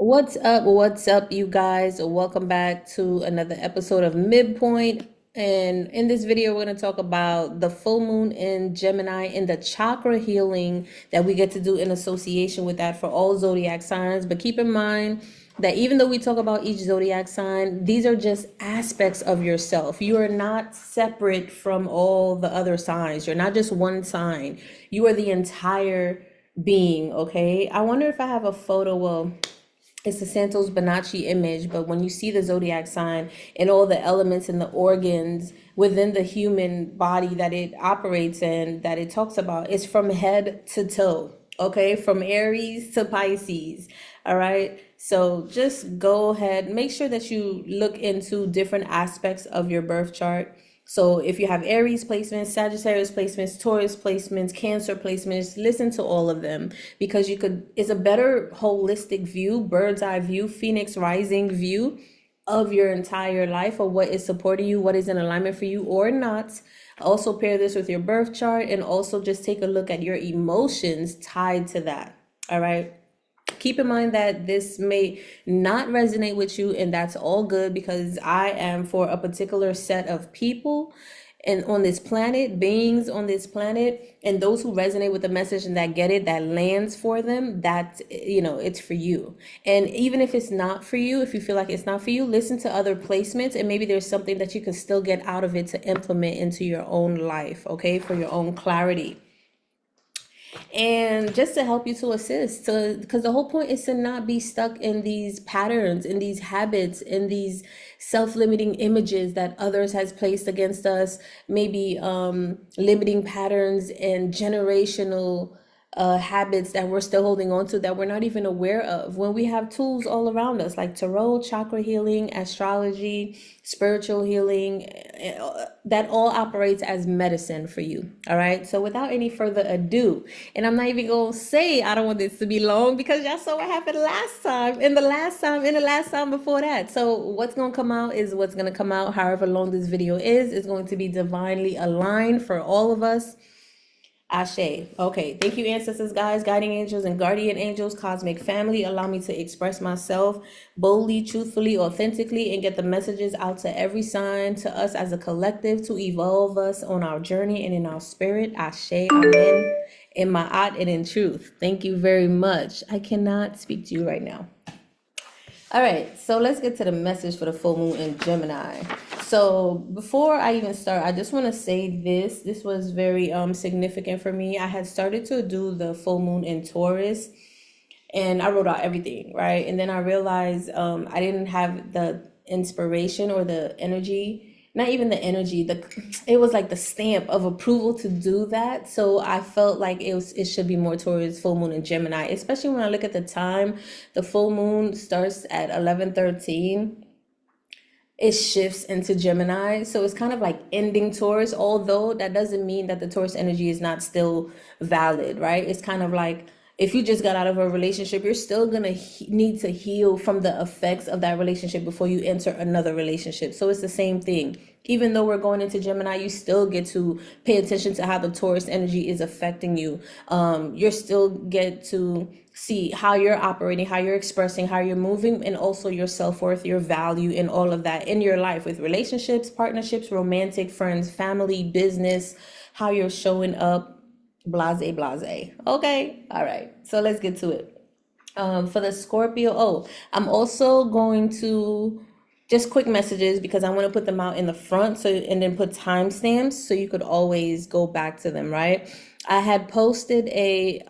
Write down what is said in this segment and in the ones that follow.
What's up? What's up, you guys? Welcome back to another episode of Midpoint. And in this video, we're going to talk about the full moon in Gemini and the chakra healing that we get to do in association with that for all zodiac signs. But keep in mind that even though we talk about each zodiac sign, these are just aspects of yourself. You are not separate from all the other signs. You're not just one sign. You are the entire being, okay? I wonder if I have a photo. Well, it's the Santos Bonacci image, but when you see the zodiac sign and all the elements and the organs within the human body that it operates in, that it talks about, it's from head to toe, okay? From Aries to Pisces, all right? So just go ahead, make sure that you look into different aspects of your birth chart. So if you have Aries placements, Sagittarius placements, Taurus placements, Cancer placements, listen to all of them because it's a better holistic view, bird's eye view, Phoenix rising view of your entire life, or what is supporting you, what is in alignment for you or not. Also pair this with your birth chart and also just take a look at your emotions tied to that. All right. Keep in mind that this may not resonate with you, and that's all good because I am for a particular set of people and on this planet, beings on this planet, and those who resonate with the message and that get it, that lands for them, that, it's for you. And even if it's not for you, if you feel like it's not for you, listen to other placements and maybe there's something that you can still get out of it to implement into your own life, okay, for your own clarity. And just to help you to assist, because the whole point is to not be stuck in these patterns, in these habits, in these self-limiting images that others has placed against us, maybe limiting patterns and generational habits that we're still holding on to that we're not even aware of, when we have tools all around us like tarot, chakra healing, astrology, spiritual healing, that all operates as medicine for you. All right, so without any further ado, and I'm not even gonna say I don't want this to be long because y'all saw what happened last time and the last time and the last time before that. So what's gonna come out is what's gonna come out. However long this video is going to be divinely aligned for all of us. Ashe. Okay. Thank you, ancestors, guys, guiding angels, and guardian angels, cosmic family. Allow me to express myself boldly, truthfully, authentically, and get the messages out to every sign, to us as a collective, to evolve us on our journey and in our spirit. Ashe. Amen. In ma'at and in truth. Thank you very much. I cannot speak to you right now. All right, so let's get to the message for the full moon in Gemini. So before I even start, I just want to say this. This was very significant for me. I had started to do the full moon in Taurus, and I wrote out everything, right? And then I realized I didn't have the inspiration or the energy, not even the energy, it was like the stamp of approval to do that. So I felt like it should be more towards full moon in Gemini, especially when I look at the time. The full moon starts at 11:13. It shifts into Gemini, so it's kind of like ending Taurus, although that doesn't mean that the Taurus energy is not still valid, right? It's kind of like if you just got out of a relationship, you're still gonna need to heal from the effects of that relationship before you enter another relationship. So it's the same thing. Even though we're going into Gemini, you still get to pay attention to how the Taurus energy is affecting you. You still get to see how you're operating, how you're expressing, how you're moving, and also your self-worth, your value, and all of that in your life with relationships, partnerships, romantic, friends, family, business, how you're showing up, blase, blase. Okay, all right, so let's get to it. For the Scorpio, I'm also going to just quick messages because I want to put them out in the front, so and then put timestamps so you could always go back to them, right? I had posted a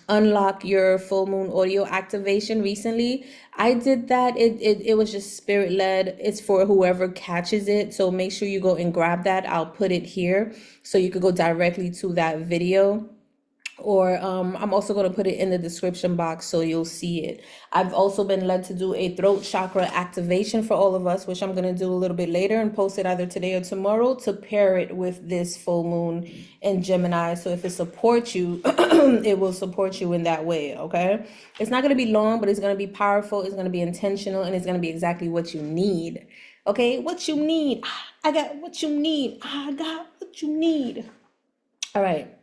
unlock your full moon audio activation recently. I did that. It was just spirit led. It's for whoever catches it. So make sure you go and grab that. I'll put it here so you could go directly to that video. Or I'm also going to put it in the description box so you'll see it. I've also been led to do a throat chakra activation for all of us, which I'm going to do a little bit later and post it either today or tomorrow to pair it with this full moon in Gemini. So if it supports you, it will support you in that way, okay? It's not going to be long, but it's going to be powerful. It's going to be intentional, and it's going to be exactly what you need, okay? What you need. I got what you need. I got what you need. All right.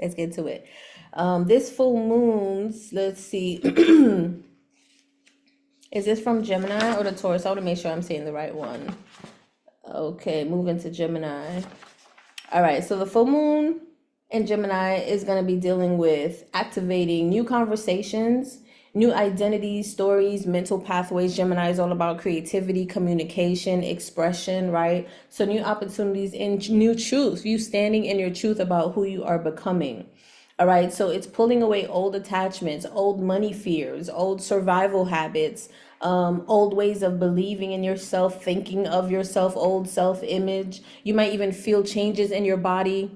Let's get to it. This full moon's, let's see. Is this from Gemini or the Taurus? I want to make sure I'm saying the right one. Okay, moving to Gemini. All right, so the full moon in Gemini is going to be dealing with activating new conversations, new identities, stories, mental pathways. Gemini is all about creativity, communication, expression, right? So new opportunities and new truth, you standing in your truth about who you are becoming. All right, so it's pulling away old attachments, old money fears, old survival habits, old ways of believing in yourself, thinking of yourself, old self-image. You might even feel changes in your body.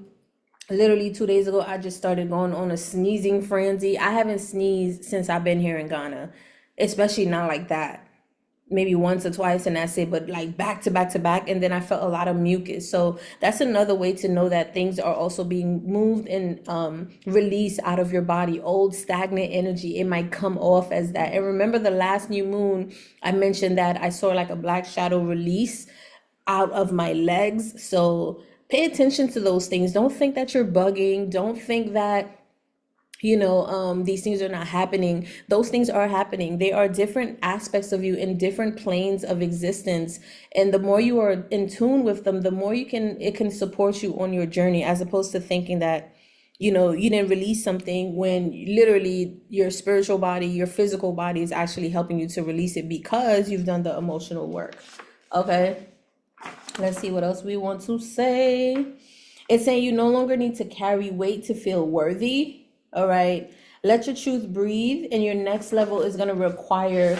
Literally 2 days ago, I just started going on a sneezing frenzy. I haven't sneezed since I've been here in Ghana, especially not like that. Maybe once or twice and that's it, but like back to back to back. And then I felt a lot of mucus. So that's another way to know that things are also being moved and released out of your body. Old stagnant energy, it might come off as that. And remember the last new moon, I mentioned that I saw like a black shadow release out of my legs. So pay attention to those things. Don't think that you're bugging. Don't think that these things are not happening. Those things are happening. They are different aspects of you in different planes of existence. And the more you are in tune with them, the more it can support you on your journey, as opposed to thinking that, you didn't release something when literally your spiritual body, your physical body is actually helping you to release it because you've done the emotional work. Okay. Let's see what else we want to say. It's saying you no longer need to carry weight to feel worthy. All right, let your truth breathe, and your next level is going to require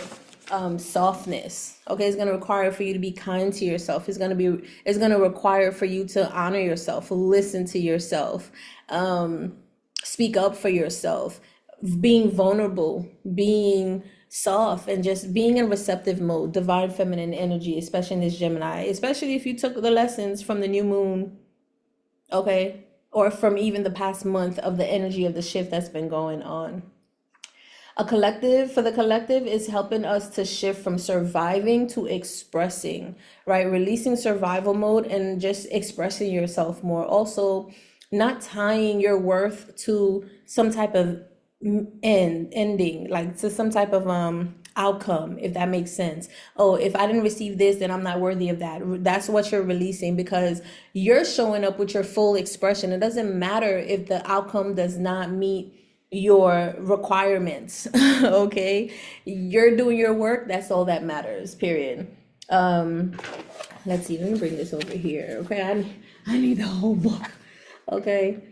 softness. Okay, it's going to require for you to be kind to yourself. It's going to require for you to honor yourself, listen to yourself, speak up for yourself, being vulnerable, being soft, and just being in receptive mode, divine feminine energy, especially in this Gemini, especially if you took the lessons from the new moon. Okay, or from even the past month of the energy of the shift that's been going on. For the collective is helping us to shift from surviving to expressing, right? Releasing survival mode and just expressing yourself more. Also, not tying your worth to some type of ending, like to some type of outcome, if that makes sense. Oh, if I didn't receive this, then I'm not worthy of that. That's what you're releasing, because you're showing up with your full expression. It doesn't matter if the outcome does not meet your requirements. Okay, you're doing your work. That's all that matters, period. Let's see, let me bring this over here. Okay, I need the whole book. Okay.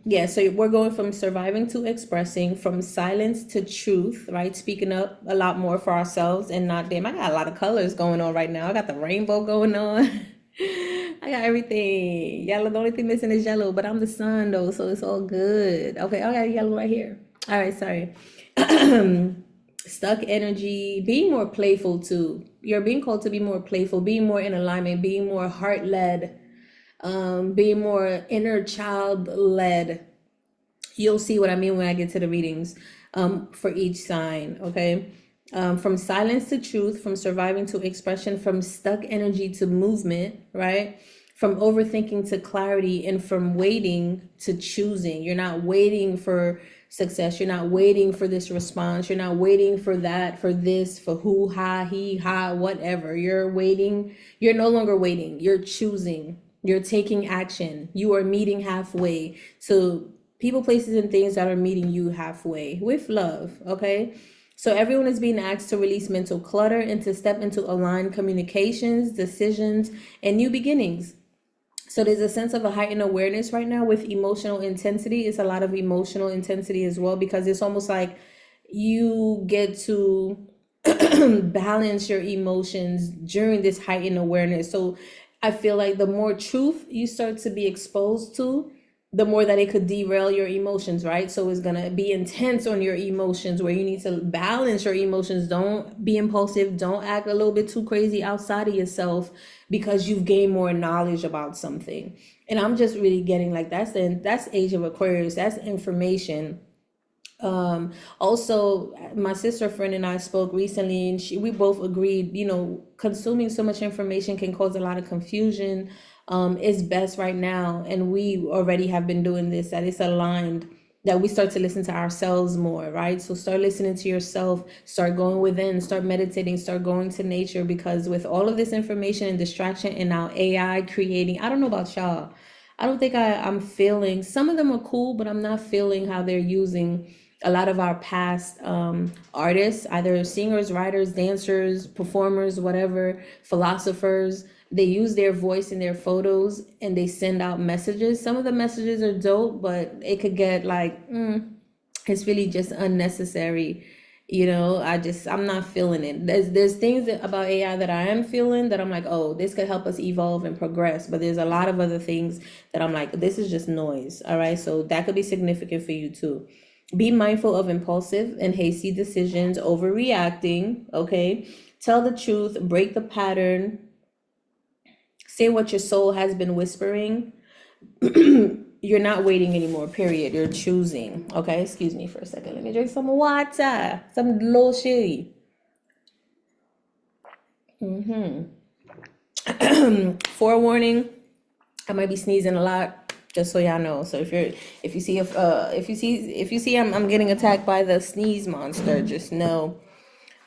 Yeah, so we're going from surviving to expressing, from silence to truth, right? Speaking up a lot more for ourselves and not damn. I got a lot of colors going on right now. I got the rainbow going on. I got everything. Yellow, the only thing missing is yellow, but I'm the sun though, so it's all good. Okay, I got yellow right here. All right, sorry. Stuck energy, being more playful too. You're being called to be more playful, being more in alignment, being more heart-led, being more inner child led. You'll see what I mean when I get to the readings for each sign. Okay, from silence to truth, from surviving to expression, from stuck energy to movement, right? From overthinking to clarity, and from waiting to choosing. You're not waiting for success. You're not waiting for this response. You're not waiting for that, for this, for who, ha, he, ha, whatever. You're waiting. You're no longer waiting. You're choosing. You're taking action. You are meeting halfway. So people, places, and things that are meeting you halfway with love. Okay. So everyone is being asked to release mental clutter and to step into aligned communications, decisions, and new beginnings. So there's a sense of a heightened awareness right now with emotional intensity. It's a lot of emotional intensity as well, because it's almost like you get to balance your emotions during this heightened awareness. So I feel like the more truth you start to be exposed to, the more that it could derail your emotions, right? So it's gonna be intense on your emotions, where you need to balance your emotions. Don't be impulsive. Don't act a little bit too crazy outside of yourself because you've gained more knowledge about something. And I'm just really getting like that's age of Aquarius. That's information. Also, my sister friend and I spoke recently, and we both agreed, consuming so much information can cause a lot of confusion. It's best right now, and we already have been doing this, that it's aligned that we start to listen to ourselves more, right? So start listening to yourself, start going within, start meditating, start going to nature, because with all of this information and distraction and now AI creating, I don't know about y'all. I don't think I'm feeling, some of them are cool, but I'm not feeling how they're using a lot of our past artists, either singers, writers, dancers, performers, whatever, philosophers. They use their voice in their photos and they send out messages. Some of the messages are dope, but it could get like, it's really just unnecessary. I'm not feeling it. There's things about AI that I am feeling that I'm like, oh, this could help us evolve and progress. But there's a lot of other things that I'm like, this is just noise. All right. So that could be significant for you too. Be mindful of impulsive and hasty decisions, overreacting. Okay. Tell the truth, break the pattern, say what your soul has been whispering. You're not waiting anymore, period. You're choosing. Okay, excuse me for a second. Let me drink some water, some little shitty. Forewarning, I might be sneezing a lot, just so y'all know. So if you see I'm getting attacked by the sneeze monster, just know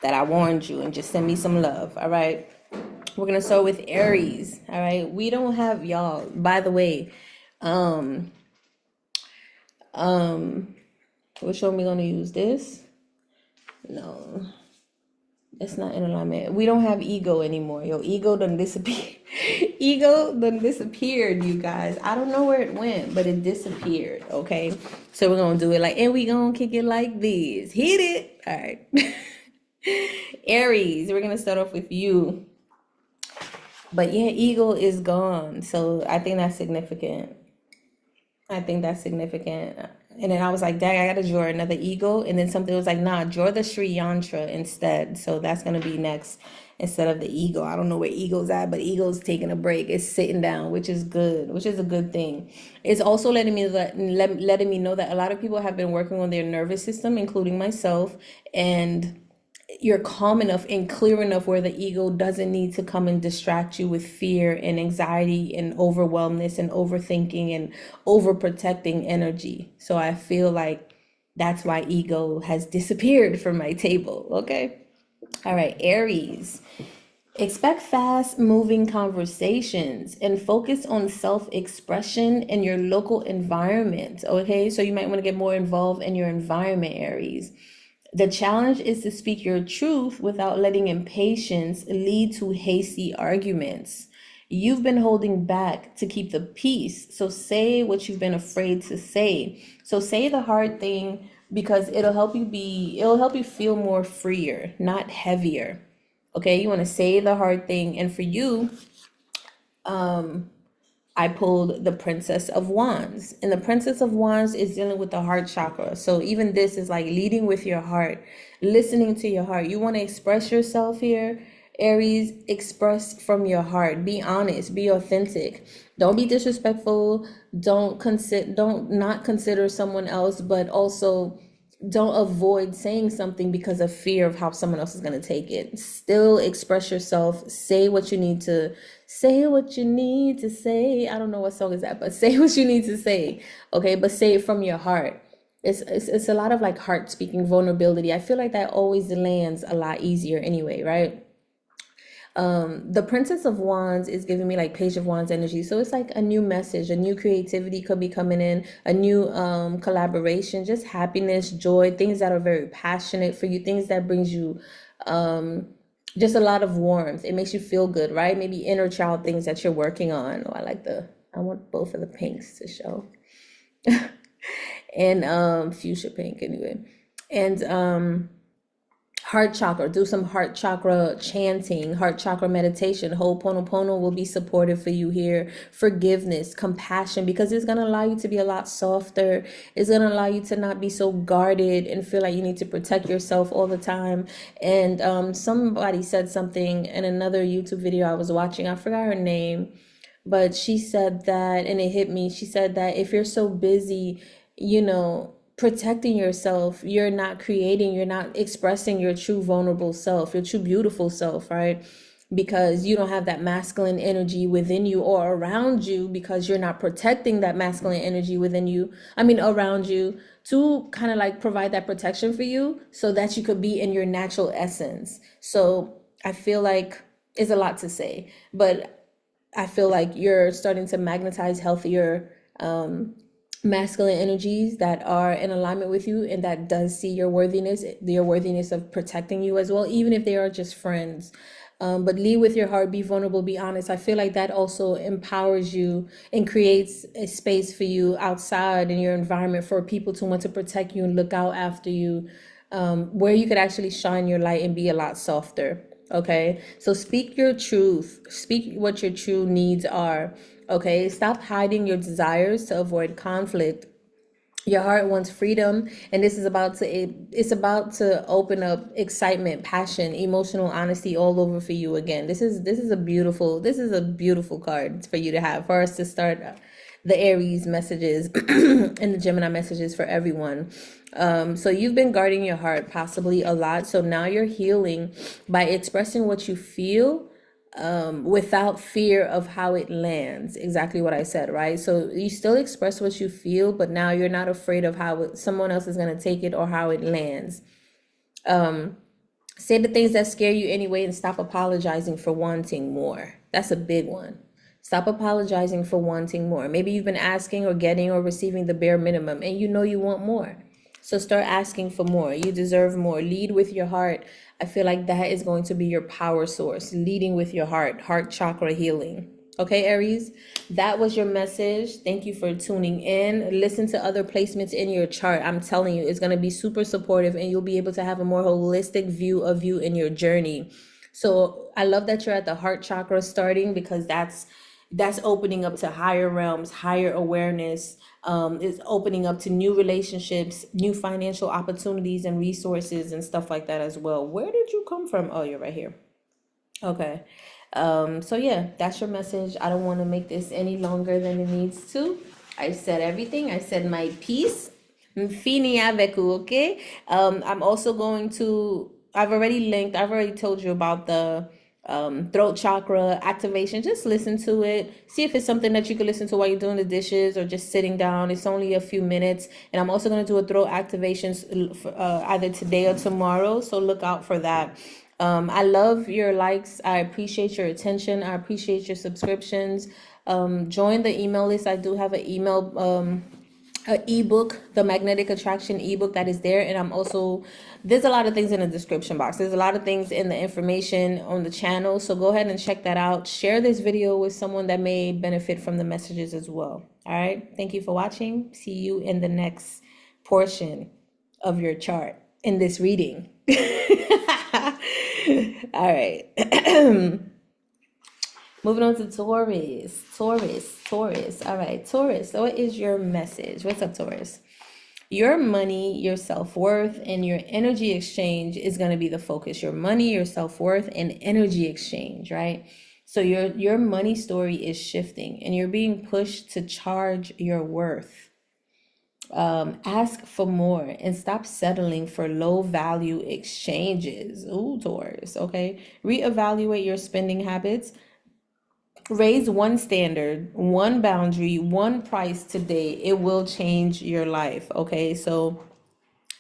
that I warned you and just send me some love. All right. We're gonna start with Aries. All right. We don't have, y'all, by the way, which one we gonna use? This? No, it's not in alignment. We don't have ego anymore. Yo, ego done disappeared. Ego done disappeared, you guys. I don't know where it went, but it disappeared. Okay, so we're gonna do it like, and we gonna kick it like this. Hit it. All right. Aries, we're gonna start off with you. But yeah, ego is gone. So I think that's significant. And then I was like, dang, I gotta draw another ego. And then something was like, nah, draw the Sri Yantra instead. So that's gonna be next instead of the ego. I don't know where ego's at, but ego's taking a break. It's sitting down, which is good, which is a good thing. It's also letting me know that a lot of people have been working on their nervous system, including myself, and you're calm enough and clear enough where the ego doesn't need to come and distract you with fear and anxiety and overwhelmness and overthinking and overprotecting energy. So I feel like that's why ego has disappeared from my table. Okay. All right, Aries. Expect fast moving conversations and focus on self-expression in your local environment. Okay, so you might want to get more involved in your environment, Aries. The challenge is to speak your truth without letting impatience lead to hasty arguments. You've been holding back to keep the peace, so say what you've been afraid to say. So say the hard thing because it'll help you feel more freer, not heavier. Okay, you want to say the hard thing. And for you, I pulled the Princess of Wands, and the Princess of Wands is dealing with the heart chakra. So even this is like leading with your heart, listening to your heart. You want to express yourself here, Aries. Express from your heart. Be honest, be authentic. Don't be disrespectful. Don't not consider someone else, but also don't avoid saying something because of fear of how someone else is going to take it. Still express yourself. Say what you need to say. I don't know what song is that, but say what you need to say. Okay, but say it from your heart. It's a lot of like heart speaking, vulnerability. I feel like that always lands a lot easier anyway, right? The Princess of Wands is giving me like Page of Wands energy. So it's like a new message, a new creativity could be coming in, a new collaboration, just happiness, joy, things that are very passionate for you, things that brings you just a lot of warmth. It makes you feel good, right? Maybe inner child things that you're working on. Oh, I want both of the pinks to show. And fuchsia pink anyway. And heart chakra, do some heart chakra chanting, heart chakra meditation. Ho'oponopono will be supportive for you here. Forgiveness, compassion, because it's going to allow you to be a lot softer. It's going to allow you to not be so guarded and feel like you need to protect yourself all the time. And somebody said something in another YouTube video I was watching, I forgot her name, but she said that, and it hit me. She said that if you're so busy, protecting yourself, you're not expressing your true vulnerable self, your true beautiful self, right? because you don't have that masculine energy within you or around you, because you're not protecting that masculine energy within you, I mean around you, to kind of like provide that protection for you so that you could be in your natural essence. So I feel like it's a lot to say, but I feel like you're starting to magnetize healthier masculine energies that are in alignment with you, and that does see your worthiness of protecting you as well, even if they are just friends. But lead with your heart, be vulnerable, be honest. I feel like that also empowers you and creates a space for you outside in your environment for people to want to protect you and look out after you, where you could actually shine your light and be a lot softer. Okay, so speak your truth, speak what your true needs are. Okay, stop hiding your desires to avoid conflict. Your heart wants freedom, and this is it's about to open up excitement, passion, emotional honesty all over for you again. This is a beautiful card for you to have, for us to start the Aries messages and the Gemini messages for everyone. So you've been guarding your heart possibly a lot. So now you're healing by expressing what you feel, without fear of how it lands. Exactly what I said, right? So you still express what you feel, but now you're not afraid of how someone else is going to take it or how it lands. Say the things that scare you anyway, and stop apologizing for wanting more. That's a big one. Stop apologizing for wanting more. Maybe you've been asking or getting or receiving the bare minimum, and you know you want more. So start asking for more. You deserve more. Lead with your heart. I feel like that is going to be your power source. Leading with your heart chakra healing. Okay, Aries, that was your message. Thank you for tuning in. Listen to other placements in your chart. I'm telling you, it's going to be super supportive, and you'll be able to have a more holistic view of you in your journey. So I love that you're at the heart chakra starting, because that's opening up to higher realms, higher awareness. Is opening up to new relationships, new financial opportunities and resources and stuff like that as well. Where did you come from? Oh, you're right here. Okay. So yeah, that's your message. I don't want to make this any longer than it needs to. I said everything. I said my piece. Fini avec vous, okay? I'm also going to, I've already told you about the throat chakra activation. Just listen to it. See if it's something that you can listen to while you're doing the dishes or just sitting down. It's only a few minutes. And I'm also going to do a throat activation either today or tomorrow. So look out for that. I love your likes. I appreciate your attention. I appreciate your subscriptions. Join the email list. I do have an ebook, the magnetic attraction ebook, that is there. And I'm also, there's a lot of things in the description box. There's a lot of things in the information on the channel. So go ahead and check that out. Share this video with someone that may benefit from the messages as well. All right. Thank you for watching. See you in the next portion of your chart in this reading. All right. Moving on to Taurus. All right, Taurus. So what is your message? What's up, Taurus? Your money, your self-worth, and your energy exchange is going to be the focus. Your money, your self-worth, and energy exchange, right? So your money story is shifting, and you're being pushed to charge your worth. Ask for more and stop settling for low value exchanges. Ooh, Taurus. Okay. Reevaluate your spending habits. Raise one standard, one boundary, one price today. It will change your life. Okay. So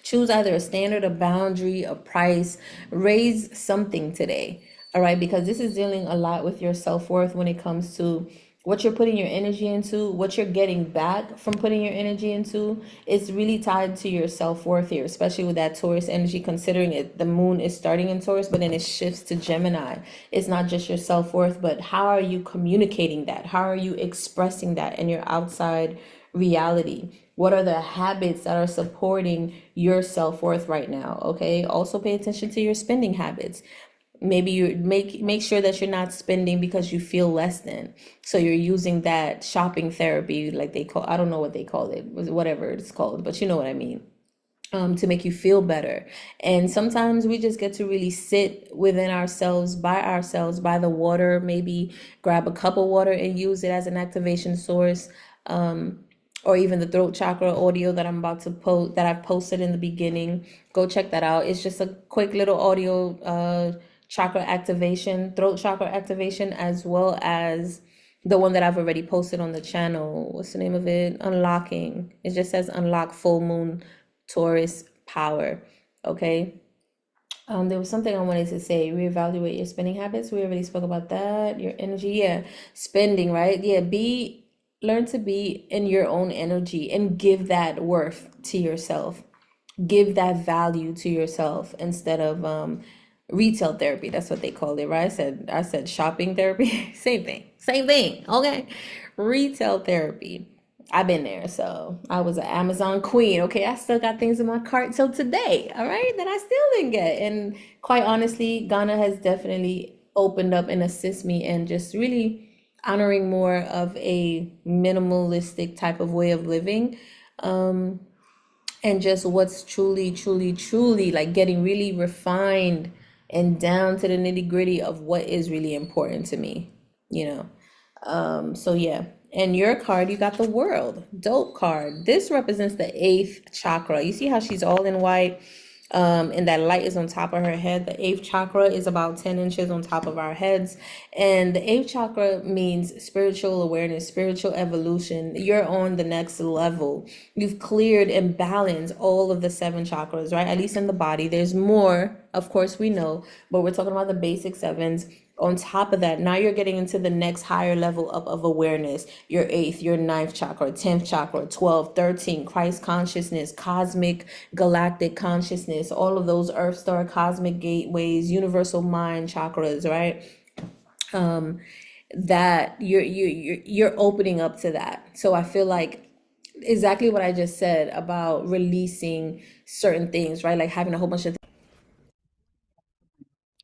choose either a standard, a boundary, a price. Raise something today. All right. Because this is dealing a lot with your self-worth when it comes to what you're putting your energy into, what you're getting back from putting your energy into. It's really tied to your self-worth here, especially with that Taurus energy, considering it, the moon is starting in Taurus, but then it shifts to Gemini. It's not just your self-worth, but how are you communicating that? How are you expressing that in your outside reality? What are the habits that are supporting your self-worth right now? Okay. Also pay attention to your spending habits. Maybe you make sure that you're not spending because you feel less than. So you're using that shopping therapy, like they call, I don't know what they call it, whatever it's called, but you know what I mean, to make you feel better. And sometimes we just get to really sit within ourselves, by the water, maybe grab a cup of water and use it as an activation source. Or even the throat chakra audio that I'm about to post, that I've posted in the beginning. Go check that out. It's just a quick little audio chakra activation, throat chakra activation, as well as the one that I've already posted on the channel. What's the name of it? Unlocking. It just says unlock full moon Taurus power. Okay. There was something I wanted to say. Reevaluate your spending habits. We already spoke about that. Your energy, yeah. Spending, right? Yeah, learn to be in your own energy and give that worth to yourself. Give that value to yourself instead of retail therapy. That's what they call it, right? I said shopping therapy. Same thing. Same thing. Okay. Retail therapy. I've been there. So I was an Amazon queen. Okay. I still got things in my cart till today. All right. That I still didn't get. And quite honestly, Ghana has definitely opened up and assist me in just really honoring more of a minimalistic type of way of living. And just what's truly, truly, truly like getting really refined and down to the nitty gritty of what is really important to me, you know. So yeah. And your card, you got the World. Dope card. This represents the eighth chakra. You see how she's all in white? And that light is on top of her head. The eighth chakra is about 10 inches on top of our heads. And the eighth chakra means spiritual awareness, spiritual evolution. You're on the next level. You've cleared and balanced all of the seven chakras, right? At least in the body. There's more, of course, we know, but we're talking about the basic sevens. On top of that, now you're getting into the next higher level up of awareness. Your eighth, your ninth chakra, 10th chakra, 12, 13, Christ consciousness, cosmic galactic consciousness, all of those earth star cosmic gateways, universal mind chakras, right? That you're opening up to that. So I feel like exactly what I just said about releasing certain things, right? Like having a whole bunch of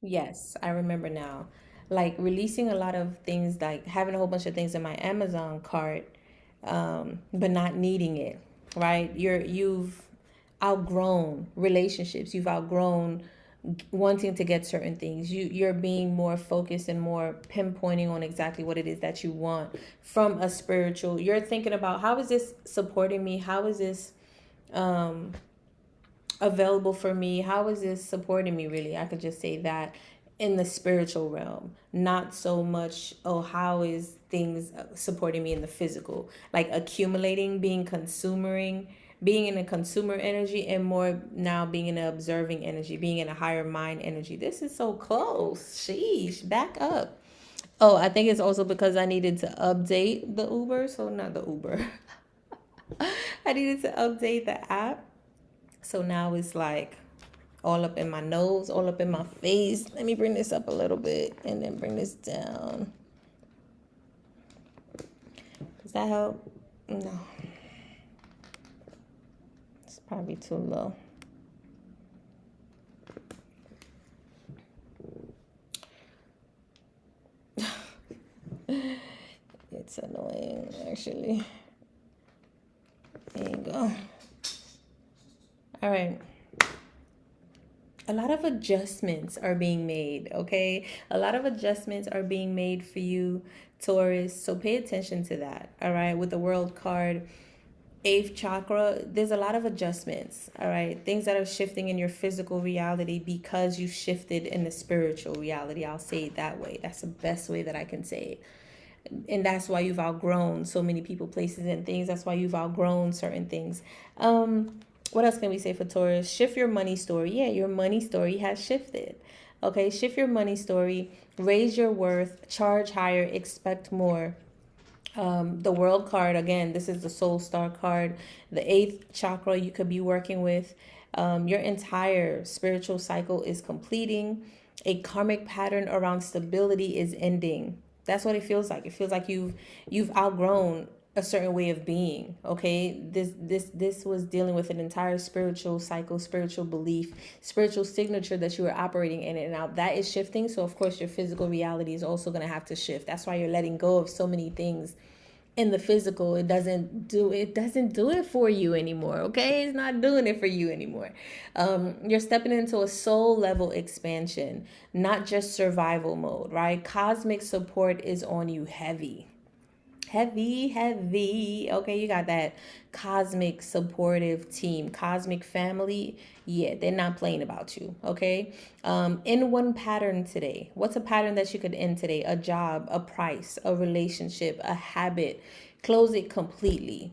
Yes, I remember now. Like releasing a lot of things, like having a whole bunch of things in my Amazon cart, but not needing it, right? You've outgrown relationships. You've outgrown wanting to get certain things. You're being more focused and more pinpointing on exactly what it is that you want from a spiritual. You're thinking about how is this supporting me? How is this available for me? How is this supporting me, really? I could just say that in the spiritual realm, not so much, oh, how is things supporting me in the physical, like accumulating, being in a consumer energy, and more now being in an observing energy, being in a higher mind energy. This is so close. Sheesh, back up. Oh, I think it's also because I needed to update the Uber. So not the Uber. I needed to update the app. So now it's like all up in my nose, all up in my face. Let me bring this up a little bit and then bring this down. Does that help? No. It's probably too low. It's annoying, actually. There you go. All right. A lot of adjustments are being made, okay? A lot of adjustments are being made for you, Taurus. So pay attention to that, all right? With the World card, eighth chakra, there's a lot of adjustments, all right? Things that are shifting in your physical reality because you shifted in the spiritual reality. I'll say it that way. That's the best way that I can say it. And that's why you've outgrown so many people, places, and things. That's why you've outgrown certain things. What else can we say for Taurus? Shift your money story. Yeah, your money story has shifted. Okay, shift your money story. Raise your worth. Charge higher. Expect more. The World card, again, this is the Soul Star card. The eighth chakra you could be working with. Your entire spiritual cycle is completing. A karmic pattern around stability is ending. That's what it feels like. It feels like you've outgrown a certain way of being. Okay, this was dealing with an entire spiritual cycle, spiritual belief, spiritual signature that you were operating in, and now that is shifting. So of course your physical reality is also going to have to shift. That's why you're letting go of so many things in the physical. It doesn't do it for you anymore. Okay, it's not doing it for you anymore. You're stepping into a soul level expansion, not just survival mode, right? Cosmic support is on you heavy. Heavy, heavy. Okay, you got that cosmic supportive team, cosmic family. Yeah, they're not playing about you. Okay. In one pattern today. What's a pattern that you could end today? A job, a price, a relationship, a habit. Close it completely.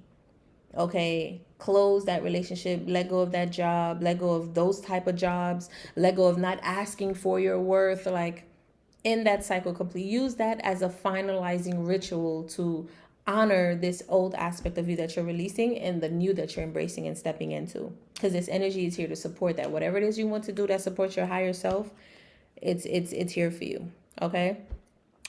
Okay, close that relationship, let go of that job, let go of those type of jobs, let go of not asking for your worth. Like, in that cycle complete, use that as a finalizing ritual to honor this old aspect of you that you're releasing and the new that you're embracing and stepping into, because this energy is here to support that. Whatever it is you want to do that supports your higher self, it's here for you. Okay.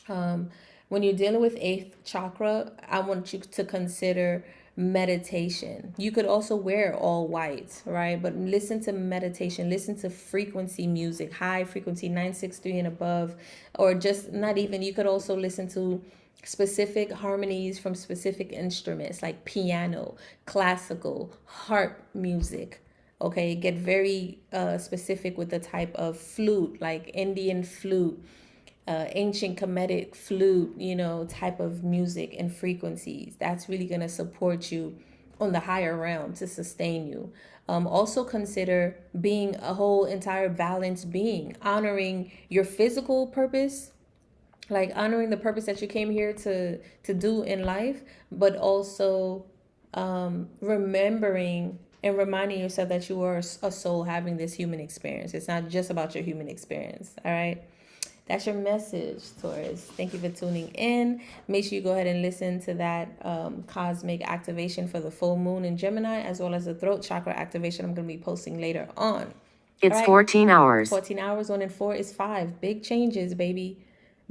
When you're dealing with eighth chakra, I want you to consider meditation. You could also wear all white, right? But listen to meditation, listen to frequency music, high frequency 963 and above, or just not even. You could also listen to specific harmonies from specific instruments like piano, classical, harp music. Okay, get very specific with the type of flute, like Indian flute, ancient Kemetic flute, type of music and frequencies. That's really going to support you on the higher realm to sustain you. Also consider being a whole entire balanced being, honoring your physical purpose, like honoring the purpose that you came here to do in life, but also remembering and reminding yourself that you are a soul having this human experience. It's not just about your human experience. All right. That's your message, Taurus. Thank you for tuning in. Make sure you go ahead and listen to that cosmic activation for the full moon in Gemini, as well as the throat chakra activation I'm going to be posting later on. It's 14 hours. 14 hours. 1 and 4 is 5. Big changes, baby.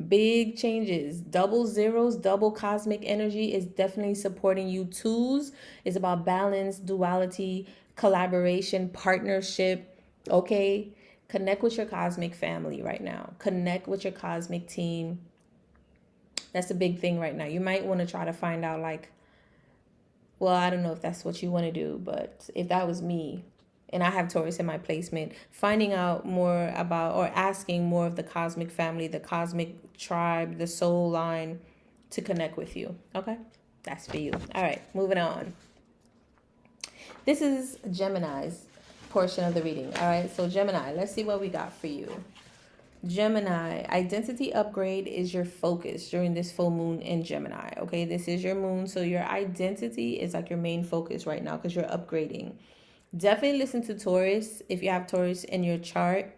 Big changes. Double zeros, double cosmic energy is definitely supporting you. Twos is about balance, duality, collaboration, partnership. Okay. Connect with your cosmic family right now. Connect with your cosmic team. That's a big thing right now. You might want to try to find out, like, well, I don't know if that's what you want to do, but if that was me and I have Taurus in my placement, finding out more about or asking more of the cosmic family, the cosmic tribe, the soul line to connect with you. Okay? That's for you. All right, moving on. This is Gemini's portion of the reading. All right, so Gemini, let's see what we got for you. Gemini, identity upgrade is your focus during this full moon in Gemini. Okay, this is your moon, so your identity is like your main focus right now because you're upgrading. Definitely listen to Taurus if you have Taurus in your chart.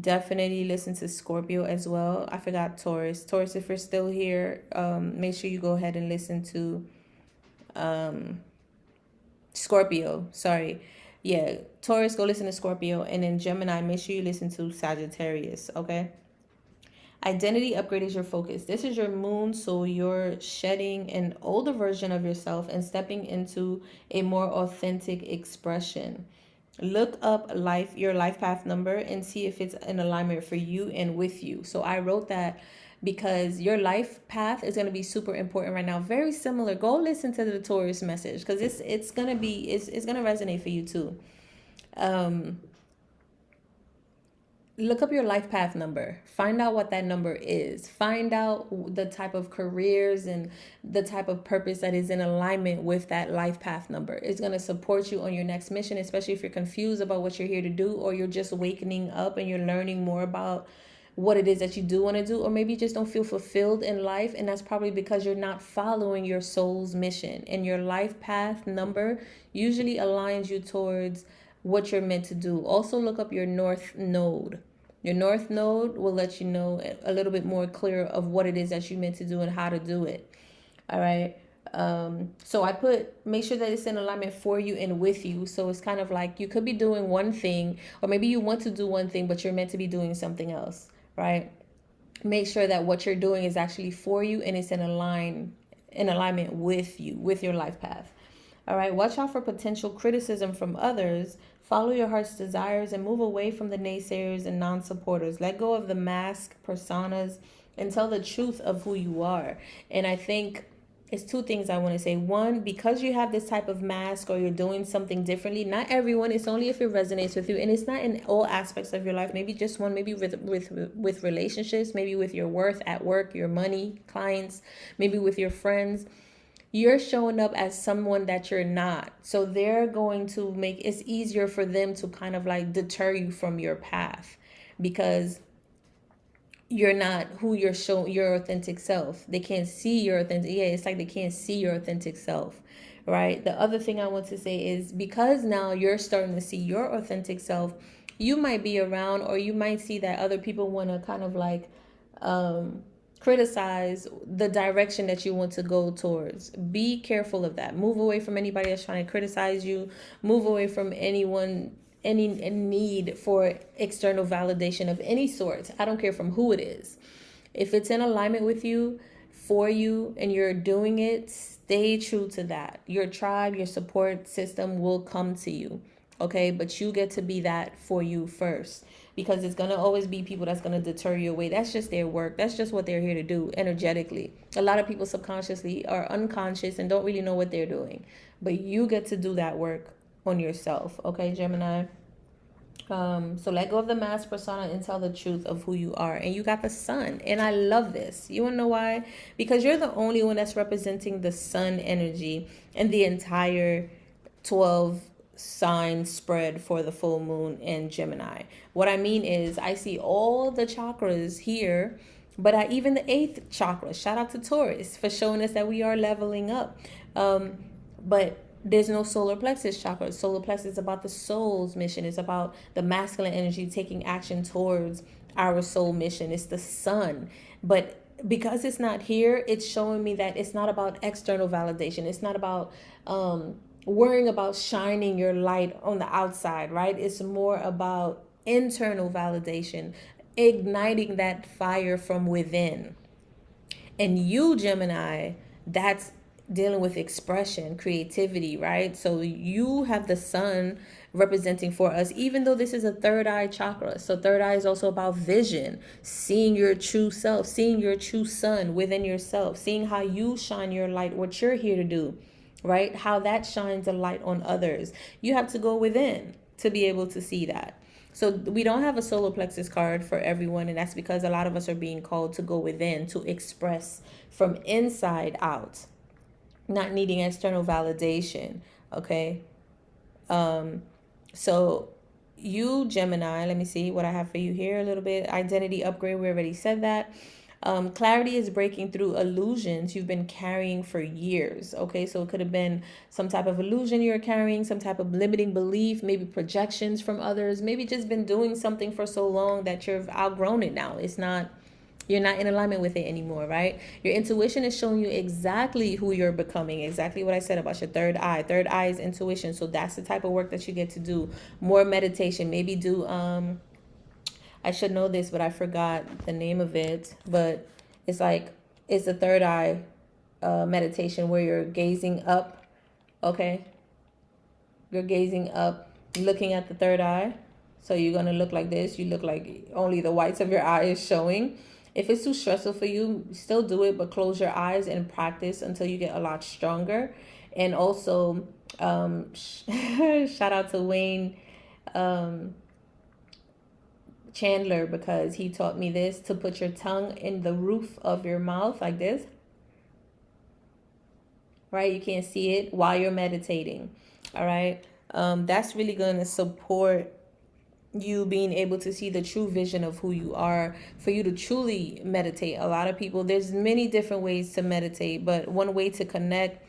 Definitely listen to Scorpio as well. I forgot Taurus. Taurus, if you're still here, make sure you go ahead and listen to Scorpio. Sorry. Yeah, Taurus, go listen to Scorpio. And then Gemini, make sure you listen to Sagittarius, okay? Identity upgrade is your focus. This is your moon, so you're shedding an older version of yourself and stepping into a more authentic expression. Look up your life path number and see if it's in alignment for you and with you. So I wrote that because your life path is going to be super important right now. Very similar. Go listen to the Taurus message because it's going to resonate for you too. Look up your life path number. Find out what that number is. Find out the type of careers and the type of purpose that is in alignment with that life path number. It's going to support you on your next mission, especially if you're confused about what you're here to do, or you're just wakening up and you're learning more about what it is that you do want to do, or maybe you just don't feel fulfilled in life, and that's probably because you're not following your soul's mission. And your life path number usually aligns you towards what you're meant to do. Also look up your north node. Your north node will let you know a little bit more clear of what it is that you're meant to do and how to do it. All right. So I make sure that it's in alignment for you and with you. So it's kind of like you could be doing one thing, or maybe you want to do one thing, but you're meant to be doing something else, right? Make sure that what you're doing is actually for you and it's in alignment with you, with your life path. All right. Watch out for potential criticism from others. Follow your heart's desires and move away from the naysayers and non-supporters. Let go of the mask personas and tell the truth of who you are. And I think it's two things I want to say. One, because you have this type of mask or you're doing something differently, not everyone, it's only if it resonates with you, and it's not in all aspects of your life, maybe just one, maybe with relationships, maybe with your worth at work, your money, clients, maybe with your friends. You're showing up as someone that you're not. So they're going to make it's easier for them to kind of like deter you from your path, because you're not who you're showing, your authentic self. They can't see your authentic. Yeah, it's like they can't see your authentic self, right? The other thing I want to say is, because now you're starting to see your authentic self, you might be around, or you might see that other people want to kind of like criticize the direction that you want to go towards. Be careful of that. Move away from anybody that's trying to criticize you. Move away from anyone, any need for external validation of any sort. I don't care from who it is. If it's in alignment with you, for you, and you're doing it, stay true to that. Your tribe, your support system will come to you. Okay, but you get to be that for you first, because it's going to always be people that's going to deter you away. That's just their work. That's just what they're here to do energetically. A lot of people subconsciously are unconscious and don't really know what they're doing, but you get to do that work on yourself. Okay, Gemini. So let go of the mask persona and tell the truth of who you are. And you got the sun, and I love this. You want to know why? Because you're the only one that's representing the sun energy and the entire 12 sign spread for the full moon in Gemini. What I mean is, I see all the chakras here, but even the 8th chakra. Shout out to Taurus for showing us that we are leveling up. But there's no solar plexus chakra. Solar plexus is about the soul's mission. It's about the masculine energy taking action towards our soul mission. It's the sun. But because it's not here, it's showing me that it's not about external validation. It's not about worrying about shining your light on the outside, right? It's more about internal validation, igniting that fire from within. And you, Gemini, that's dealing with expression, creativity, right? So you have the sun representing for us, even though this is a third eye chakra. So third eye is also about vision, seeing your true self, seeing your true sun within yourself, seeing how you shine your light, what you're here to do, right? How that shines a light on others. You have to go within to be able to see that. So we don't have a solar plexus card for everyone, and that's because a lot of us are being called to go within, to express from inside out, not needing external validation. Okay. So you, Gemini, let me see what I have for you here a little bit. Identity upgrade, we already said that. Clarity is breaking through illusions you've been carrying for years. Okay, so it could have been some type of illusion you're carrying, some type of limiting belief, maybe projections from others, maybe just been doing something for so long that you've outgrown it now. You're not in alignment with it anymore, right? Your intuition is showing you exactly who you're becoming, exactly what I said about your third eye. Third eye is intuition. So that's the type of work that you get to do. More meditation, maybe do, I should know this, but I forgot the name of it, but it's a third eye meditation where you're gazing up. Okay. You're gazing up, looking at the third eye. So you're going to look like this. You look like only the whites of your eye is showing. If it's too stressful for you, still do it, but close your eyes and practice until you get a lot stronger. And also, shout out to Wayne Chandler, because he taught me this, to put your tongue in the roof of your mouth like this. Right? You can't see it while you're meditating. All right? That's really going to support you being able to see the true vision of who you are, for you to truly meditate. A lot of people, there's many different ways to meditate, but one way to connect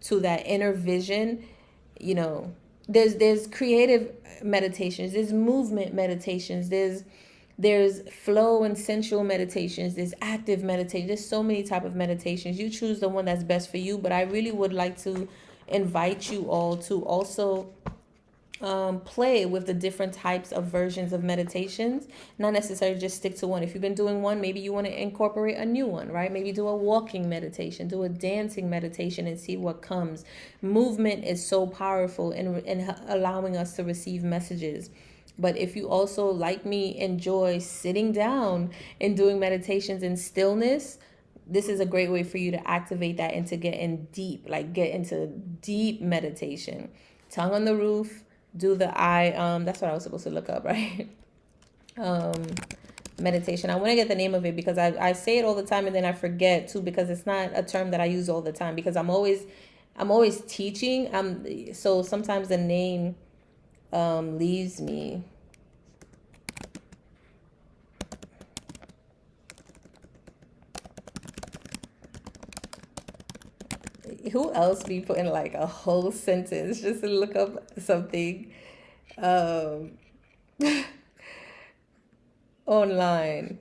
to that inner vision, you know, there's creative meditations, there's movement meditations, there's flow and sensual meditations, there's active meditation, there's so many type of meditations. You choose the one that's best for you, but I really would like to invite you all to also play with the different types of versions of meditations, not necessarily just stick to one. If you've been doing one, maybe you want to incorporate a new one, right? Maybe do a walking meditation, do a dancing meditation, and see what comes. Movement is so powerful in allowing us to receive messages. But if you also, like me, enjoy sitting down and doing meditations in stillness, this is a great way for you to activate that and to get in deep, like get into deep meditation. Tongue on the roof, do the eye, that's what I was supposed to look up, right? Meditation. I want to get the name of it because I say it all the time and then I forget too, because it's not a term that I use all the time, because I'm always teaching. So sometimes the name leaves me. Who else be putting like a whole sentence just to look up something online?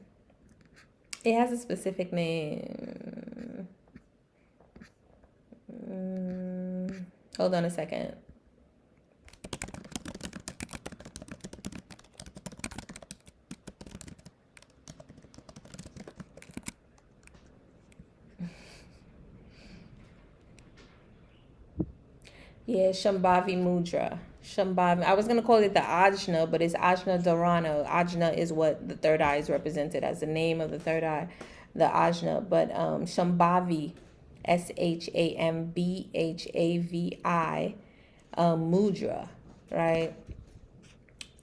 It has a specific name. Hold on a second. Yeah, Shambhavi Mudra. Shambhavi. I was going to call it the Ajna, but it's Ajna Dharana. Ajna is what the third eye is represented as, the name of the third eye, the Ajna. But Shambhavi, Shambhavi, Mudra, right?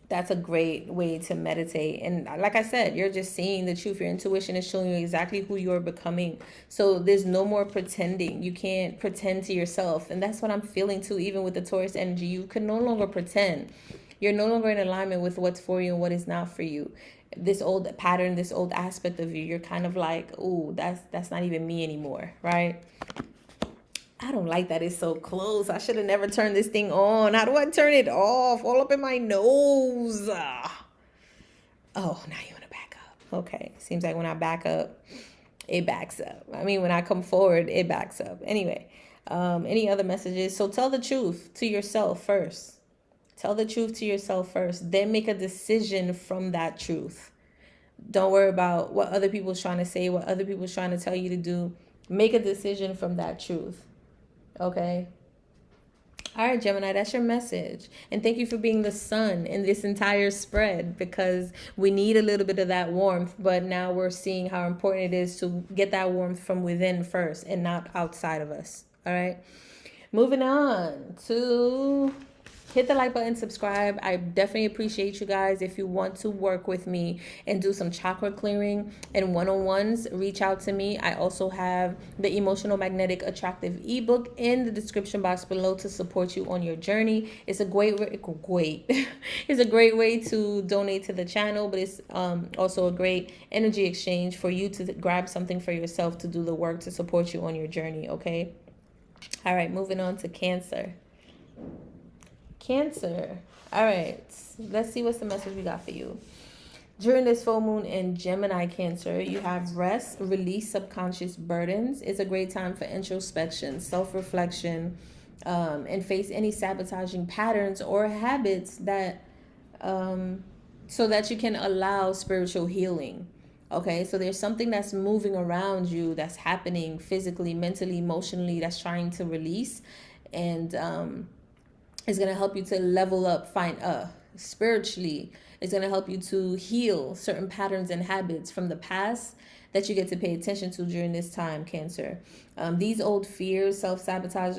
That's a great way to meditate. And like I said, you're just seeing the truth. Your intuition is showing you exactly who you're becoming. So there's no more pretending. You can't pretend to yourself. And that's what I'm feeling too, even with the Taurus energy. You can no longer pretend. You're no longer in alignment with what's for you and what is not for you. This old pattern, this old aspect of you, you're kind of like, ooh, that's not even me anymore, right? I don't like that it's so close. I should have never turned this thing on. How do I turn it off? All up in my nose. Oh, now you want to back up. Okay. Seems like when I back up, it backs up. I mean, when I come forward, it backs up. Anyway, any other messages? So tell the truth to yourself first. Tell the truth to yourself first. Then make a decision from that truth. Don't worry about what other people's trying to say, what other people's trying to tell you to do. Make a decision from that truth. Okay. All right, Gemini, that's your message. And thank you for being the sun in this entire spread, because we need a little bit of that warmth. But now we're seeing how important it is to get that warmth from within first and not outside of us. All right. Moving on to hit the like button, subscribe. I definitely appreciate you guys. If you want to work with me and do some chakra clearing and one-on-ones, reach out to me. I also have the Emotional Magnetic Attractive ebook in the description box below to support you on your journey. It's a it's a great way to donate to the channel, but it's also a great energy exchange for you to grab something for yourself to do the work to support you on your journey. Okay. All right, moving on to Cancer. Cancer. All right, let's see what's the message we got for you. During this full moon in Gemini, Cancer, you have rest, release subconscious burdens. It's a great time for introspection, self-reflection, and face any sabotaging patterns or habits that, so that you can allow spiritual healing. Okay, so there's something that's moving around you, that's happening physically, mentally, emotionally, that's trying to release, and it's going to help you to level up, spiritually. It's going to help you to heal certain patterns and habits from the past that you get to pay attention to during this time, Cancer. These old fears, self-sabotage,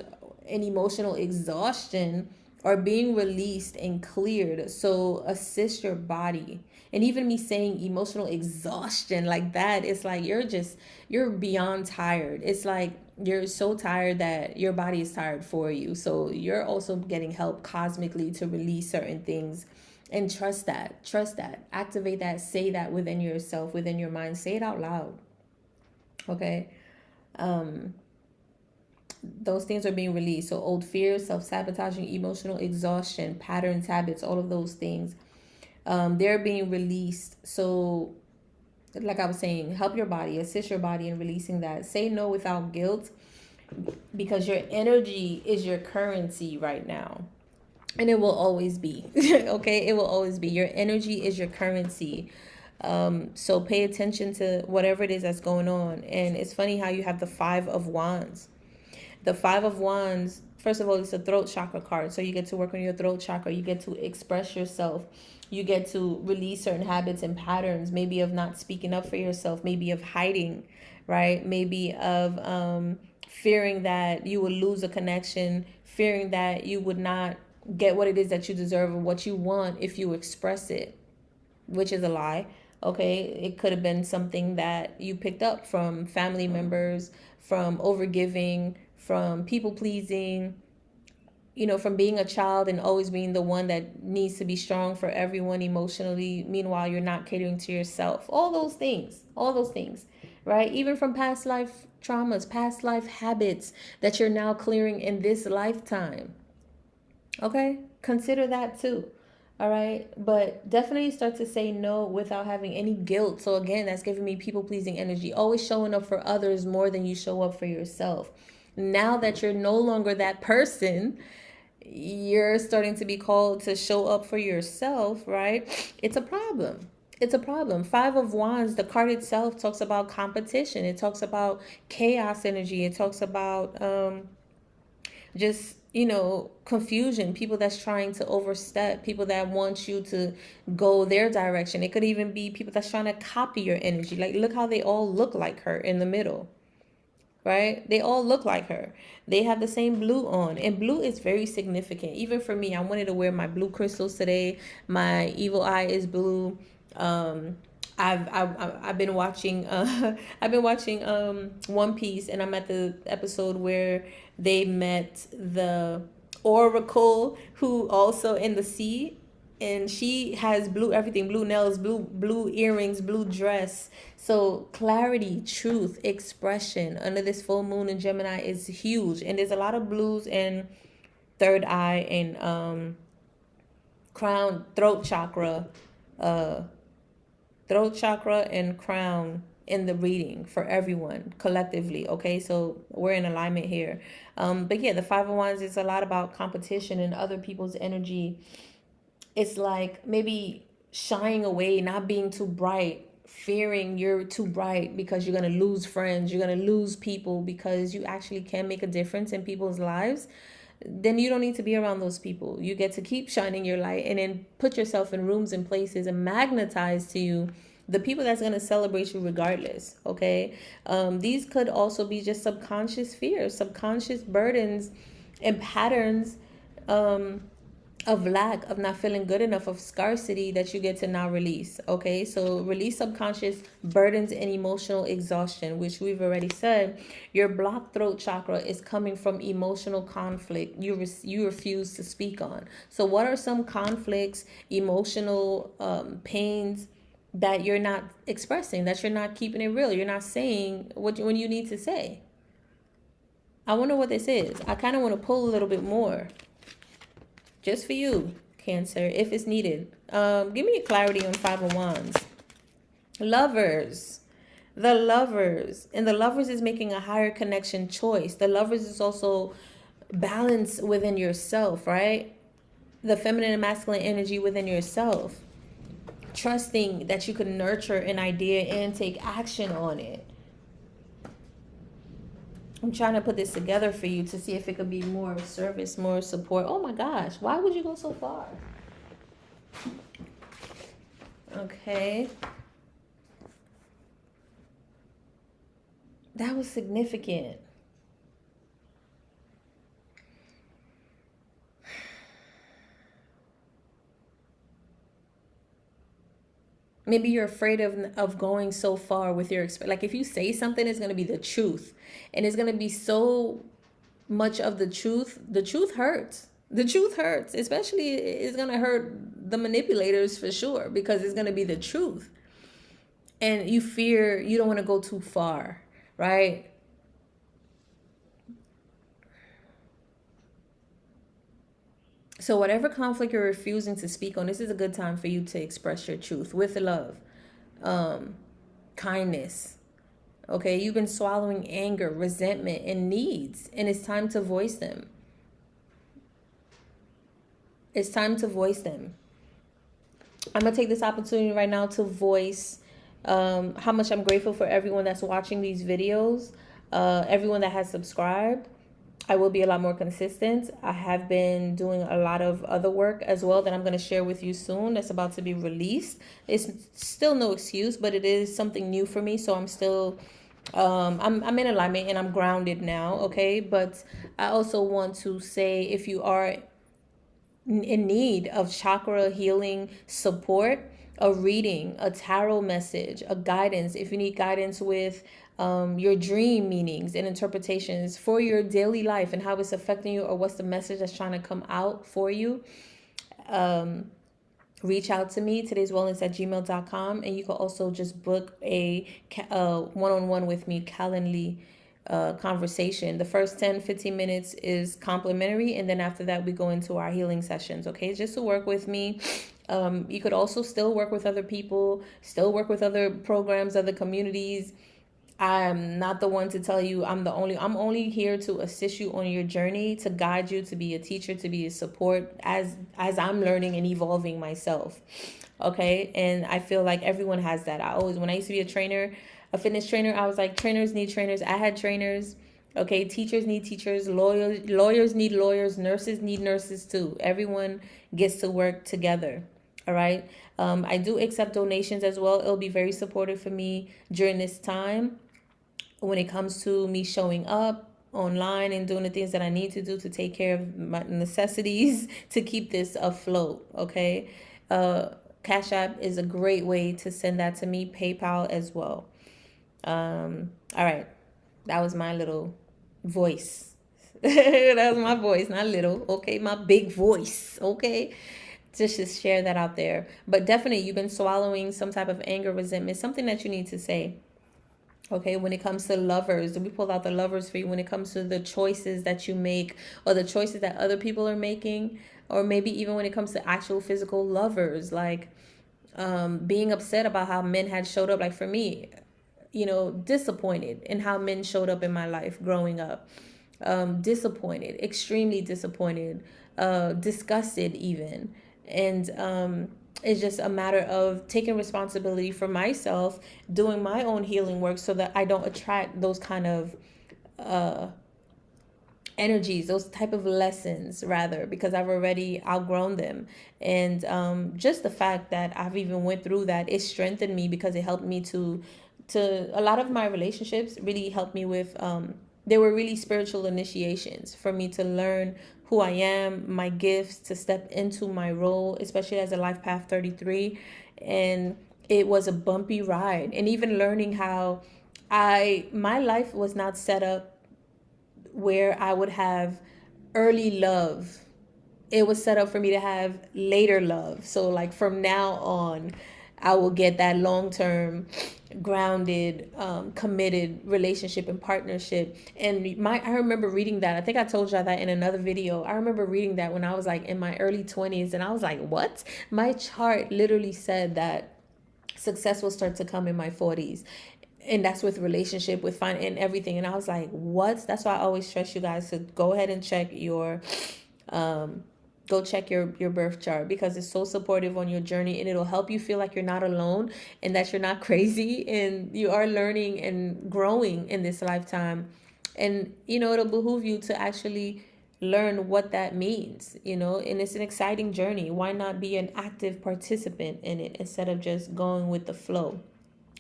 and emotional exhaustion are being released and cleared. So assist your body. And even me saying emotional exhaustion like that, it's like you're beyond tired. It's like you're so tired that your body is tired for you. So you're also getting help cosmically to release certain things. And trust that. Activate that. Say that within yourself, within your mind. Say it out loud. Okay. Those things are being released. So old fears, self-sabotaging, emotional exhaustion, patterns, habits, all of those things, they're being released. So like I was saying, help your body, assist your body in releasing that. Say no without guilt, because your energy is your currency right now. And it will always be. Okay, it will always be. Your energy is your currency. So pay attention to whatever it is that's going on. And it's funny how you have the 5 of Wands. The 5 of Wands first of all, it's a throat chakra card. So you get to work on your throat chakra. You get to express yourself. You get to release certain habits and patterns, maybe of not speaking up for yourself, maybe of hiding, right? Maybe of fearing that you would lose a connection, fearing that you would not get what it is that you deserve or what you want if you express it, which is a lie. Okay, it could have been something that you picked up from family members, from overgiving, from people pleasing, you know, from being a child and always being the one that needs to be strong for everyone emotionally. Meanwhile, you're not catering to yourself. All those things, right? Even from past life traumas, past life habits that you're now clearing in this lifetime. Okay, consider that too. All right, but definitely start to say no without having any guilt. So again, that's giving me people pleasing energy, always showing up for others more than you show up for yourself. Now that you're no longer that person, you're starting to be called to show up for yourself, right? It's a problem. It's a problem. Five of Wands, the card itself talks about competition. It talks about chaos energy. It talks about just, you know, confusion, people that's trying to overstep, people that want you to go their direction. It could even be people that's trying to copy your energy. Like, look how they all look like her in the middle, right? They all look like her. They have the same blue on, and blue is very significant. Even for me, I wanted to wear my blue crystals today. My evil eye is blue. I've been watching One Piece, and I'm at the episode where they met the Oracle, who also in the sea, and she has blue everything, blue nails, blue earrings, blue dress. So clarity, truth, expression under this full moon in Gemini is huge, and there's a lot of blues in third eye and crown, throat chakra and crown in the reading for everyone collectively. Okay, so we're in alignment here. But yeah, the Five of Wands is a lot about competition and other people's energy. It's like maybe shying away, not being too bright, fearing you're too bright because you're going to lose friends, you're going to lose people because you actually can make a difference in people's lives. Then you don't need to be around those people. You get to keep shining your light and then put yourself in rooms and places and magnetize to you the people that's going to celebrate you regardless. Okay, these could also be just subconscious fears, subconscious burdens and patterns of lack, of not feeling good enough, of scarcity that you get to now release. Okay, so release subconscious burdens and emotional exhaustion, which we've already said. Your blocked throat chakra is coming from emotional conflict you refuse to speak on. So what are some conflicts, emotional pains that you're not expressing, that you're not keeping it real, you're not saying when you need to say? I wonder what this is. I kind of want to pull a little bit more just for you, Cancer, if it's needed. Give me a clarity on Five of Wands. Lovers. The Lovers. And the Lovers is making a higher connection choice. The Lovers is also balance within yourself, right? The feminine and masculine energy within yourself. Trusting that you can nurture an idea and take action on it. I'm trying to put this together for you to see if it could be more service, more support. Oh my gosh, why would you go so far? Okay. That was significant. Maybe you're afraid of going so far with your like, if you say something, it's going to be the truth, and it's going to be so much of the truth. The truth hurts. The truth hurts, especially it's going to hurt the manipulators for sure, because it's going to be the truth, and you fear, you don't want to go too far, right? So whatever conflict you're refusing to speak on, this is a good time for you to express your truth with love, kindness. Okay, you've been swallowing anger, resentment, and needs, and it's time to voice them. It's time to voice them. I'm going to take this opportunity right now to voice how much I'm grateful for everyone that's watching these videos, everyone that has subscribed. I will be a lot more consistent. I have been doing a lot of other work as well that I'm going to share with you soon. That's about to be released. It's still no excuse, but it is something new for me. So I'm still, I'm in alignment and I'm grounded now. Okay. But I also want to say, if you are in need of chakra healing support, a reading, a tarot message, a guidance, if you need guidance with your dream meanings and interpretations for your daily life and how it's affecting you, or what's the message that's trying to come out for you, reach out to me, todayswellness@gmail.com. And you can also just book a one-on-one with me, Calendly conversation. The first 10-15 minutes is complimentary, and then after that we go into our healing sessions. Okay, just to work with me. You could also still work with other people, still work with other programs, other communities. I'm not the one to tell you I'm only here to assist you on your journey, to guide you, to be a teacher, to be a support as I'm learning and evolving myself. Okay. And I feel like everyone has that. When I used to be a fitness trainer, I was like, trainers need trainers. I had trainers. Okay. Teachers need teachers. Lawyers need lawyers. Nurses need nurses too. Everyone gets to work together. All right. I do accept donations as well. It'll be very supportive for me during this time when it comes to me showing up online and doing the things that I need to do to take care of my necessities to keep this afloat. Okay. Cash App is a great way to send that to me. PayPal as well. All right. That was my little voice. That was my voice, not little. Okay. My big voice. Okay. Just to share that out there. But definitely, you've been swallowing some type of anger, resentment, something that you need to say. Okay, when it comes to lovers, we pulled out the lovers for you. When it comes to the choices that you make, or the choices that other people are making, or maybe even when it comes to actual physical lovers, like being upset about how men had showed up. Like for me, disappointed in how men showed up in my life growing up. Disappointed, extremely disappointed, disgusted even. And it's just a matter of taking responsibility for myself, doing my own healing work so that I don't attract those kind of energies, those type of lessons rather, because I've already outgrown them. And just the fact that I've even went through that, it strengthened me, because it helped me to a lot of my relationships really helped me with they were really spiritual initiations for me to learn who I am, my gifts, to step into my role, especially as a life path 33. And it was a bumpy ride. And even learning how my life was not set up where I would have early love. It was set up for me to have later love. So like from now on, I will get that long-term, grounded, committed relationship and partnership. And I remember reading that. I think I told y'all that in another video. I remember reading that when I was like in my early 20s, and I was like, what? My chart literally said that success will start to come in my 40s. And that's with relationship, with fun and everything. And I was like, what? That's why I always stress you guys to go ahead and check your your birth chart, because it's so supportive on your journey, and it'll help you feel like you're not alone and that you're not crazy, and you are learning and growing in this lifetime. And it'll behoove you to actually learn what that means, and it's an exciting journey. Why not be an active participant in it instead of just going with the flow?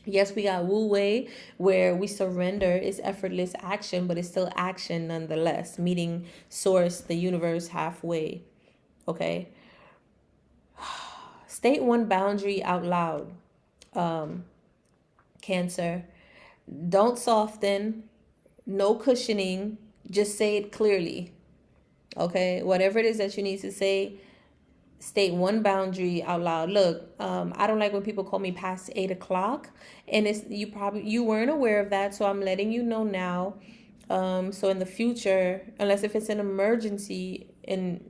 Yes, we got Wu Wei, where we surrender is effortless action, but it's still action nonetheless, meeting source, the universe, halfway. Okay. State one boundary out loud. Cancer. Don't soften. No cushioning. Just say it clearly. Okay. Whatever it is that you need to say, state one boundary out loud. Look, I don't like when people call me past 8 o'clock, and you weren't aware of that. So I'm letting you know now. So in the future, unless if it's an emergency, and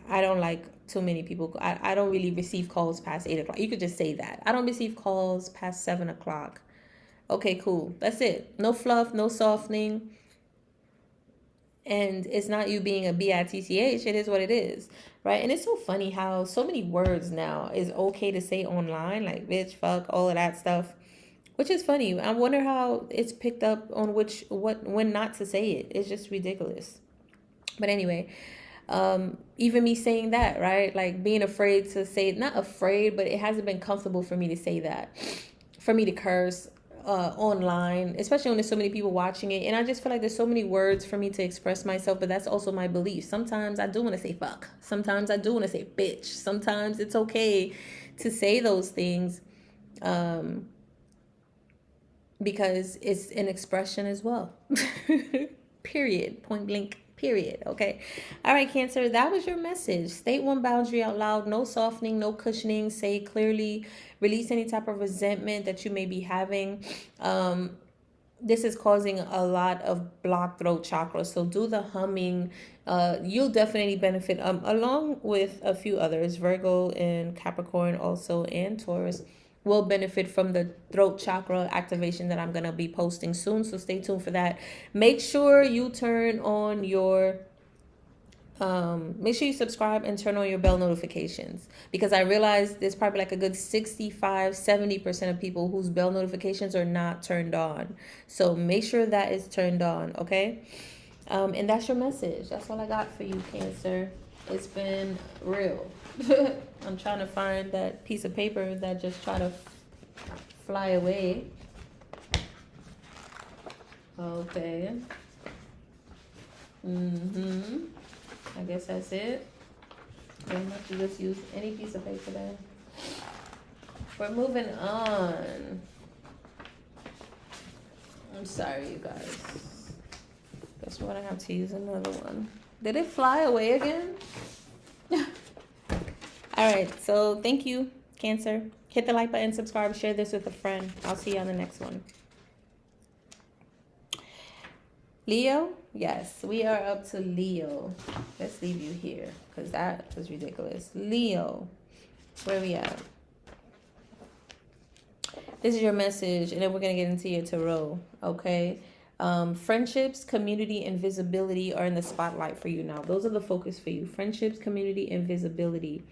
I don't like too many people. I don't really receive calls past 8 o'clock. You could just say that. I don't receive calls past 7 o'clock. Okay, cool. That's it. No fluff, no softening. And it's not you being a bitch. It is what it is, right? And it's so funny how so many words now is okay to say online, like bitch, fuck, all of that stuff. Which is funny. I wonder how it's picked up on when not to say it. It's just ridiculous. But anyway, even me saying that, right? Like being afraid to say, not afraid, but it hasn't been comfortable for me to say that, for me to curse online, especially when there's so many people watching it. And I just feel like there's so many words for me to express myself, but that's also my belief. Sometimes I do want to say fuck. Sometimes I do want to say bitch. Sometimes it's okay to say those things. Because it's an expression as well. Period. Point blank. Period. Okay. All right, Cancer. That was your message. State one boundary out loud. No softening, no cushioning. Say clearly. Release any type of resentment that you may be having. This is causing a lot of blocked throat chakra. So do the humming. You'll definitely benefit along with a few others. Virgo and Capricorn also, and Taurus will benefit from the throat chakra activation that I'm going to be posting soon. So stay tuned for that. Make sure you turn on your make sure you subscribe and turn on your bell notifications, because I realize there's probably like a good 65-70% of people whose bell notifications are not turned on. So make sure that is turned on. Okay. And that's your message. That's all I got for you, Cancer. It's been real. I'm trying to find that piece of paper that just tried to fly away. Okay. I guess that's it. I don't have to just use any piece of paper then. We're moving on. I'm sorry, you guys. Guess we're gonna have to use another one. Did it fly away again? All right, so thank you, Cancer. Hit the like button, subscribe, share this with a friend. I'll see you on the next one. Leo, yes, we are up to Leo. Let's leave you here because that was ridiculous. Leo, where we at? This is your message, and then we're going to get into your tarot, okay? Friendships, community, and visibility are in the spotlight for you now. Those are the focus for you. Friendships, community, and visibility.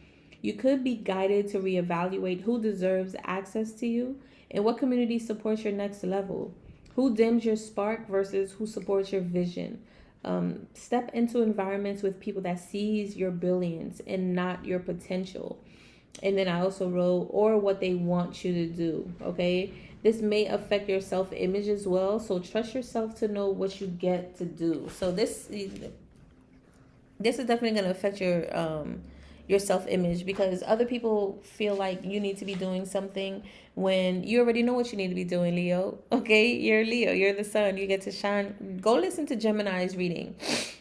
You could be guided to reevaluate who deserves access to you and what community supports your next level. Who dims your spark versus who supports your vision. Step into environments with people that sees your brilliance and not your potential. And then I also wrote, or what they want you to do, okay? This may affect your self-image as well, so trust yourself to know what you get to do. So this is definitely going to affect your self-image, because other people feel like you need to be doing something when you already know what you need to be doing, Leo. Okay, you're Leo, you're the sun, you get to shine. Go listen to Gemini's reading,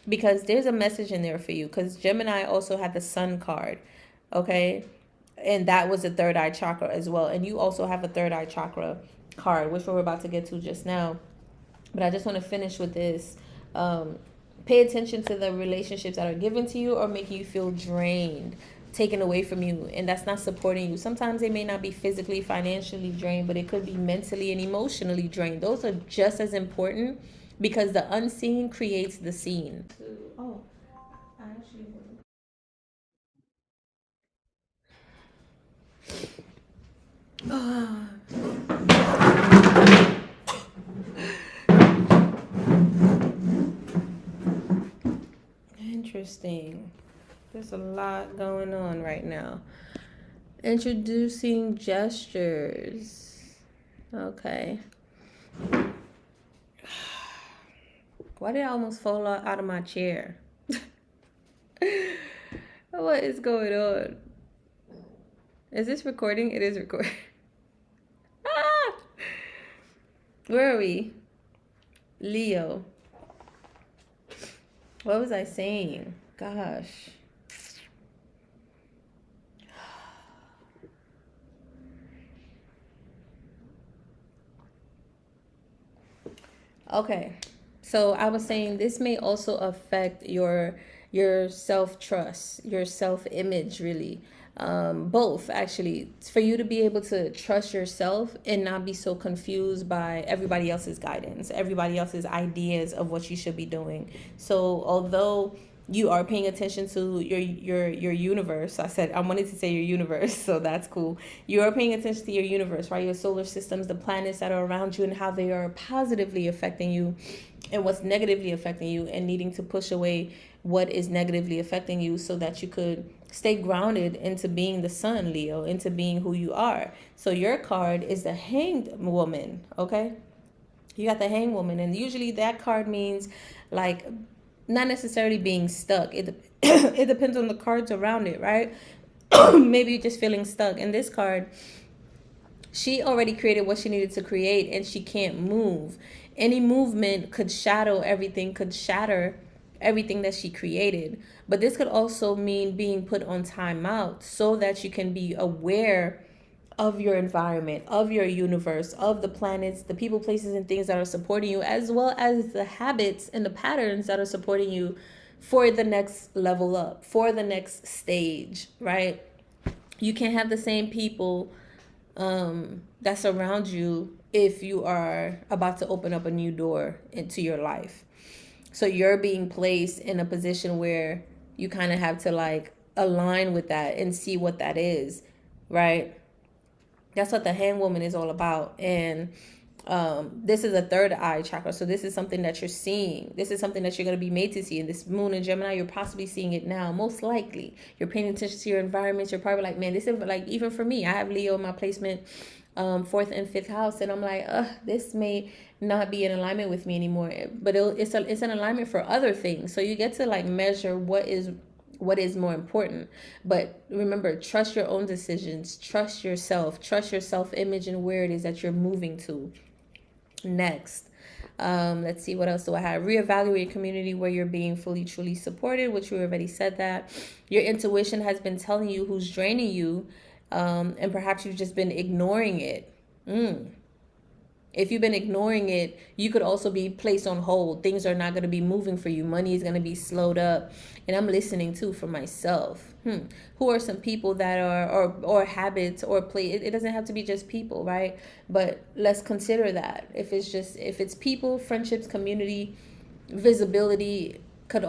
because there's a message in there for you, because Gemini also had the sun card, okay? And that was the third eye chakra as well. And you also have a third eye chakra card, which we're about to get to just now. But I just want to finish with this. Pay attention to the relationships that are given to you or making you feel drained, taken away from you, and that's not supporting you. Sometimes they may not be physically, financially drained, but it could be mentally and emotionally drained. Those are just as important, because the unseen creates the seen. Oh, I actually... Interesting. There's a lot going on right now. Introducing gestures. Okay. Why did I almost fall out of my chair? What is going on? Is this recording? It is recording. Where are we? Leo. What was I saying? Gosh. Okay. So I was saying this may also affect your self-trust, your self-image, really. Both, actually. It's for you to be able to trust yourself and not be so confused by everybody else's guidance, everybody else's ideas of what you should be doing. So although you are paying attention to your universe. I wanted to say your universe, so that's cool. You are paying attention to your universe, right? Your solar systems, the planets that are around you, and how they are positively affecting you and what's negatively affecting you, and needing to push away what is negatively affecting you so that you could stay grounded into being the sun, Leo, into being who you are. So your card is the Hanged Woman, okay? You got the Hanged Woman, and usually that card means like not necessarily being stuck. It depends on the cards around it, right? Maybe you're just feeling stuck. And this card, she already created what she needed to create, and she can't move. Any movement could shadow everything, could shatter everything that she created. But this could also mean being put on timeout so that you can be aware of your environment, of your universe, of the planets, the people, places, and things that are supporting you, as well as the habits and the patterns that are supporting you for the next level up, for the next stage, right? You can't have the same people that surround you if you are about to open up a new door into your life. So you're being placed in a position where you kind of have to like align with that and see what that is, right? That's what the Hand Woman is all about. And this is a third eye chakra. So this is something that you're seeing. This is something that you're going to be made to see. In this moon in Gemini, you're possibly seeing it now. Most likely, you're paying attention to your environment. You're probably like, man, this is like, even for me, I have Leo in my placement, 4th and 5th house. And I'm like, this may not be in alignment with me anymore. But it's an alignment for other things. So you get to like measure what is more important. But remember, trust your own decisions, trust your self-image, and where it is that you're moving to next. Let's see, what else do I have? Reevaluate your community where you're being fully truly supported, which we already said that. Your intuition has been telling you who's draining you, and perhaps you've just been ignoring it. If you've been ignoring it, you could also be placed on hold. Things are not going to be moving for you. Money is going to be slowed up. And I'm listening too for myself. Who are some people that are, or habits, or play? It doesn't have to be just people, right? But let's consider that. If it's people, friendships, community, visibility could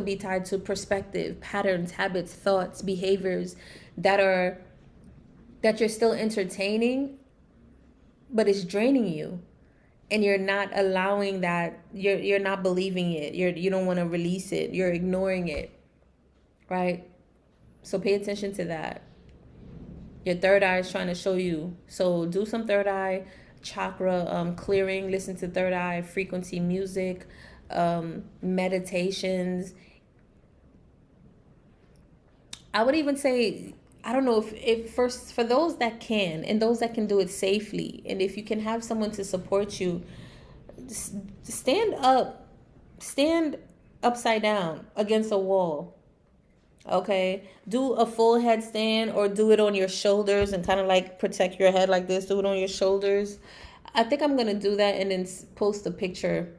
be tied to perspective, patterns, habits, thoughts, behaviors that you're still entertaining, but it's draining you, and you're not allowing that. You're not believing it. You don't want to release it. You're ignoring it, right? So pay attention to that. Your third eye is trying to show you. So do some third eye chakra clearing. Listen to third eye frequency music, meditations. I would even say, I don't know if first, for those that can, and those that can do it safely, and if you can have someone to support you, stand upside down against a wall. Okay, do a full headstand, or do it on your shoulders and kind of like protect your head like this. Do it on your shoulders. I think I'm gonna do that and then post a picture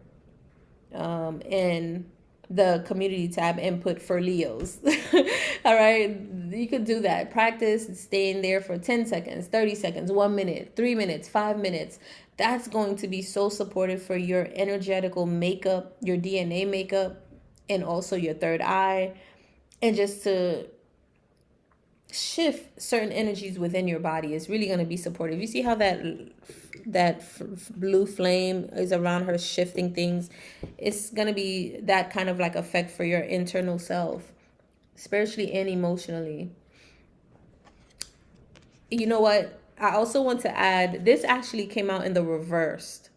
in the community tab and put for Leos. All right, you could do that. Practice staying there for 10 seconds, 30 seconds, 1 minute, 3 minutes, 5 minutes. That's going to be so supportive for your energetical makeup, your DNA makeup, and also your third eye, and just to shift certain energies within your body is really going to be supportive. You see how that blue flame is around her, shifting things? It's going to be that kind of like effect for your internal self, spiritually and emotionally. You know what? I also want to add, this actually came out in the reversed.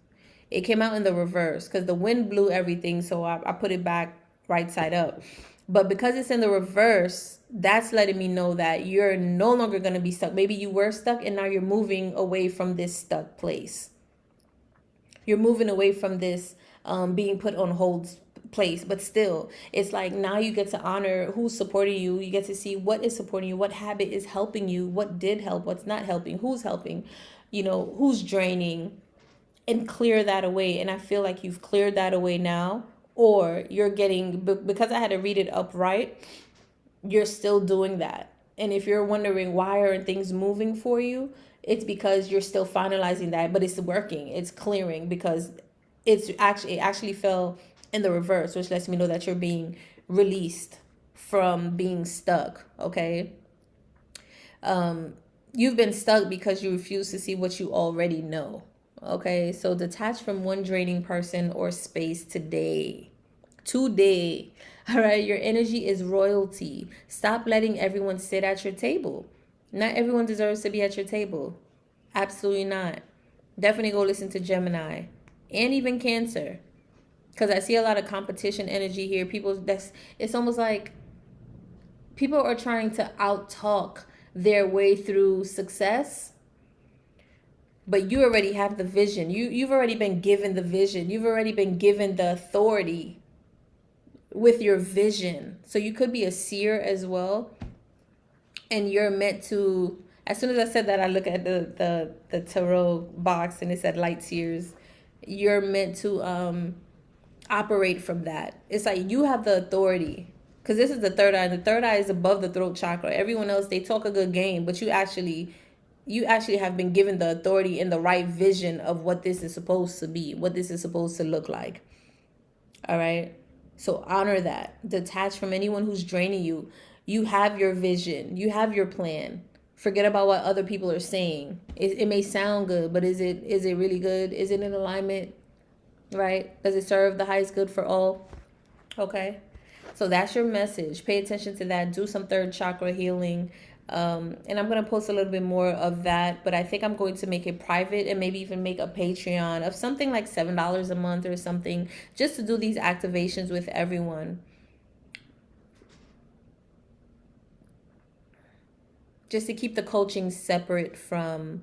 It came out in the reverse because the wind blew everything. So I put it back right side up. But because it's in the reverse, that's letting me know that you're no longer going to be stuck. Maybe you were stuck and now you're moving away from this stuck place. You're moving away from this being put on hold place. But still, it's like now you get to honor who's supporting you. You get to see what is supporting you, what habit is helping you, what did help, what's not helping, who's helping, who's draining, and clear that away. And I feel like you've cleared that away now. Or you're getting, because I had to read it upright, you're still doing that. And if you're wondering why aren't things moving for you, it's because you're still finalizing that, but it's working, it's clearing, because it actually fell in the reverse, which lets me know that you're being released from being stuck, okay? You've been stuck because you refuse to see what you already know, okay? So detach from one draining person or space today. Today. All right, your energy is royalty. Stop letting everyone sit at your table. Not everyone deserves to be at your table. Absolutely not. Definitely go listen to Gemini and even Cancer, because I see a lot of competition energy here. It's almost like people are trying to out-talk their way through success, but you already have the vision. You've already been given the vision. You've already been given the authority with your vision. So you could be a seer as well, and you're meant to. As soon as I said that, I look at the tarot box and it said light seers. You're meant to operate from that. It's like you have the authority, because this is the third eye. The third eye is above the throat chakra. Everyone else, they talk a good game, but you actually have been given the authority and the right vision of what this is supposed to be, what this is supposed to look like. All right. So honor that. Detach from anyone who's draining you. You have your vision. You have your plan. Forget about what other people are saying. It may sound good, but is it really good? Is it in alignment? Right? Does it serve the highest good for all? Okay. So that's your message. Pay attention to that. Do some third chakra healing. And I'm going to post a little bit more of that, but I think I'm going to make it private and maybe even make a Patreon of something like $7 a month or something, just to do these activations with everyone. Just to keep the coaching separate from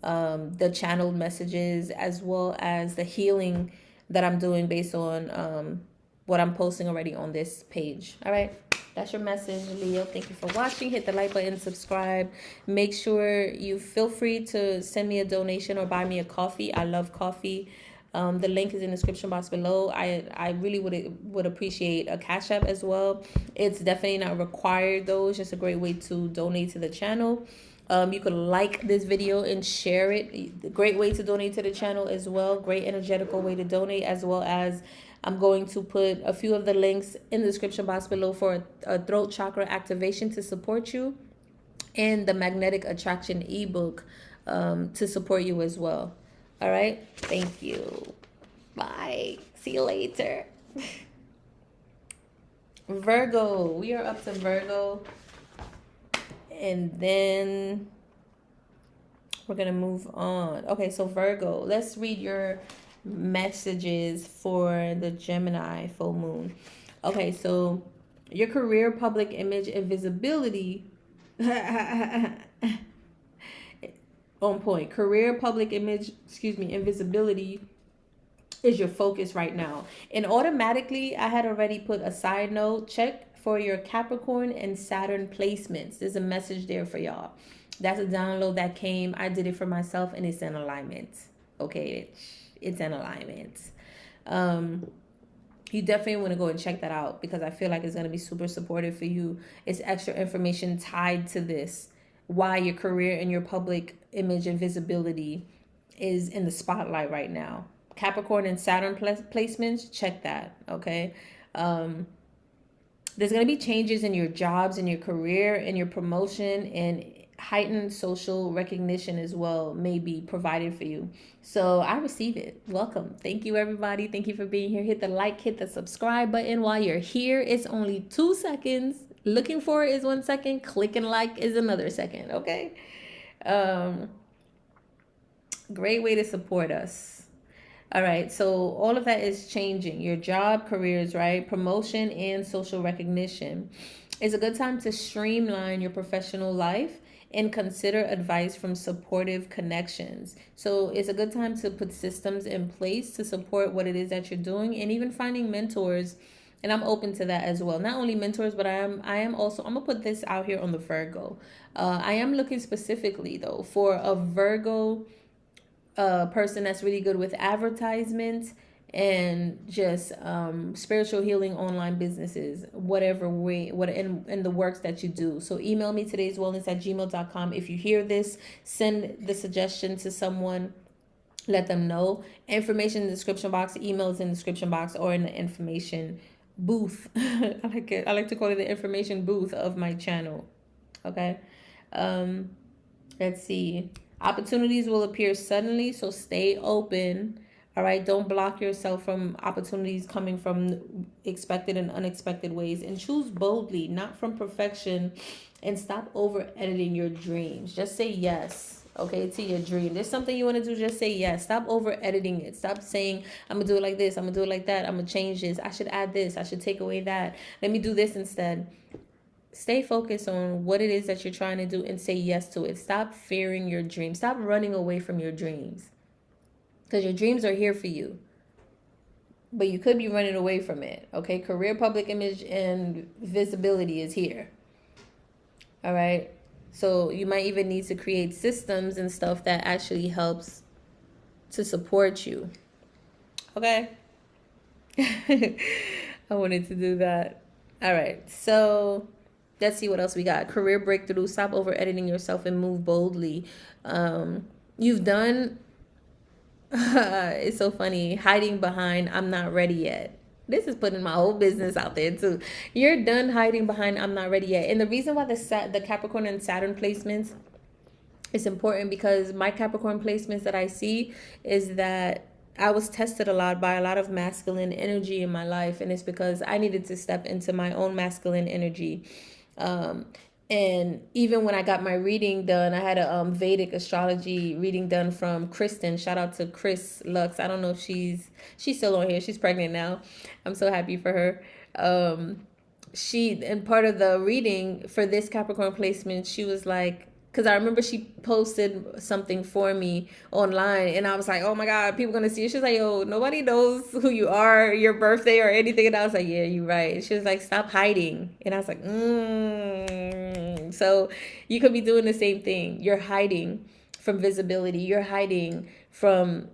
the channeled messages, as well as the healing that I'm doing based on what I'm posting already on this page. All right. That's your message, Leo. Thank you for watching. Hit the like button, subscribe. Make sure you feel free to send me a donation or buy me a coffee. I love coffee. The link is in the description box below. I really would appreciate a Cash App as well. It's definitely not required though. It's just a great way to donate to the channel. You could like this video and share it. Great way to donate to the channel as well. Great energetical way to donate, as well as I'm going to put a few of the links in the description box below for a throat chakra activation to support you, and the magnetic attraction ebook to support you as well. All right. Thank you. Bye. See you later. Virgo. We are up to Virgo. And then we're going to move on. Okay, so Virgo, let's read your messages for the Gemini full moon. Okay, so your career, public image, and visibility on point. Career, public image, and visibility is your focus right now. And automatically, I had already put a side note, check for your Capricorn and Saturn placements. There's a message there for y'all. That's a download that came. I did it for myself, and it's in alignment. Okay, it's in alignment. You definitely want to go and check that out, because I feel like it's going to be super supportive for you. It's extra information tied to this, why your career and your public image and visibility is in the spotlight right now. Capricorn and Saturn placements, check that. Okay. There's going to be changes in your jobs, in your career, in your promotion, and heightened social recognition as well may be provided for you. So I receive it. Welcome. Thank you, everybody. Thank you for being here. Hit the like, hit the subscribe button while you're here. It's only 2 seconds. Looking for it is 1 second. Clicking like is another second. Okay. Great way to support us. All right, so all of that is changing. Your job, careers, right? Promotion and social recognition. It's a good time to streamline your professional life and consider advice from supportive connections. So it's a good time to put systems in place to support what it is that you're doing, and even finding mentors. And I'm open to that as well. Not only mentors, but I am also, I'm gonna put this out here on the Virgo. I am looking specifically though for a Virgo person that's really good with advertisements and just spiritual healing, online businesses, whatever way, in the works that you do. So email me todayswellness@gmail.com. If you hear this, send the suggestion to someone, let them know. Information in the description box, emails in the description box, or in the information booth. I like it. I like to call it the information booth of my channel. Okay. Um, let's see. Opportunities will appear suddenly, so stay open. All right. Don't block yourself from opportunities coming from expected and unexpected ways, and choose boldly, not from perfection, and stop over editing your dreams. Just say yes, okay, to your dream. There's something you want to do, just say yes. Stop over editing it. Stop saying, I'm gonna do it like this, I'm gonna do it like that, I'm gonna change this, I should add this, I should take away that, let me do this instead. Stay focused on what it is that you're trying to do and say yes to it. Stop fearing your dreams. Stop running away from your dreams, because your dreams are here for you, but you could be running away from it. Okay, career, public image, and visibility is here. All right. So you might even need to create systems and stuff that actually helps to support you. Okay. I wanted to do that. All right. So let's see what else we got. Career breakthrough. Stop over editing yourself and move boldly. You've done, it's so funny, hiding behind I'm not ready yet. This is putting my whole business out there too. You're done hiding behind I'm not ready yet. And the reason why the Capricorn and Saturn placements is important, because my Capricorn placements that I see is that I was tested a lot by a lot of masculine energy in my life, and it's because I needed to step into my own masculine energy. And even when I got my reading done, I had a Vedic astrology reading done from Kristen. Shout out to Chris Lux. I don't know if she's still on here. She's pregnant now. I'm so happy for her. And part of the reading for this Capricorn placement, she was like, because I remember she posted something for me online, and I was like, oh my God, people gonna see it. She was like, yo, nobody knows who you are, your birthday or anything. And I was like, yeah, you're right. She was like, stop hiding. And I was like, So you could be doing the same thing. You're hiding from visibility. You're hiding from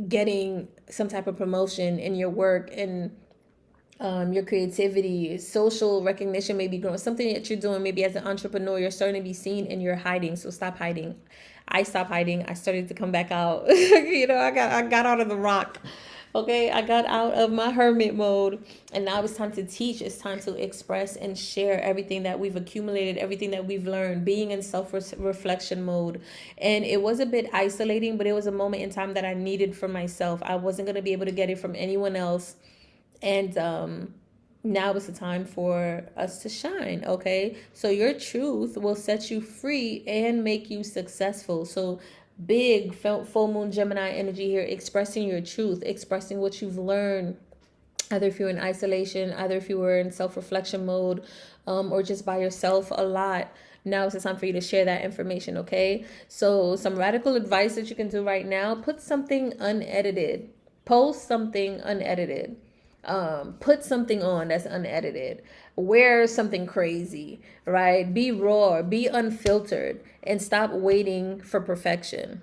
getting some type of promotion in your work, and your creativity, social recognition may be growing. Something that you're doing maybe as an entrepreneur, you're starting to be seen and you're hiding. So stop hiding. I stopped hiding. I started to come back out. I got out of the rock. Okay, I got out of my hermit mode, and now it's time to teach. It's time to express and share everything that we've accumulated, everything that we've learned, being in self-reflection mode. And it was a bit isolating, but it was a moment in time that I needed for myself. I wasn't going to be able to get it from anyone else. And now is the time for us to shine, okay? So your truth will set you free and make you successful. So big full moon Gemini energy here, expressing your truth, expressing what you've learned, either if you're in isolation, either if you were in self-reflection mode, or just by yourself a lot. Now is the time for you to share that information, okay? So some radical advice that you can do right now: put something unedited, post something unedited. Put something on that's unedited, wear something crazy, right? Be raw, be unfiltered, and stop waiting for perfection,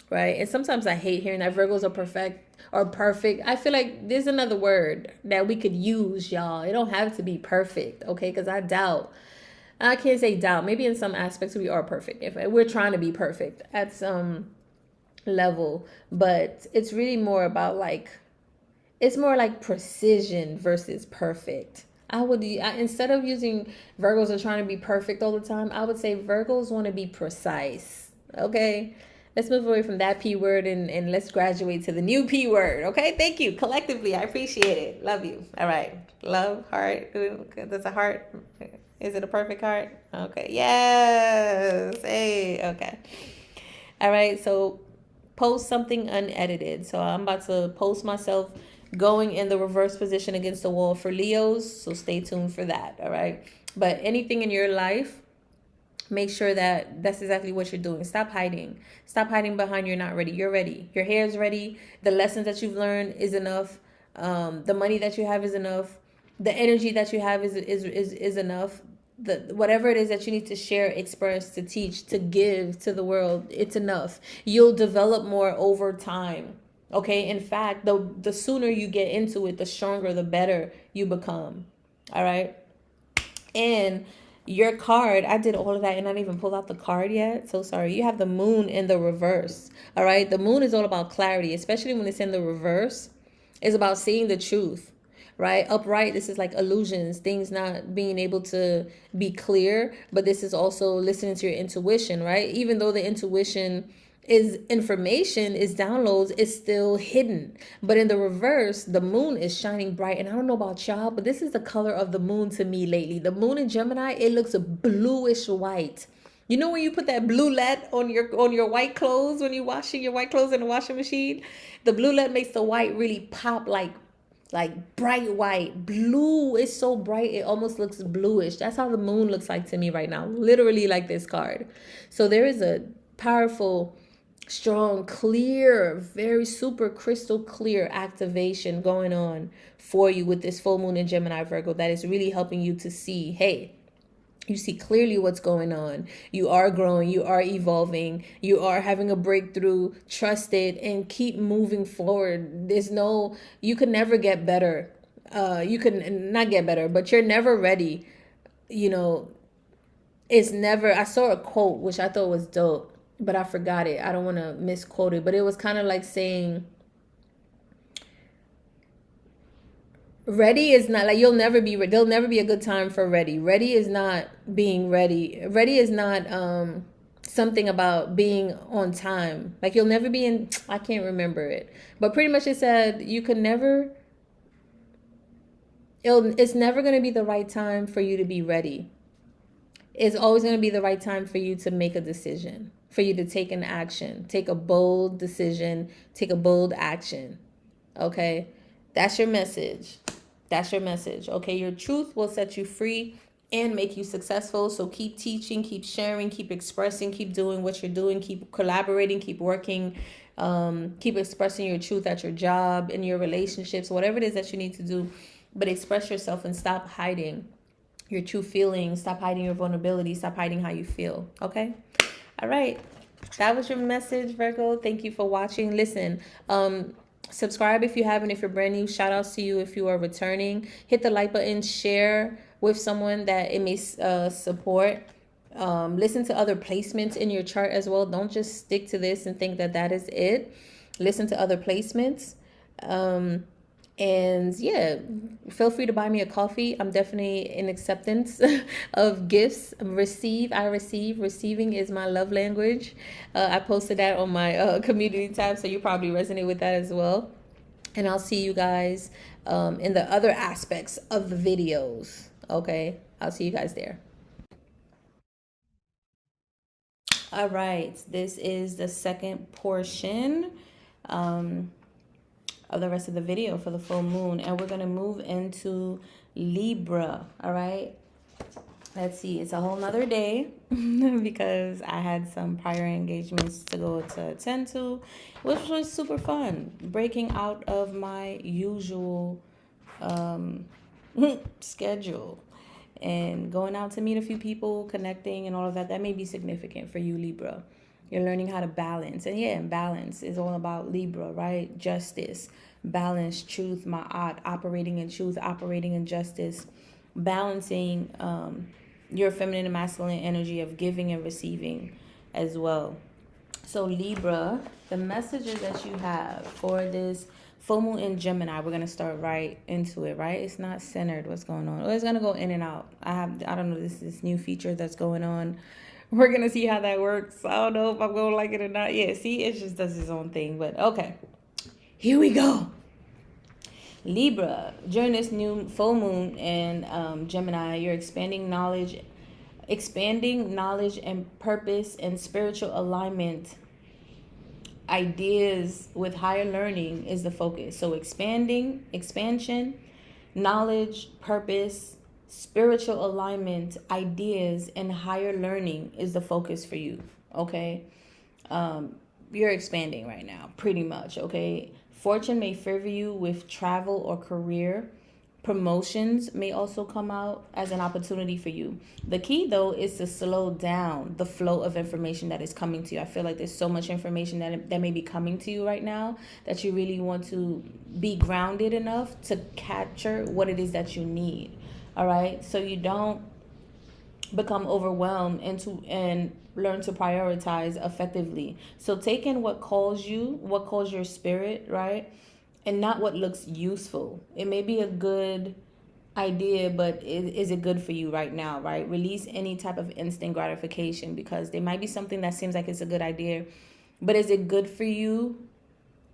right? And sometimes I hate hearing that Virgos are perfect. I feel like there's another word that we could use, y'all. It don't have to be perfect, okay? Because I can't say doubt, maybe in some aspects we are perfect, if we're trying to be perfect at some level, but it's really more about it's more like precision versus perfect. Instead of using Virgos are trying to be perfect all the time, I would say Virgos want to be precise. Okay, let's move away from that P word and let's graduate to the new P word. Okay, thank you collectively. I appreciate it. Love you. All right, love, heart. That's a heart. Is it a perfect heart? Okay, yes. Hey, okay. All right, so post something unedited. So I'm about to post myself going in the reverse position against the wall for Leos, so stay tuned for that. All right, but anything in your life, make sure that that's exactly what you're doing. Stop hiding behind you're not ready. You're ready. Your hair is ready. The lessons that you've learned is enough. The money that you have is enough. The energy that you have is enough. Whatever it is that you need to share, express, to teach, to give to the world, it's enough. You'll develop more over time. Okay, in fact, the sooner you get into it, the stronger, the better you become. All right. And your card, I did all of that and I didn't even pull out the card yet. So sorry. You have the moon in the reverse. All right. The moon is all about clarity, especially when it's in the reverse. It's about seeing the truth, right? Upright, this is like illusions, things not being able to be clear, but this is also listening to your intuition, right? Even though the intuition is information, is downloads, is still hidden. But in the reverse, the moon is shining bright. And I don't know about y'all, but this is the color of the moon to me lately. The moon in Gemini, it looks bluish white. You know when you put that blue lead on your white clothes, when you're washing your white clothes in the washing machine, the blue lead makes the white really pop like bright white. Blue is so bright it almost looks bluish. That's how the moon looks like to me right now, literally like this card. So there is a powerful, strong, clear, very super crystal clear activation going on for you with this full moon in Gemini, Virgo, that is really helping you to see, hey, you see clearly what's going on. You are growing, you are evolving, you are having a breakthrough. Trust it and keep moving forward. You can never get better. You can not get better, but you're never ready. It's never, I saw a quote, which I thought was dope, but I forgot it. I don't want to misquote it, but it was kind of like saying, ready is not like you'll never be ready. There'll never be a good time for ready. Ready is not being ready. Ready is not something about being on time. Like you'll never be in, I can't remember it, but pretty much it said you can never, it's never going to be the right time for you to be ready. It's always going to be the right time for you to make a decision, for you to take an action, take a bold decision, take a bold action. Okay, that's your message. That's your message. Okay, your truth will set you free and make you successful. So keep teaching, keep sharing, keep expressing, keep doing what you're doing, keep collaborating, keep working, keep expressing your truth at your job, in your relationships, whatever it is that you need to do. But express yourself and stop hiding your true feelings. Stop hiding your vulnerability. Stop hiding how you feel. Okay? All right. That was your message, Virgo. Thank you for watching. Listen, subscribe if you haven't, if you're brand new. Shout outs to you if you are returning. Hit the like button, share with someone that it may support. Listen to other placements in your chart as well. Don't just stick to this and think that that is it. Listen to other placements. And yeah, feel free to buy me a coffee. I'm definitely in acceptance of gifts. Receiving is my love language. I posted that on my community tab, so you probably resonate with that as well. And I'll see you guys in the other aspects of the videos. Okay, I'll see you guys there. All right, this is the second portion of the rest of the video for the full moon, and we're going to move into Libra. All right, let's see, it's a whole nother day because I had some prior engagements to go to attend to, which was super fun, breaking out of my usual schedule and going out to meet a few people, connecting and all of that. That may be significant for you, Libra. You're learning how to balance. And yeah, balance is all about Libra, right? Justice, balance, truth, ma'at, operating in truth, operating in justice, balancing your feminine and masculine energy of giving and receiving as well. So Libra, the messages that you have for this full moon in Gemini, we're going to start right into it, right? It's not centered what's going on. It's going to go in and out. I don't know, this new feature that's going on. We're going to see how that works. I don't know if I'm going to like it or not. Yeah, see, it just does its own thing. But okay, here we go. Libra, during this new full moon in Gemini, you're expanding knowledge and purpose and spiritual alignment. Ideas with higher learning is the focus. So expansion, knowledge, purpose, spiritual alignment, ideas, and higher learning is the focus for you. Okay, you're expanding right now, pretty much. Okay, fortune may favor you with travel or career. Promotions may also come out as an opportunity for you. The key, though, is to slow down the flow of information that is coming to you. I feel like there's so much information that may be coming to you right now that you really want to be grounded enough to capture what it is that you need. All right, so you don't become overwhelmed and learn to prioritize effectively. So take in what calls your spirit, right? and not what looks useful. It may be a good idea, but is it good for you right now, right? Release any type of instant gratification, because there might be something that seems like it's a good idea, but is it good for you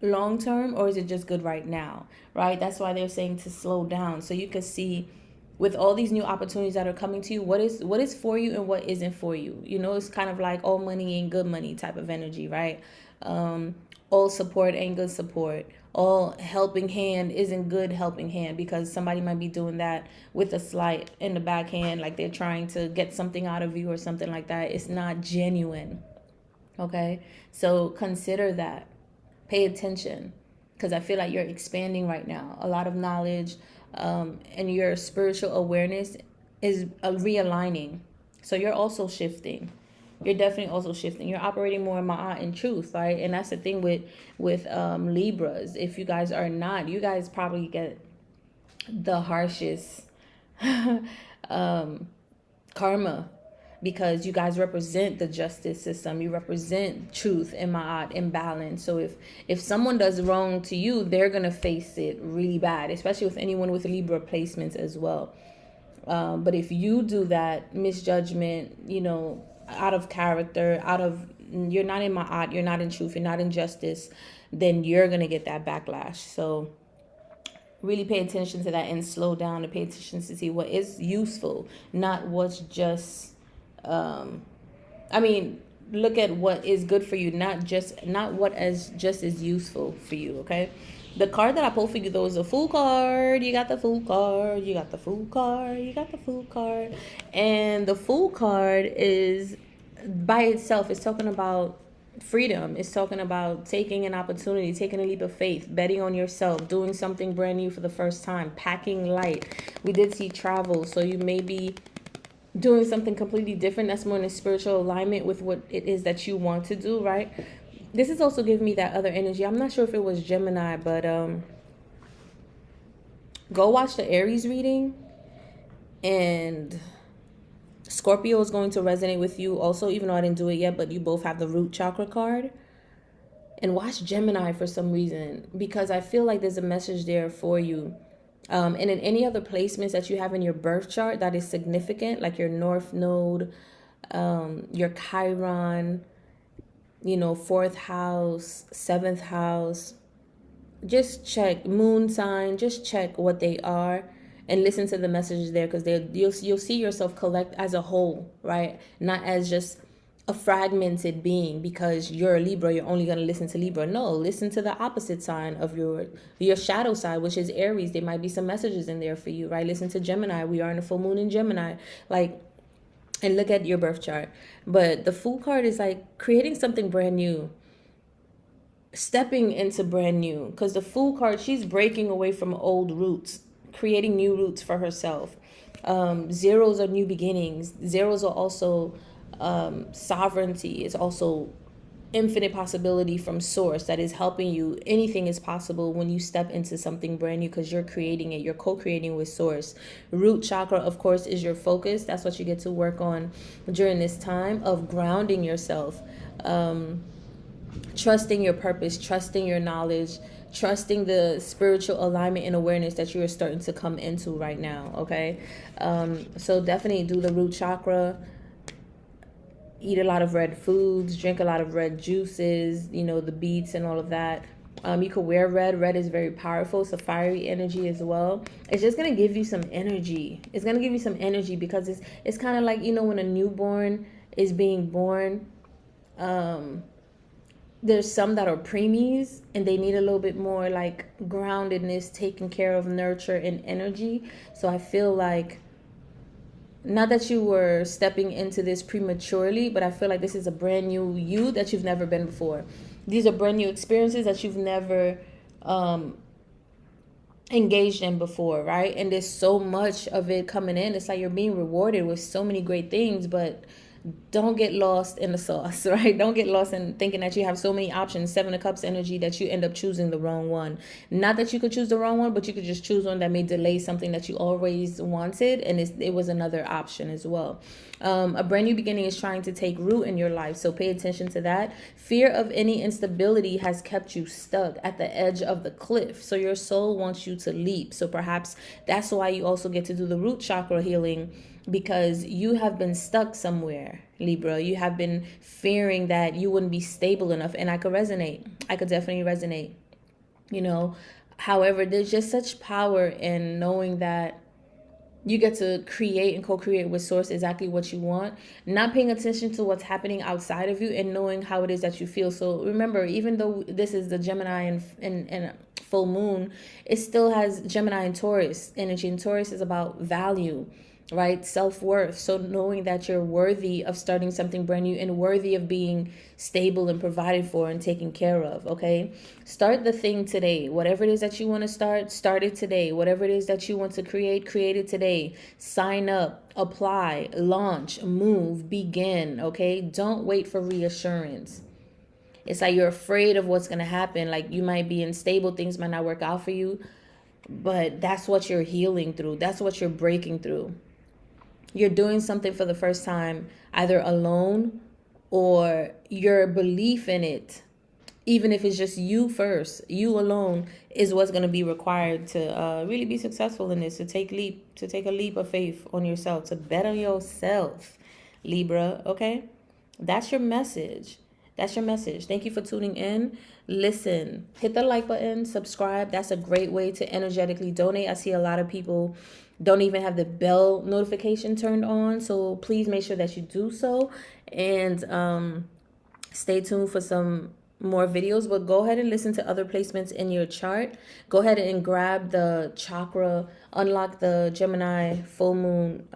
long term, or is it just good right now, right? That's why they're saying to slow down, so you can see with all these new opportunities that are coming to you, what is for you and what isn't for you. You know, it's kind of like all money ain't good money type of energy, right? All support ain't good support. All helping hand isn't good helping hand, because somebody might be doing that with a slight in the backhand, like they're trying to get something out of you or something like that. It's not genuine. Okay, so consider that. Pay attention, because I feel like you're expanding right now. A lot of knowledge, and your spiritual awareness is realigning. So you're also shifting. You're definitely also shifting. You're operating more in Ma'at and truth, right? And that's the thing with Libras. If you guys are not, you guys probably get the harshest karma, because you guys represent the justice system. You represent truth and ma'at and balance. So if someone does wrong to you, they're gonna face it really bad, especially with anyone with Libra placements as well. But if you do that misjudgment, you know, out of character, you're not in ma'at, you're not in truth, you're not in justice, then you're gonna get that backlash. So really pay attention to that and slow down and pay attention to see what is useful, not what's just look at what is good for you, not what as just is useful for you. Okay, the card that I pulled for you though is a Fool card. You got the Fool card, you got the Fool card, you got the Fool card. And the Fool card is by itself, it's talking about freedom. It's talking about taking an opportunity, taking a leap of faith, betting on yourself, doing something brand new for the first time, packing light. We did see travel, so you may be doing something completely different that's more in a spiritual alignment with what it is that you want to do, right? This is also giving me that other energy. I'm not sure if it was Gemini, but go watch the Aries reading, and Scorpio is going to resonate with you also, even though I didn't do it yet, but you both have the root chakra card. And watch Gemini for some reason, because I feel like there's a message there for you. And in any other placements that you have in your birth chart that is significant, like your North Node, your Chiron, you know, 4th house, 7th house, just check moon sign, just check what they are and listen to the messages there, because you'll see yourself collect as a whole, right? Not as just a fragmented being. Because you're a Libra, you're only going to listen to Libra. No, listen to the opposite sign of your shadow side, which is Aries. There might be some messages in there for you, right? Listen to Gemini. We are in a full moon in Gemini, like, and look at your birth chart. But the Fool card is like creating something brand new, stepping into brand new, because the Fool card, she's breaking away from old roots, creating new roots for herself. Zeros are new beginnings. Zeros are also sovereignty. Is also infinite possibility from source that is helping you. Anything is possible when you step into something brand new, because you're creating it, you're co-creating with source. Root chakra, of course, is your focus. That's what you get to work on during this time of grounding yourself, trusting your purpose, trusting your knowledge, trusting the spiritual alignment and awareness that you are starting to come into right now. Okay, so definitely do the root chakra. Eat a lot of red foods, drink a lot of red juices, you know, the beets and all of that. You could wear red. Red is very powerful. It's a fiery energy as well. It's just going to give you some energy. It's going to give you some energy, because it's kind of like, you know, when a newborn is being born, there's some that are preemies and they need a little bit more like groundedness, taking care of, nurture and energy. So I feel like, not that you were stepping into this prematurely, but I feel like this is a brand new you that you've never been before. These are brand new experiences that you've never engaged in before, right? And there's so much of it coming in. It's like you're being rewarded with so many great things, but don't get lost in the sauce, right? Don't get lost in thinking that you have so many options, 7 of Cups energy, that you end up choosing the wrong one. Not that you could choose the wrong one, but you could just choose one that may delay something that you always wanted, and it was another option as well. A brand new beginning is trying to take root in your life, so pay attention to that. Fear of any instability has kept you stuck at the edge of the cliff, so your soul wants you to leap. So perhaps that's why you also get to do the root chakra healing, because you have been stuck somewhere, Libra. You have been fearing that you wouldn't be stable enough. And I could resonate. I could definitely resonate. You know, however, there's just such power in knowing that you get to create and co-create with source exactly what you want, not paying attention to what's happening outside of you and knowing how it is that you feel. So remember, even though this is the Gemini and full moon, it still has Gemini and Taurus energy. And Taurus is about value, right? Self-worth. So knowing that you're worthy of starting something brand new and worthy of being stable and provided for and taken care of. Okay, start the thing today. Whatever it is that you want to start it today. Whatever it is that you want to create it today. Sign up, apply, launch, move, begin. Okay, don't wait for reassurance. It's like you're afraid of what's going to happen. Like you might be unstable, things might not work out for you, but that's what you're healing through. That's what you're breaking through. You're doing something for the first time, either alone or your belief in it, even if it's just you first, you alone, is what's going to be required to really be successful in this, to take a leap of faith on yourself, to bet on yourself, Libra. Okay, that's your message. That's your message. Thank you for tuning in. Listen, hit the like button, subscribe. That's a great way to energetically donate. I see a lot of people don't even have the bell notification turned on, so please make sure that you do so. And stay tuned for some more videos, but go ahead and listen to other placements in your chart. Go ahead and grab the chakra, unlock the Gemini full moon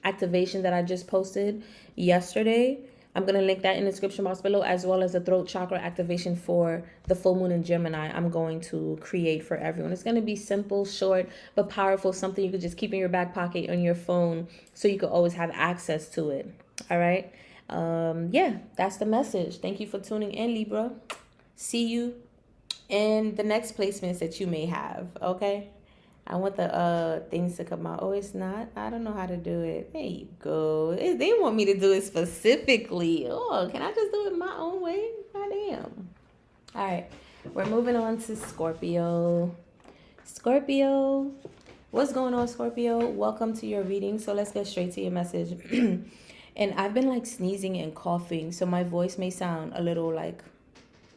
activation that I just posted yesterday. I'm going to link that in the description box below, as well as the throat chakra activation for the full moon in Gemini I'm going to create for everyone. It's going to be simple, short, but powerful, something you could just keep in your back pocket on your phone so you could always have access to it. All right. Yeah, that's the message. Thank you for tuning in, Libra. See you in the next placements that you may have. Okay. I want the things to come out. Oh, it's not. I don't know how to do it. There you go. They want me to do it specifically. Oh, can I just do it my own way? Goddamn. All right. We're moving on to Scorpio. Scorpio. What's going on, Scorpio? Welcome to your reading. So let's get straight to your message. And I've been like sneezing and coughing, so my voice may sound a little like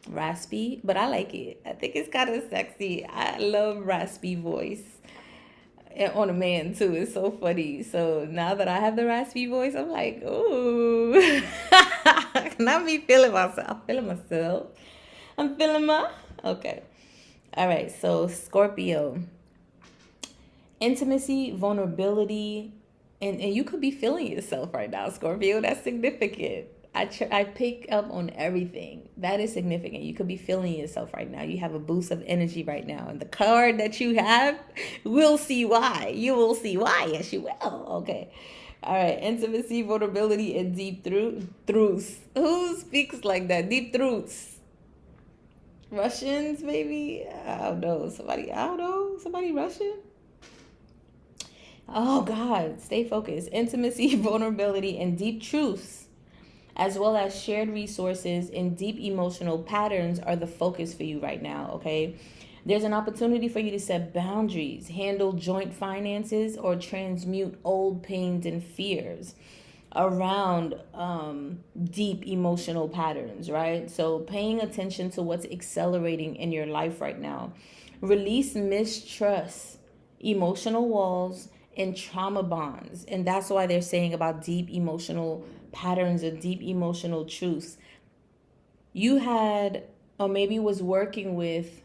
raspy, but I like it. I think it's kind of sexy. I love raspy voice. And on a man too. It's so funny. So now that I have the raspy voice, I'm like, ooh. Not me feeling myself. I'm feeling myself. I'm feeling okay. All right. So Scorpio. Intimacy, vulnerability, and you could be feeling yourself right now, Scorpio. That's significant. I pick up on everything. That is significant. You could be feeling yourself right now. You have a boost of energy right now. And the card that you have, we'll see why. You will see why. Yes, you will. Okay. All right. Intimacy, vulnerability, and deep truths. Who speaks like that? Deep truths. Russians, maybe? I don't know. Somebody Russian? Oh, God. Stay focused. Intimacy, vulnerability, and deep truths, as well as shared resources and deep emotional patterns, are the focus for you right now, okay? There's an opportunity for you to set boundaries, handle joint finances, or transmute old pains and fears around deep emotional patterns, right? So paying attention to what's accelerating in your life right now. Release mistrust, emotional walls, and trauma bonds. And that's why they're saying about deep emotional patterns and deep emotional truths. You had, or maybe was working with,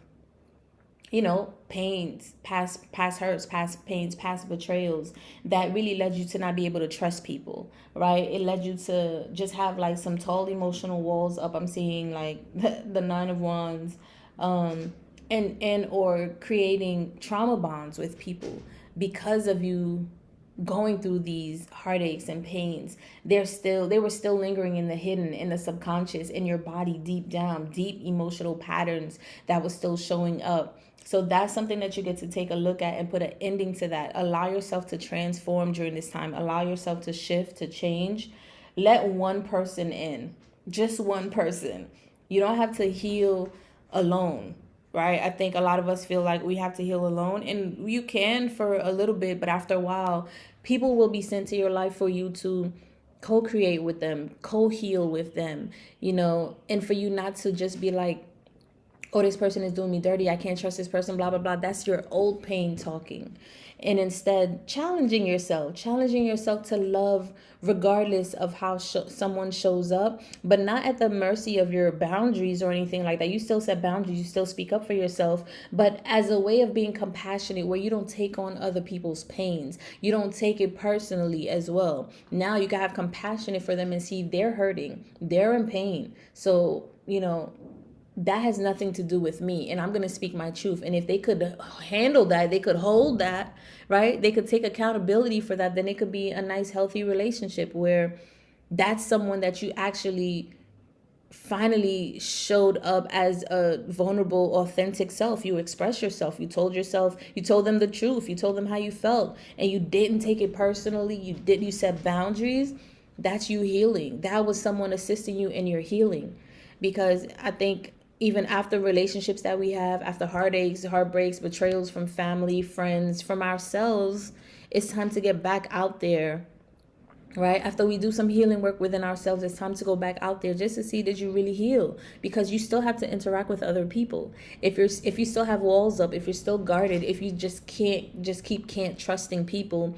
pains, past hurts, past pains, past betrayals that really led you to not be able to trust people, right? It led you to just have like some tall emotional walls up. I'm seeing like the 9 of Wands, and or creating trauma bonds with people because of you going through these heartaches and pains, they were still lingering in the hidden, in the subconscious, in your body, deep down, deep emotional patterns that was still showing up. So that's something that you get to take a look at and put an ending to that. Allow yourself to transform during this time. Allow yourself to shift, to change. Let one person in, just one person. You don't have to heal alone, right? I think a lot of us feel like we have to heal alone, and you can for a little bit, but after a while, people will be sent to your life for you to co-create with them, co-heal with them, and for you not to just be like, oh, this person is doing me dirty, I can't trust this person, blah, blah, blah. That's your old pain talking. And instead, challenging yourself to love regardless of how someone shows up, but not at the mercy of your boundaries or anything like that. You still set boundaries, you still speak up for yourself, but as a way of being compassionate, where you don't take on other people's pains. You don't take it personally as well. Now you can have compassion for them and see they're hurting, they're in pain. So, that has nothing to do with me, and I'm going to speak my truth. And if they could handle that, they could hold that, right? They could take accountability for that. Then it could be a nice, healthy relationship where that's someone that you actually finally showed up as a vulnerable, authentic self. You express yourself. You told them the truth. You told them how you felt, and you didn't take it personally. You set boundaries. That's you healing. That was someone assisting you in your healing. Because I think even after relationships that we have, after heartaches, heartbreaks, betrayals from family, friends, from ourselves, it's time to get back out there, right? After we do some healing work within ourselves, it's time to go back out there just to see, did you really heal? Because you still have to interact with other people. If you still have walls up, if you're still guarded, if you can't trusting people,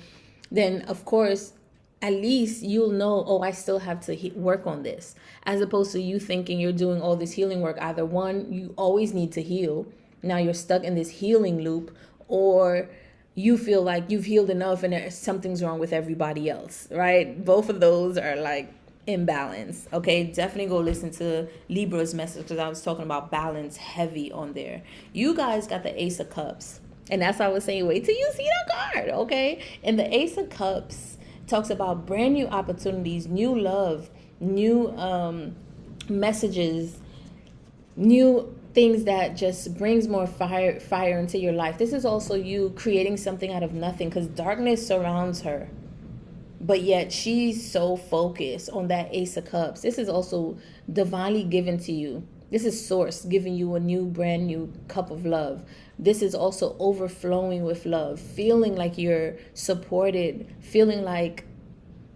then of course, at least you'll know, oh, I still have to work on this. As opposed to you thinking you're doing all this healing work. Either one, you always need to heal. Now you're stuck in this healing loop, or you feel like you've healed enough and something's wrong with everybody else, right? Both of those are like imbalance. Okay, definitely go listen to Libra's message, because I was talking about balance heavy on there. You guys got the Ace of Cups, and that's why I was saying, wait till you see that card, okay? And the Ace of Cups talks about brand new opportunities, new love, new messages, new things that just brings more fire into your life. This is also you creating something out of nothing, because darkness surrounds her, but yet she's so focused on that Ace of Cups. This is also divinely given to you. This is source giving you a new, brand new cup of love. This is also overflowing with love, feeling like you're supported, feeling like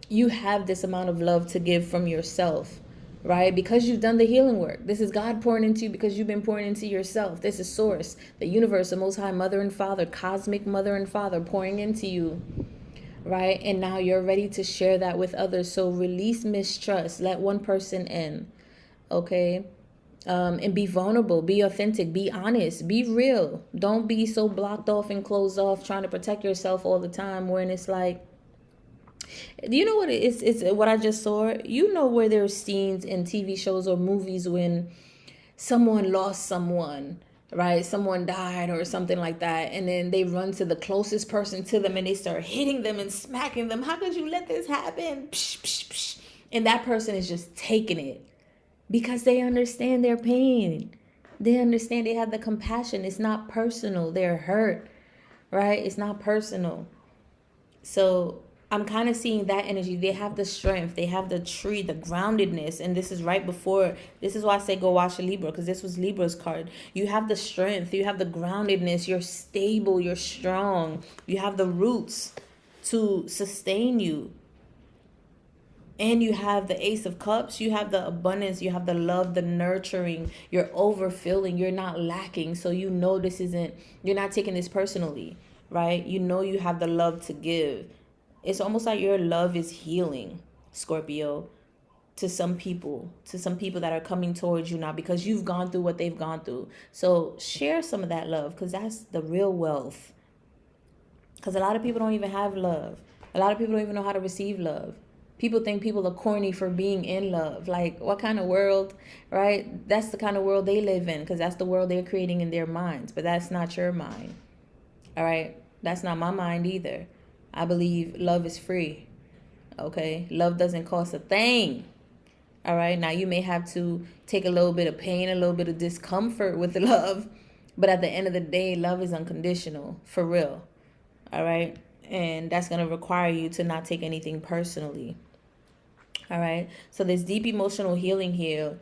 you have this amount of love to give from yourself, right? Because you've done the healing work. This is God pouring into you because you've been pouring into yourself. This is source, the universe, the most high mother and father, cosmic mother and father pouring into you, right? And now you're ready to share that with others. So release mistrust. Let one person in, okay? And be vulnerable, be authentic, be honest, be real. Don't be so blocked off and closed off trying to protect yourself all the time, when it's like, you know what it's what I just saw? Where there's scenes in TV shows or movies when someone lost someone, right? Someone died or something like that, and then they run to the closest person to them and they start hitting them and smacking them. How could you let this happen? Psh, psh, psh. And that person is just taking it because they understand their pain. They understand, they have the compassion. It's not personal. They're hurt, right? It's not personal. So I'm kind of seeing that energy. They have the strength. They have the tree, the groundedness. And this is right before. This is why I say go watch a Libra, because this was Libra's card. You have the strength. You have the groundedness. You're stable. You're strong. You have the roots to sustain you. And you have the Ace of Cups. You have the abundance. You have the love, the nurturing. You're overfilling. You're not lacking. So you're not taking this personally, right? You have the love to give. It's almost like your love is healing, Scorpio, to some people that are coming towards you now because you've gone through what they've gone through. So share some of that love, because that's the real wealth. Because a lot of people don't even have love. A lot of people don't even know how to receive love. People think people are corny for being in love. Like, what kind of world, right? That's the kind of world they live in, because that's the world they're creating in their minds. But that's not your mind, all right? That's not my mind either. I believe love is free. Okay, love doesn't cost a thing. All right, now you may have to take a little bit of pain, a little bit of discomfort with the love, but at the end of the day, love is unconditional, for real. All right, and that's going to require you to not take anything personally. All right, so there's deep emotional healing here.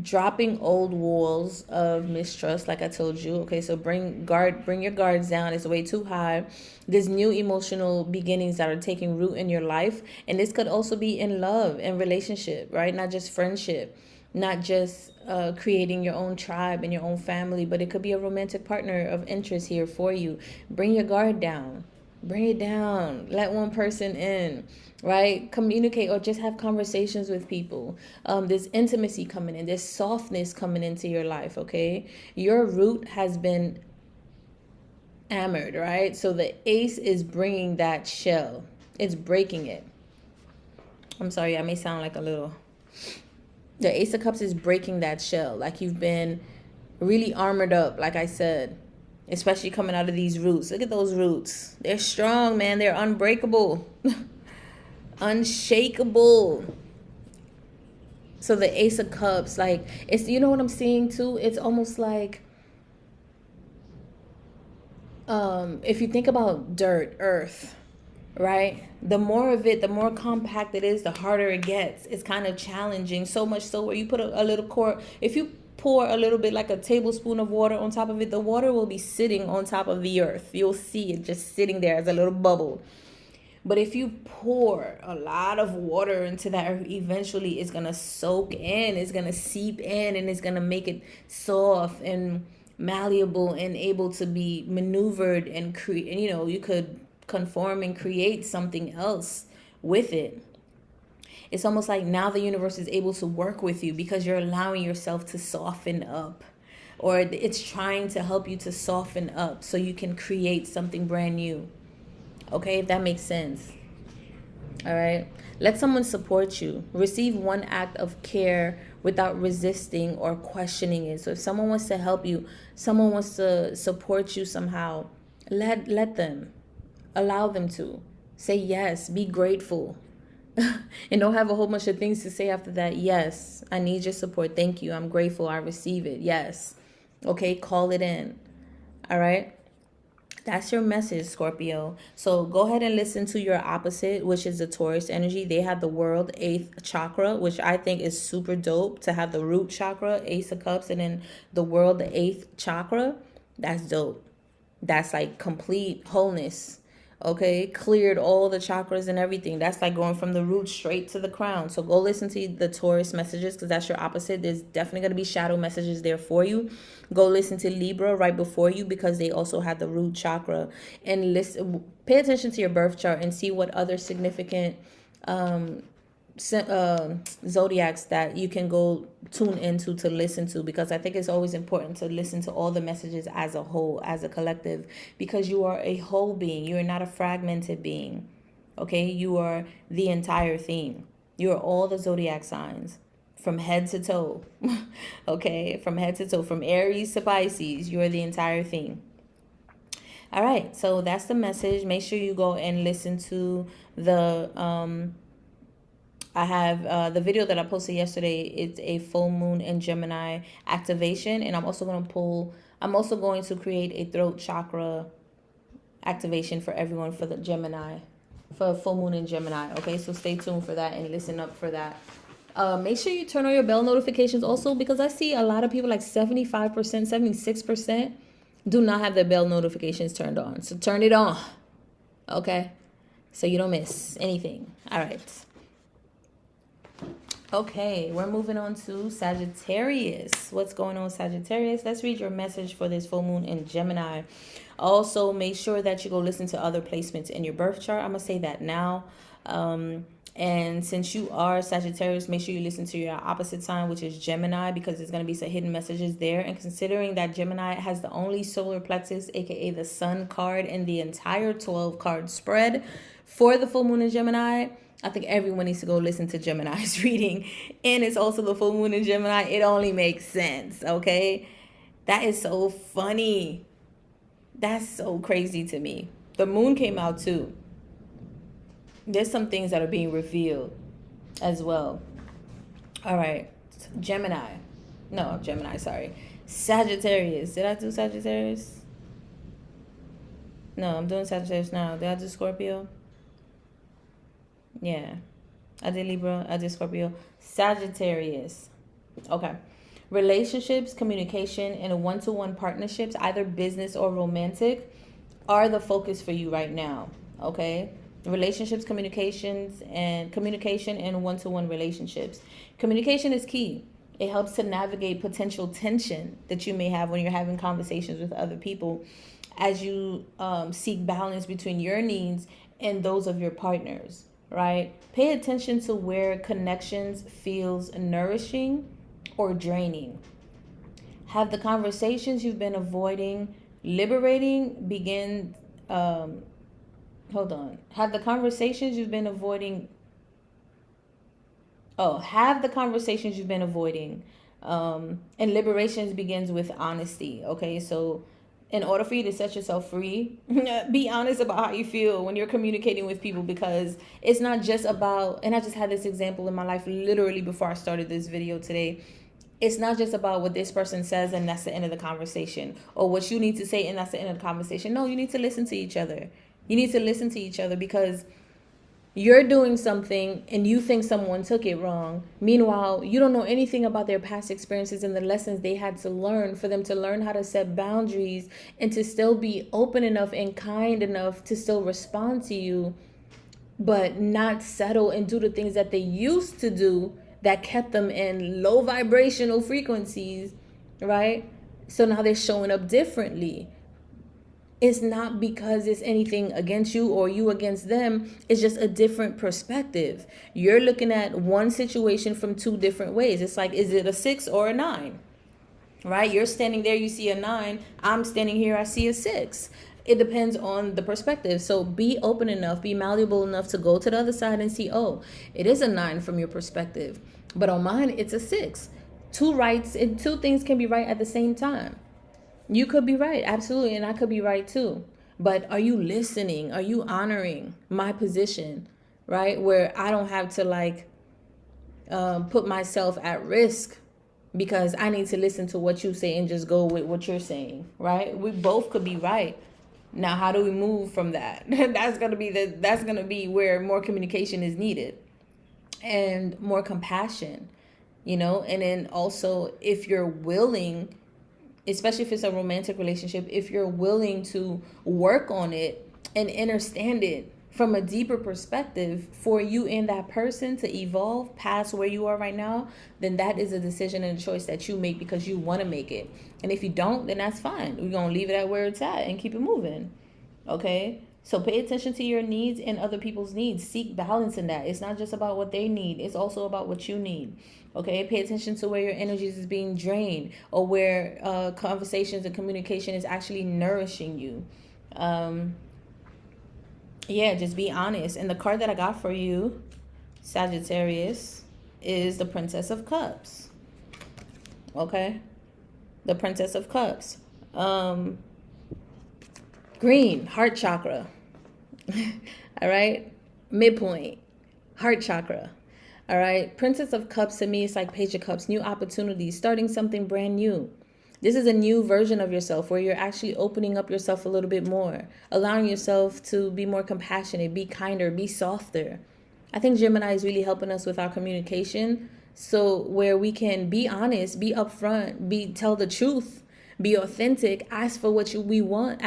Dropping old walls of mistrust, like I told you. Okay, so bring your guards down. It's way too high. There's new emotional beginnings that are taking root in your life, and this could also be in love and relationship, right? Not just friendship, not just creating your own tribe and your own family, but it could be a romantic partner of interest here for you. Bring your guard down. Bring it down. Let one person in, right? Communicate or just have conversations with people. There's intimacy coming in. There's softness coming into your life, okay? Your root has been hammered, right? So the ace is bringing that shell. It's breaking it. I'm sorry, I may sound like a little... The Ace of Cups is breaking that shell. Like you've been really armored up, like I said. Especially coming out of these roots. Look at those roots. They're strong, man. They're unbreakable. Unshakable. So the Ace of Cups, like, it's, you know what I'm seeing too? It's almost like, if you think about dirt, earth, right? The more of it, the more compact it is, the harder it gets. It's kind of challenging. So much so where you put a little core, if you pour a little bit, like a tablespoon of water on top of it, the water will be sitting on top of the earth. You'll see it just sitting there as a little bubble. But if you pour a lot of water into that earth, eventually it's going to soak in, it's going to seep in, and it's going to make it soft and malleable and able to be maneuvered and create, you know, you could conform and create something else with it. It's almost like now the universe is able to work with you because you're allowing yourself to soften up, or it's trying to help you to soften up so you can create something brand new. Okay, if that makes sense. All right. Let someone support you. Receive one act of care without resisting or questioning it. So if someone wants to help you, someone wants to support you somehow, let them. Allow them to. Say yes. Be grateful. And don't have a whole bunch of things to say after that. Yes, I need your support. Thank you. I'm grateful. I receive it. Yes. Okay, call it in. All right. That's your message, Scorpio. So go ahead and listen to your opposite, which is the Taurus energy. They have the world 8th chakra, which I think is super dope to have the root chakra, Ace of Cups, and then the world, the 8th chakra. That's dope. That's like complete wholeness. Okay, cleared all the chakras and everything. That's like going from the root straight to the crown. So go listen to the Taurus messages because that's your opposite. There's definitely going to be shadow messages there for you. Go listen to Libra right before you because they also have the root chakra. And listen, pay attention to your birth chart and see what other significant zodiacs that you can go tune into to listen to, because I think it's always important to listen to all the messages as a whole, as a collective, because you are a whole being. You are not a fragmented being. Okay, you are the entire thing. You are all the zodiac signs from head to toe. Okay, from head to toe, from Aries to Pisces, you are the entire thing. All right, so that's the message. Make sure you go and listen to the I have the video that I posted yesterday. It's a full moon in Gemini activation, and I'm also going to create a throat chakra activation for everyone for the Gemini, for a full moon in Gemini. Okay, so stay tuned for that and listen up for that. Make sure you turn on your bell notifications also, because I see a lot of people, like 75%, 76%, do not have their bell notifications turned on. So turn it on, okay, so you don't miss anything. All right. Okay, we're moving on to Sagittarius. What's going on, Sagittarius? Let's read your message for this full moon in Gemini. Also, make sure that you go listen to other placements in your birth chart. I'm going to say that now. And since you are Sagittarius, make sure you listen to your opposite sign, which is Gemini, because there's going to be some hidden messages there. And considering that Gemini has the only solar plexus, aka the sun card, in the entire 12 card spread for the full moon in Gemini, I think everyone needs to go listen to Gemini's reading. And it's also the full moon in Gemini. It only makes sense, okay? That is so funny. That's so crazy to me. The moon came out too. There's some things that are being revealed as well. All right. Gemini. No, Gemini, sorry. Sagittarius. Did I do Sagittarius? No, I'm doing Sagittarius now. Did I do Scorpio? Yeah. I did Libra. I did Scorpio. Sagittarius. Okay. Relationships, communication, and one-to-one partnerships, either business or romantic, are the focus for you right now. Okay. Relationships, communication, and one-to-one relationships. Communication is key. It helps to navigate potential tension that you may have when you're having conversations with other people, as you seek balance between your needs and those of your partners, right? Pay attention to where connections feels nourishing or draining. Have the conversations you've been avoiding liberating begin have the conversations you've been avoiding and liberation begins with honesty. Okay, so in order for you to set yourself free, be honest about how you feel when you're communicating with people, because it's not just about, and I just had this example in my life literally before I started this video today. It's not just about what this person says and that's the end of the conversation, or what you need to say and that's the end of the conversation. No, you need to listen to each other. You need to listen to each other, because you're doing something and you think someone took it wrong. Meanwhile, you don't know anything about their past experiences and the lessons they had to learn for them to learn how to set boundaries and to still be open enough and kind enough to still respond to you, but not settle and do the things that they used to do that kept them in low vibrational frequencies, right? So now they're showing up differently. It's not because it's anything against you or you against them. It's just a different perspective. You're looking at one situation from two different ways. It's like, is it a 6 or a 9? Right? You're standing there, you see a 9. I'm standing here, I see a 6. It depends on the perspective. So be open enough, be malleable enough to go to the other side and see, oh, it is a 9 from your perspective, but on mine, it's a 6. Two rights and two things can be right at the same time. You could be right, absolutely, and I could be right too. But are you listening? Are you honoring my position, right? Where I don't have to put myself at risk because I need to listen to what you say and just go with what you're saying, right? We both could be right. Now, how do we move from that? That's gonna be where more communication is needed and more compassion, and then also, if you're willing, especially if it's a romantic relationship, if you're willing to work on it and understand it from a deeper perspective for you and that person to evolve past where you are right now, then that is a decision and a choice that you make because you want to make it. And if you don't, then that's fine. We're going to leave it at where it's at and keep it moving. Okay? So pay attention to your needs and other people's needs. Seek balance in that. It's not just about what they need. It's also about what you need. Okay, pay attention to where your energies is being drained, or where conversations and communication is actually nourishing you. Just be honest. And the card that I got for you, Sagittarius, is the Princess of Cups. Okay, the Princess of Cups. Green, heart chakra. All right, midpoint, heart chakra. All right. Princess of Cups to me is like Page of Cups, new opportunities, starting something brand new. This is a new version of yourself where you're actually opening up yourself a little bit more, allowing yourself to be more compassionate, be kinder, be softer. I think Gemini is really helping us with our communication. So where we can be honest, be upfront, tell the truth, be authentic, ask for what we want,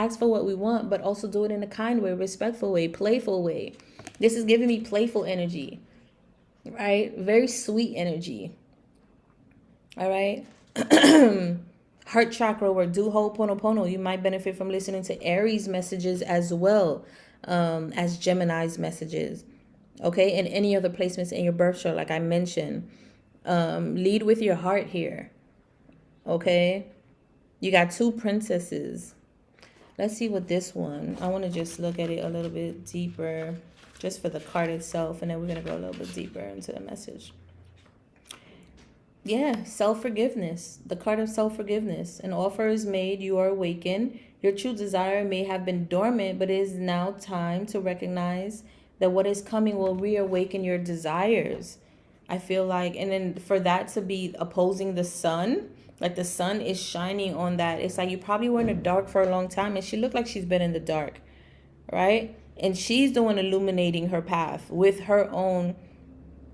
but also do it in a kind way, respectful way, playful way. This is giving me playful energy. Right? Very sweet energy. All right. Heart chakra, or do ho'oponopono. You might benefit from listening to Aries messages as well as Gemini's messages. Okay. And any other placements in your birth chart, like I mentioned. Lead with your heart here. Okay. You got 2 princesses. Let's see what this one. I want to just look at it a little bit deeper. Just for the card itself, and then we're going to go a little bit deeper into the message. Yeah, self-forgiveness. The card of self-forgiveness. An offer is made, you are awakened. Your true desire may have been dormant, but it is now time to recognize that what is coming will reawaken your desires. I feel like, and then for that to be opposing the sun, like the sun is shining on that. It's like you probably were in the dark for a long time, and she looked like she's been in the dark, right? And she's the one illuminating her path with her own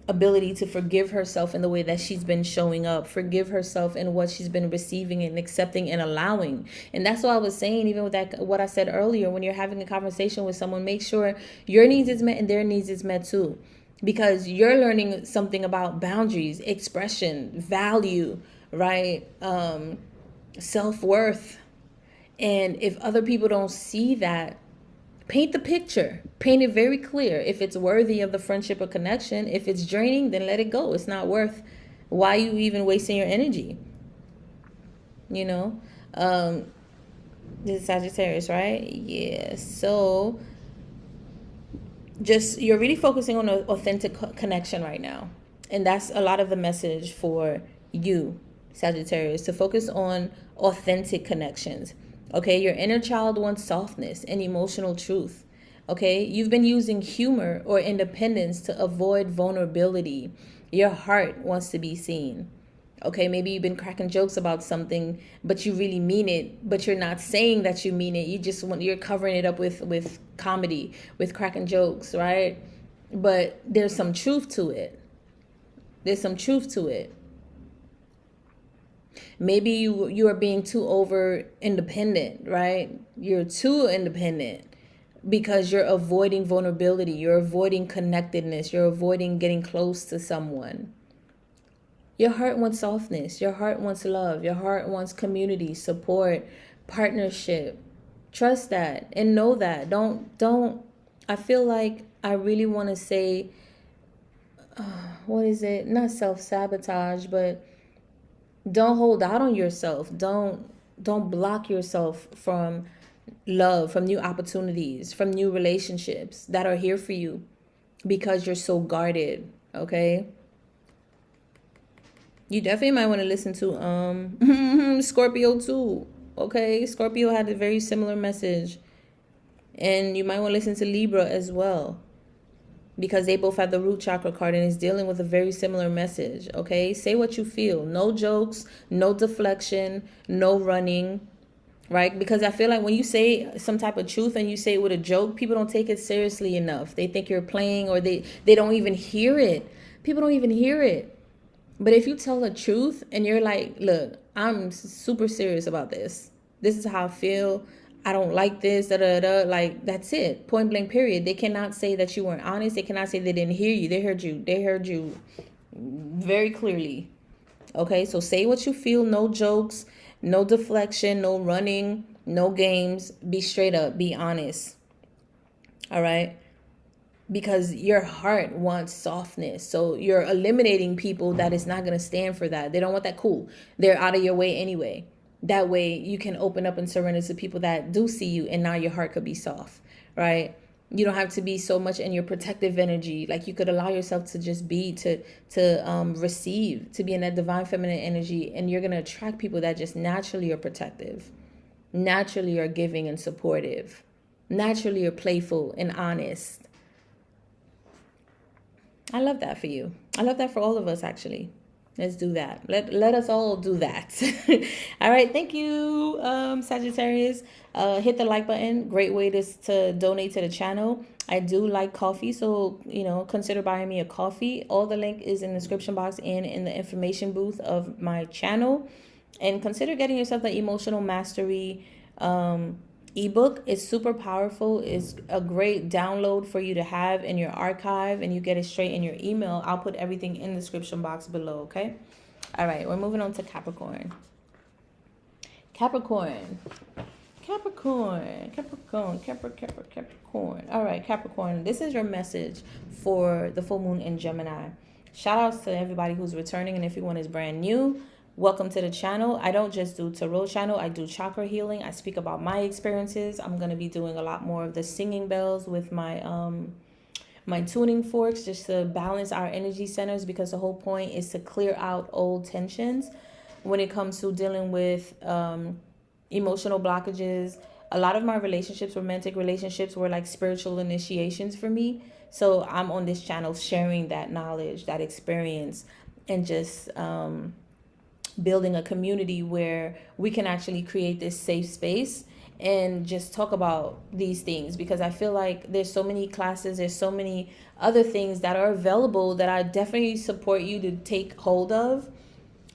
ability to forgive herself in the way that she's been showing up, forgive herself in what she's been receiving and accepting and allowing. And that's what I was saying, even with that, what I said earlier, when you're having a conversation with someone, make sure your needs is met and their needs is met too, because you're learning something about boundaries, expression, value, right? Self-worth. And if other people don't see that, paint the picture, paint it very clear. If it's worthy of the friendship or connection, if it's draining, then let it go. It's not worth, why you even wasting your energy? You know, this is Sagittarius, right? Yeah. So just, you're really focusing on an authentic connection right now. And that's a lot of the message for you, Sagittarius, to focus on authentic connections. Okay, your inner child wants softness and emotional truth. Okay, you've been using humor or independence to avoid vulnerability. Your heart wants to be seen. Okay, maybe you've been cracking jokes about something, but you really mean it, but you're not saying that you mean it. You're covering it up with comedy, with cracking jokes, right? But there's some truth to it. There's some truth to it. Maybe you are being too over independent, right? You're too independent because you're avoiding vulnerability. You're avoiding connectedness. You're avoiding getting close to someone. Your heart wants softness. Your heart wants love. Your heart wants community, support, partnership. Trust that and know that. Don't, I feel like I really want to say, what is it? Not self-sabotage, but don't hold out on yourself. Don't block yourself from love, from new opportunities, from new relationships that are here for you because you're so guarded, okay? You definitely might want to listen to Scorpio too, okay? Scorpio had a very similar message. And you might want to listen to Libra as well, because they both have the root chakra card and is dealing with a very similar message, okay? Say what you feel. No jokes, no deflection, no running, right? Because I feel like when you say some type of truth and you say it with a joke, people don't take it seriously enough. They think you're playing, or they don't even hear it. People don't even hear it. But if you tell the truth and you're like, look, I'm super serious about this. This is how I feel. I don't like this, like, that's it. Point blank, period. They cannot say that you weren't honest. They cannot say they didn't hear you. They heard you. They heard you very clearly. Okay, so say what you feel. No jokes, no deflection, no running, no games. Be straight up. Be honest. All right? Because your heart wants softness. So you're eliminating people that is not going to stand for that. They don't want that. Cool. They're out of your way anyway. That way you can open up and surrender to people that do see you, and now your heart could be soft, right? You don't have to be so much in your protective energy. Like, you could allow yourself to just be, to receive, to be in that divine feminine energy, and you're going to attract people that just naturally are protective, naturally are giving and supportive, naturally are playful and honest. I love that for you. I love that for all of us, actually. Let's do that. Let us all do that. All right. Thank you, Sagittarius. Hit the like button. Great way to donate to the channel. I do like coffee, so, consider buying me a coffee. All the link is in the description box and in the information booth of my channel. And consider getting yourself the Emotional Mastery ebook. Is super powerful. Is a great download for you to have in your archive, and you get it straight in your email. I'll put everything in the description box below. Okay. All right, we're moving on to Capricorn. Capricorn. All right, Capricorn, this is your message for the full moon in Gemini. Shout outs to everybody who's returning, and if anyone is brand new, welcome to the channel. I don't just do tarot channel. I do chakra healing. I speak about my experiences. I'm going to be doing a lot more of the singing bells with my my tuning forks, just to balance our energy centers, because the whole point is to clear out old tensions when it comes to dealing with emotional blockages, a lot of my relationships, romantic relationships, were like spiritual initiations for me. So I'm on this channel sharing that knowledge, that experience, and just building a community where we can actually create this safe space and just talk about these things, because I feel like there's so many classes, there's so many other things that are available that I definitely support you to take hold of.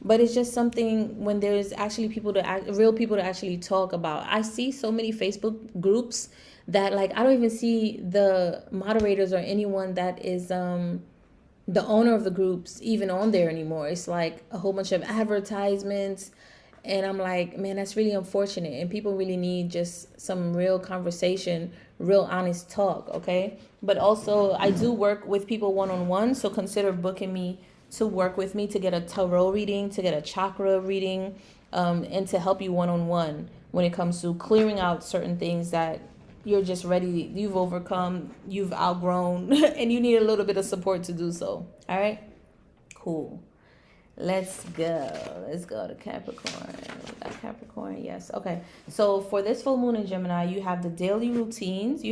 But it's just something when there's actually people to real people to actually talk about. I see so many Facebook groups that, like, I don't even see the moderators or anyone that is the owner of the groups even on there anymore. It's like a whole bunch of advertisements, and I'm like, man, that's really unfortunate, and people really need just some real conversation, real honest talk. Okay, but also I do work with people one-on-one, so consider booking me to work with me to get a tarot reading, to get a chakra reading, and to help you one-on-one when it comes to clearing out certain things that you're just ready, you've overcome, you've outgrown, and you need a little bit of support to do so. All right, cool. Let's go to Capricorn. Capricorn, yes. Okay, so for this full moon in Gemini, you have the daily routines.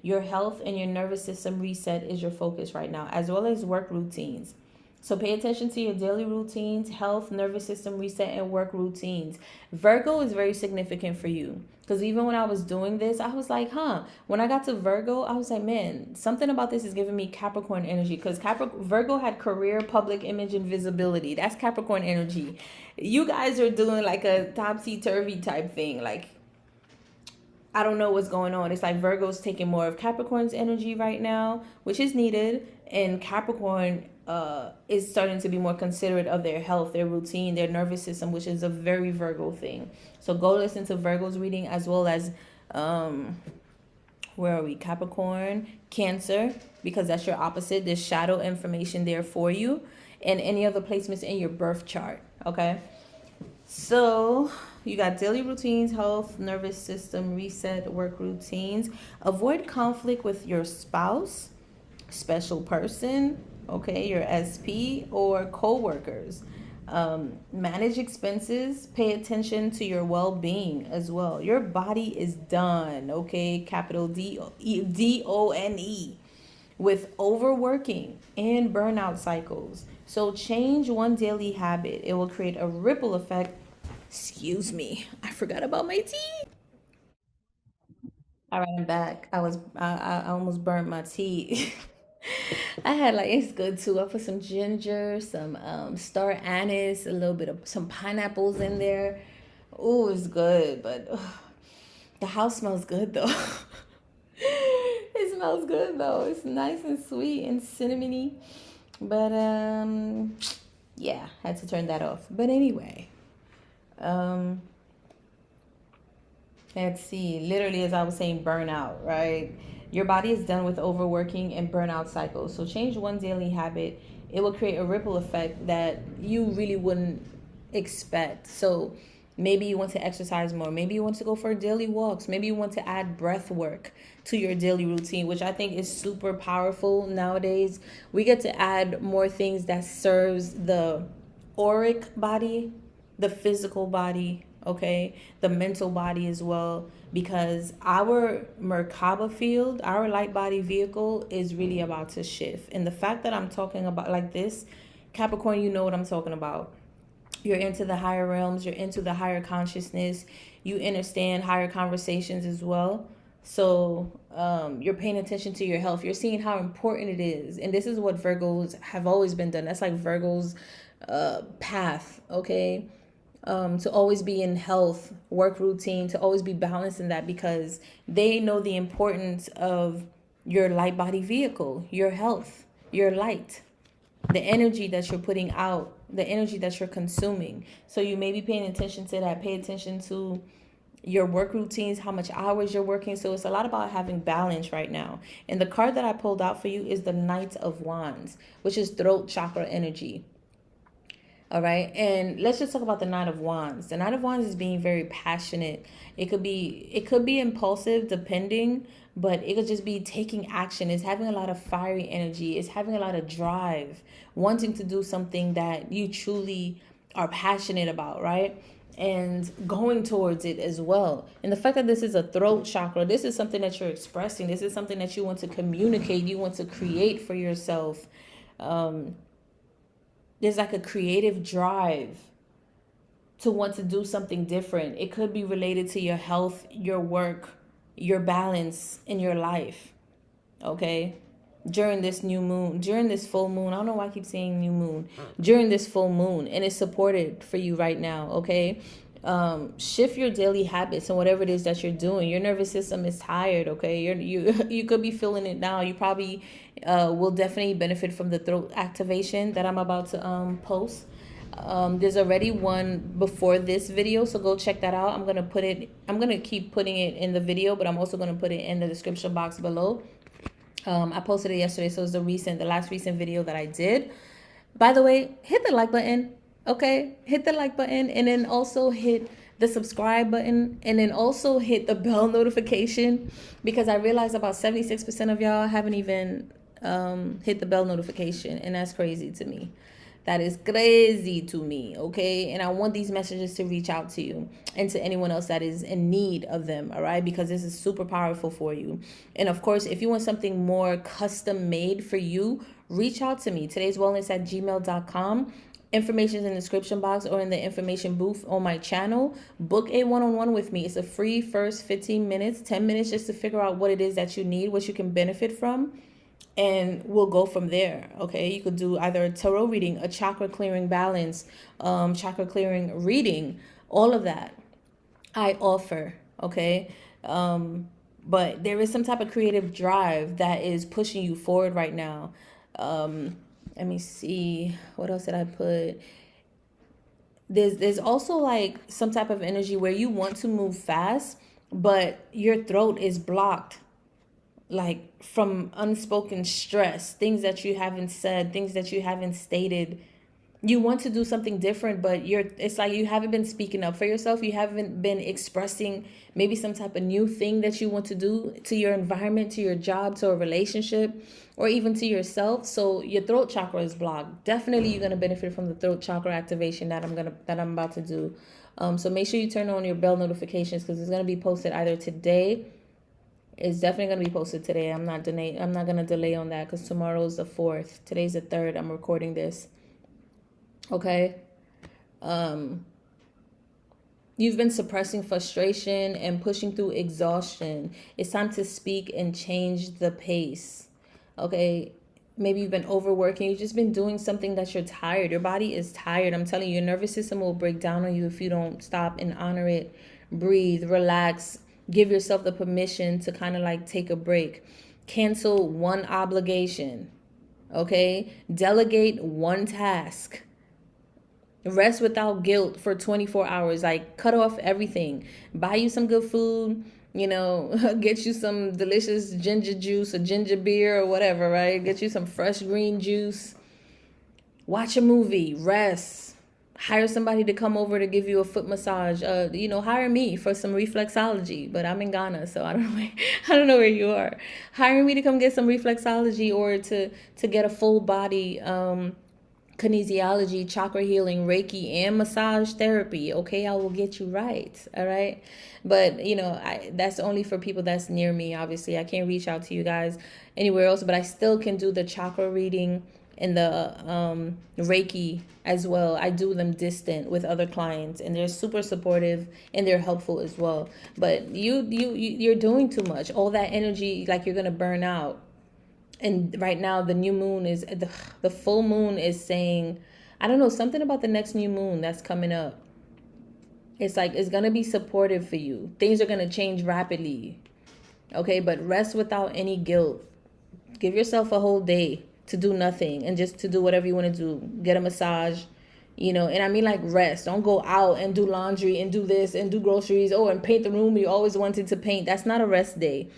Your health and your nervous system reset is your focus right now, as well as work routines. So pay attention to your daily routines, health, nervous system reset, and work routines. Virgo is very significant for you, because even when I was doing this, I was like, when I got to Virgo, I was like, man, something about this is giving me Capricorn energy, because Virgo had career, public image, and visibility. That's Capricorn energy. You guys are doing like a topsy-turvy type thing. Like, I don't know what's going on. It's like Virgo's taking more of Capricorn's energy right now, which is needed. And Capricorn is starting to be more considerate of their health, their routine, their nervous system, which is a very Virgo thing. So go listen to Virgo's reading, as well as, where are we? Capricorn, Cancer, because that's your opposite. There's shadow information there for you, and any other placements in your birth chart. Okay. So you got daily routines, health, nervous system reset, work routines. Avoid conflict with your spouse, special person, okay, your SP, or co-workers. Manage expenses. Pay attention to your well-being as well. Your body is done, okay, capital DONE, with overworking and burnout cycles. So change one daily habit. It will create a ripple effect. Excuse me, I forgot about my tea. All right, I'm back. I almost burnt my tea. I had, like, it's good too. I put some ginger, some star anise, a little bit of some pineapples in there. Oh, it's good, but the house smells good though. It smells good though. It's nice and sweet and cinnamony. But yeah, had to turn that off. But anyway, let's see. Literally, as I was saying, burnout, right? Your body is done with overworking and burnout cycles. So change one daily habit. It will create a ripple effect that you really wouldn't expect. So maybe you want to exercise more. Maybe you want to go for daily walks. Maybe you want to add breath work to your daily routine, which I think is super powerful nowadays. We get to add more things that serves the auric body, the physical body, okay, the mental body as well, because our Merkaba field, our light body vehicle, is really about to shift. And the fact that I'm talking about like this, Capricorn, you know what I'm talking about. You're into the higher realms, you're into the higher consciousness, you understand higher conversations as well. So you're paying attention to your health. You're seeing how important it is. And this is what Virgos have always been done. That's like Virgo's path, okay? To always be in health, work routine, to always be balanced in that, because they know the importance of your light body vehicle, your health, your light, the energy that you're putting out, the energy that you're consuming. So you may be paying attention to that. Pay attention to your work routines, how much hours you're working. So it's a lot about having balance right now. And the card that I pulled out for you is the Knight of Wands, which is throat chakra energy. All right. And let's just talk about the Knight of Wands. The Knight of Wands is being very passionate. It could be impulsive depending, but it could just be taking action. It's having a lot of fiery energy. It's having a lot of drive, wanting to do something that you truly are passionate about, right? and going towards it as well. And the fact that this is a throat chakra, this is something that you're expressing. This is something that you want to communicate, you want to create for yourself. There's like a creative drive to want to do something different. It could be related to your health, your work, your balance in your life. Okay? During this new moon, during this full moon, I don't know why I keep saying new moon, during this full moon, and it's supported for you right now. Okay? Shift your daily habits and whatever it is that you're doing. Your nervous system is tired. Okay? You could be feeling it now. You probably will definitely benefit from the throat activation that I'm about to post. There's already one before this video, so go check that out. I'm gonna keep putting it in the video, but I'm also gonna put it in the description box below. I posted it yesterday, so it's the last recent video that I did. By the way, hit the like button. Okay, hit the like button, and then also hit the subscribe button, and then also hit the bell notification, because I realized about 76% of y'all haven't even hit the bell notification, and that's crazy to me. That is crazy to me, okay? And I want these messages to reach out to you and to anyone else that is in need of them, all right? Because this is super powerful for you. And of course, if you want something more custom made for you, reach out to me. todayswellness@gmail.com. Information is in the description box or in the information booth on my channel. Book a one-on-one with me. It's a free first 15 minutes, 10 minutes just to figure out what it is that you need, what you can benefit from. And we'll go from there. Okay, you could do either a tarot reading, a chakra clearing balance, chakra clearing reading, all of that I offer. Okay, but there is some type of creative drive that is pushing you forward right now. Let me see, what else did I put? There's also like some type of energy where you want to move fast, but your throat is blocked, like from unspoken stress, things that you haven't said, things that you haven't stated. You want to do something different, but it's like you haven't been speaking up for yourself. You haven't been expressing maybe some type of new thing that you want to do to your environment, to your job, to a relationship, or even to yourself. So your throat chakra is blocked. Definitely you're going to benefit from the throat chakra activation that I'm about to do. So make sure you turn on your bell notifications, because it's going to be posted either today. It's definitely going to be posted today. I'm not going to delay on that, because tomorrow is the 4th. Today's the 3rd. I'm recording this. Okay. You've been suppressing frustration and pushing through exhaustion. It's time to speak and change the pace. Okay. Maybe you've been overworking. You've just been doing something that you're tired. Your body is tired. I'm telling you, your nervous system will break down on you if you don't stop and honor it. Breathe, relax. Give yourself the permission to kind of like take a break. Cancel one obligation. Okay? Delegate one task. Rest without guilt for 24 hours. Like, cut off everything. Buy you some good food. You know, get you some delicious ginger juice or ginger beer or whatever, right? Get you some fresh green juice. Watch a movie. Rest. Hire somebody to come over to give you a foot massage. Hire me for some reflexology. But I'm in Ghana, so I don't know where you are. Hire me to come get some reflexology, or to get a full body kinesiology, chakra healing, Reiki, and massage therapy. Okay, I will get you right. All right. But, that's only for people that's near me. Obviously, I can't reach out to you guys anywhere else, but I still can do the chakra reading and the Reiki as well. I do them distant with other clients, and they're super supportive and they're helpful as well. But you're doing too much. All that energy, like, you're gonna burn out. And right now, the new moon is the full moon is saying, I don't know, something about the next new moon that's coming up. It's like it's gonna be supportive for you. Things are gonna change rapidly. Okay, but rest without any guilt. Give yourself a whole day to do nothing and just to do whatever you want to do. Get a massage, and I mean, like, rest. Don't go out and do laundry and do this and do groceries. Oh, and paint the room you always wanted to paint. That's not a rest day.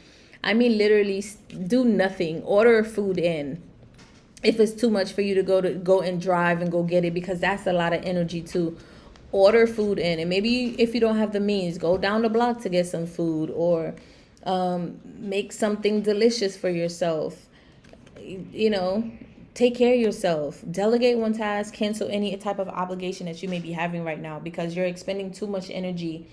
I mean, literally do nothing. Order food in. If it's too much for you to go and drive and go get it, because that's a lot of energy too. Order food in. And maybe if you don't have the means, go down the block to get some food, or make something delicious for yourself. Take care of yourself. Delegate one task. Cancel any type of obligation that you may be having right now, because you're expending too much energy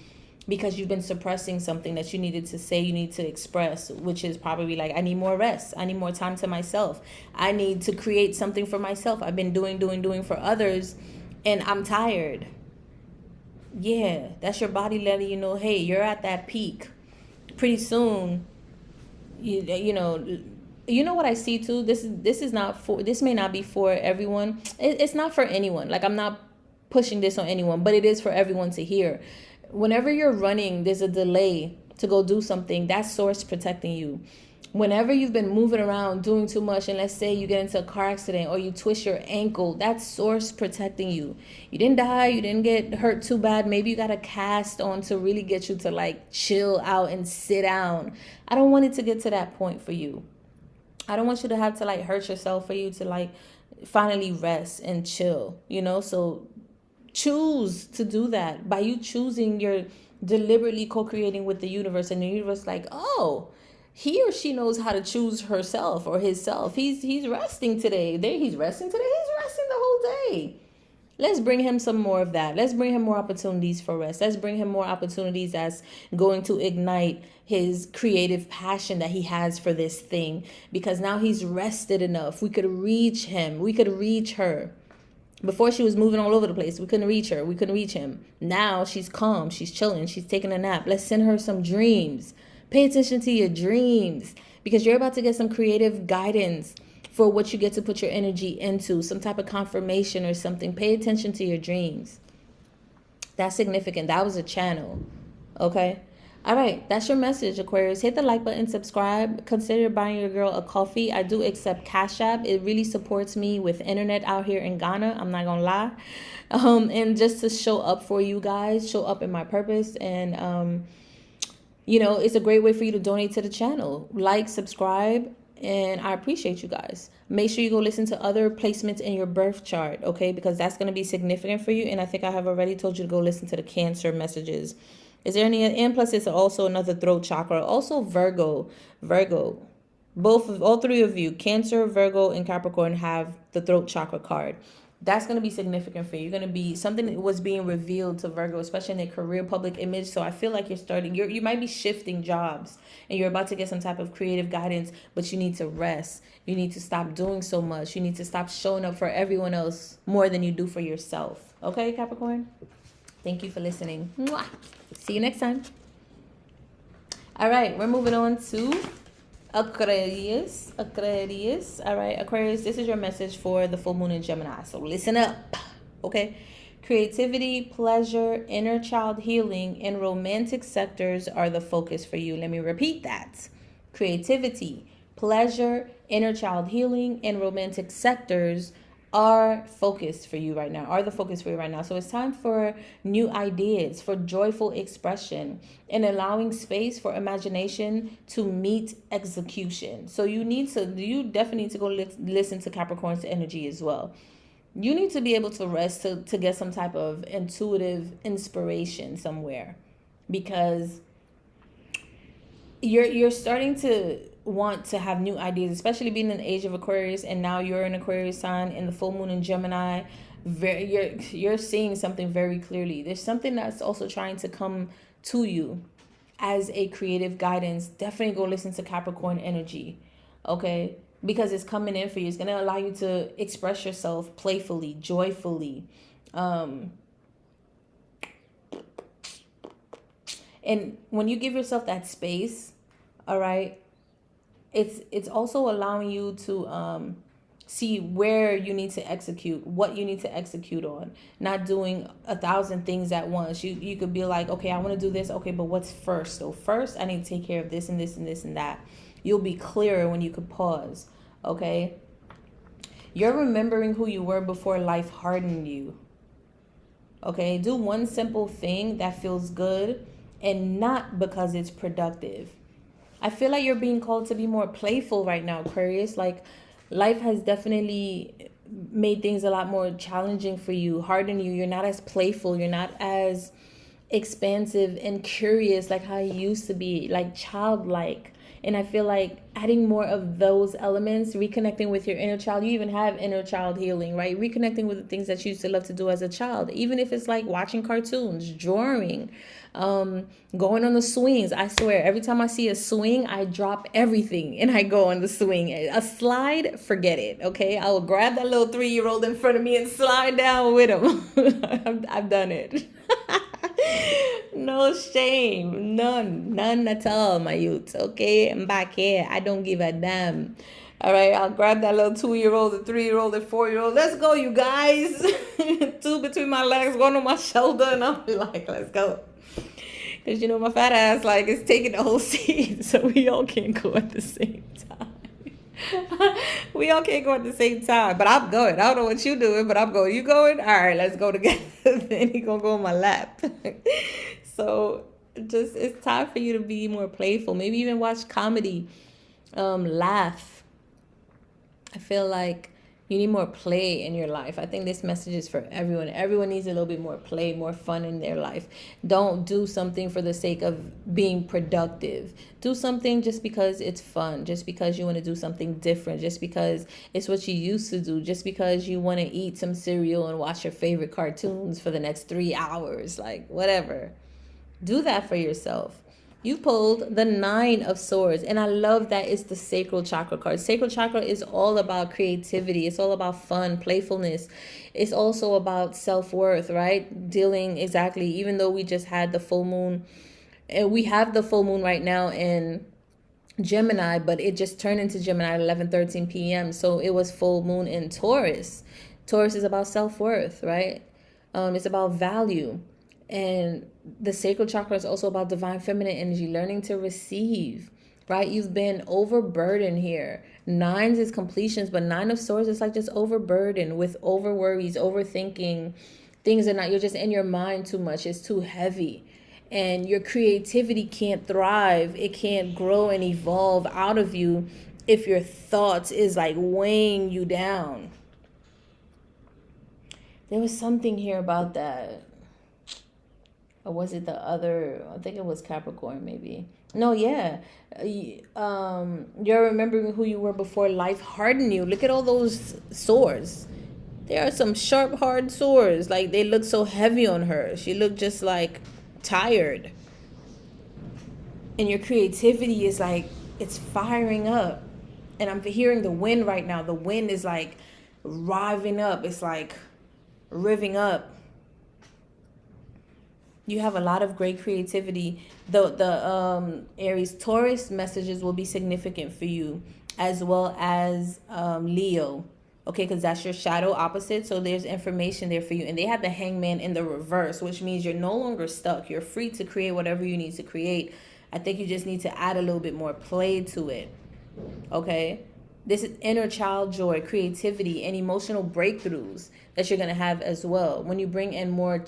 because you've been suppressing something that you needed to say, you need to express, which is probably like, I need more rest. I need more time to myself. I need to create something for myself. I've been doing for others, and I'm tired. Yeah, that's your body letting you know, hey, you're at that peak. Pretty soon, you know what I see too. This is not for, this may not be for everyone. It's not for anyone. Like, I'm not pushing this on anyone, but it is for everyone to hear. Whenever you're running, there's a delay to go do something. That's source protecting you. Whenever you've been moving around doing too much, and let's say you get into a car accident or you twist your ankle, that's source protecting you. You didn't die, you didn't get hurt too bad. Maybe you got a cast on to really get you to like chill out and sit down. I don't want it to get to that point for you. I don't want you to have to like hurt yourself for you to like finally rest and chill, So choose to do that. By you choosing, you're deliberately co-creating with the universe, and the universe like, oh, he or she knows how to choose herself or himself. He's resting today. He's resting today. He's resting the whole day. Let's bring him some more of that. Let's bring him more opportunities for rest. Let's bring him more opportunities that's going to ignite his creative passion that he has for this thing, because now he's rested enough. We could reach him. We could reach her. Before, she was moving all over the place. We couldn't reach her. We couldn't reach him. Now she's calm. She's chilling. She's taking a nap. Let's send her some dreams. Pay attention to your dreams, because you're about to get some creative guidance for what you get to put your energy into, some type of confirmation or something. Pay attention to your dreams. That's significant. That was a channel. Okay? All right, that's your message, Aquarius. Hit the like button, subscribe. Consider buying your girl a coffee. I do accept Cash App. It really supports me with internet out here in Ghana. I'm not gonna lie. And just to show up for you guys, show up in my purpose. And it's a great way for you to donate to the channel. Like, subscribe, and I appreciate you guys. Make sure you go listen to other placements in your birth chart, okay? Because that's going to be significant for you. And I think I have already told you to go listen to the Cancer messages. Is there any, and plus it's also another throat chakra. Also Virgo. All three of you, Cancer, Virgo, and Capricorn, have the throat chakra card. That's going to be significant for you. You're going to be, something that was being revealed to Virgo, especially in their career public image. So I feel like you might be shifting jobs, and you're about to get some type of creative guidance, but you need to rest. You need to stop doing so much. You need to stop showing up for everyone else more than you do for yourself. Okay, Capricorn? Thank you for listening. Mwah. See you next time. All right, we're moving on to Aquarius. All right, Aquarius, this is your message for the full moon in Gemini. So listen up, okay? Creativity, pleasure, inner child healing, and romantic sectors are the focus for you. Let me repeat that. Creativity, pleasure, inner child healing, and romantic sectors are focused for you right now, So it's time for new ideas, for joyful expression, and allowing space for imagination to meet execution. So you definitely need to go listen to Capricorn's energy as well. You need to be able to rest to get some type of intuitive inspiration somewhere, because you're starting to want to have new ideas, especially being in the age of Aquarius, and now you're an Aquarius sign in the full moon in Gemini. You're seeing something very clearly. There's something that's also trying to come to you as a creative guidance. Definitely go listen to Capricorn energy, okay? Because it's coming in for you. It's going to allow you to express yourself playfully, joyfully. And when you give yourself that space, all right, it's also allowing you to see where you need to execute, what you need to execute on, not doing 1,000 things at once. You could be like, okay, I want to do this. Okay, but what's first? So first I need to take care of this and this and this and that. You'll be clearer when you could pause, okay? You're remembering who you were before life hardened you, okay? Do one simple thing that feels good, and not because it's productive. I feel like you're being called to be more playful right now, Aquarius. Like, life has definitely made things a lot more challenging for you, hardened you. You're not as playful. You're not as expansive and curious like how you used to be, like childlike. And I feel like adding more of those elements, reconnecting with your inner child. You even have inner child healing, right? Reconnecting with the things that you used to love to do as a child, even if it's like watching cartoons, drawing, going on the swings. I swear, every time I see a swing, I drop everything and I go on the swing. A slide, forget it, okay? I will grab that little 3-year-old in front of me and slide down with him. I've done it. No shame, none at all, my youths, okay? I'm back here. I don't give a damn. All right, I'll grab that little 2-year-old, and 3-year-old, and 4-year-old. Let's go, you guys. 2 between my legs, 1 on my shoulder, and I'll be like, let's go. Because, you know, my fat ass, like, is taking the whole seat, so we all can't go at the same time. We all can't go at the same time, but I'm going. I don't know what you're doing, but I'm going. You going? All right, let's go together. Then he gonna go on my lap. So just, it's time for you to be more playful. Maybe even watch comedy, laugh. I feel like you need more play in your life. I think this message is for everyone. Everyone needs a little bit more play, more fun in their life. Don't do something for the sake of being productive. Do something just because it's fun, just because you want to do something different, just because it's what you used to do, just because you want to eat some cereal and watch your favorite cartoons for the next 3 hours, like whatever. Do that for yourself. You pulled the 9 of Swords, and I love that it's the sacral chakra card. Sacral chakra is all about creativity. It's all about fun, playfulness. It's also about self-worth, right? Dealing exactly, even though we just had the full moon, and we have the full moon right now in Gemini, but it just turned into Gemini at 11:13 p.m. So it was full moon in Taurus. Taurus is about self-worth, right? It's about value. And the sacral chakra is also about divine feminine energy, learning to receive, right? You've been overburdened here. 9s is completions, but 9 of Swords is like just overburdened with over worries, overthinking. Things are not, you're just in your mind too much. It's too heavy. And your creativity can't thrive. It can't grow and evolve out of you if your thoughts is like weighing you down. There was something here about that. Or was it the other? I think it was Capricorn, maybe. No, yeah. You're remembering who you were before life hardened you. Look at all those swords. There are some sharp, hard swords. Like, they look so heavy on her. She looked just like tired. And your creativity is like, it's firing up. And I'm hearing the wind right now. The wind is like revving up. It's like revving up. You have a lot of great creativity. The Aries Taurus messages will be significant for you, as well as Leo. Okay, because that's your shadow opposite. So there's information there for you. And they have the Hangman in the reverse, which means you're no longer stuck. You're free to create whatever you need to create. I think you just need to add a little bit more play to it. Okay? This is inner child joy, creativity, and emotional breakthroughs that you're going to have as well. When you bring in more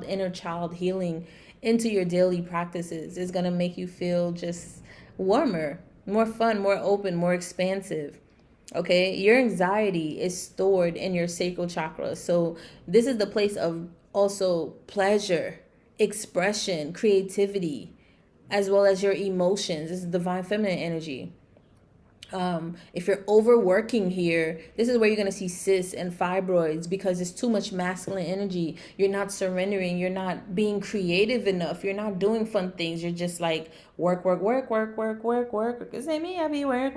inner child healing into your daily practices, it's going to make you feel just warmer, more fun, more open, more expansive. Okay, your anxiety is stored in your sacral chakra. So this is the place of also pleasure, expression, creativity, as well as your emotions. This is divine feminine energy. If you're overworking here, this is where you're going to see cysts and fibroids, because it's too much masculine energy. You're not surrendering. You're not being creative enough. You're not doing fun things. You're just like work. See me, I be work.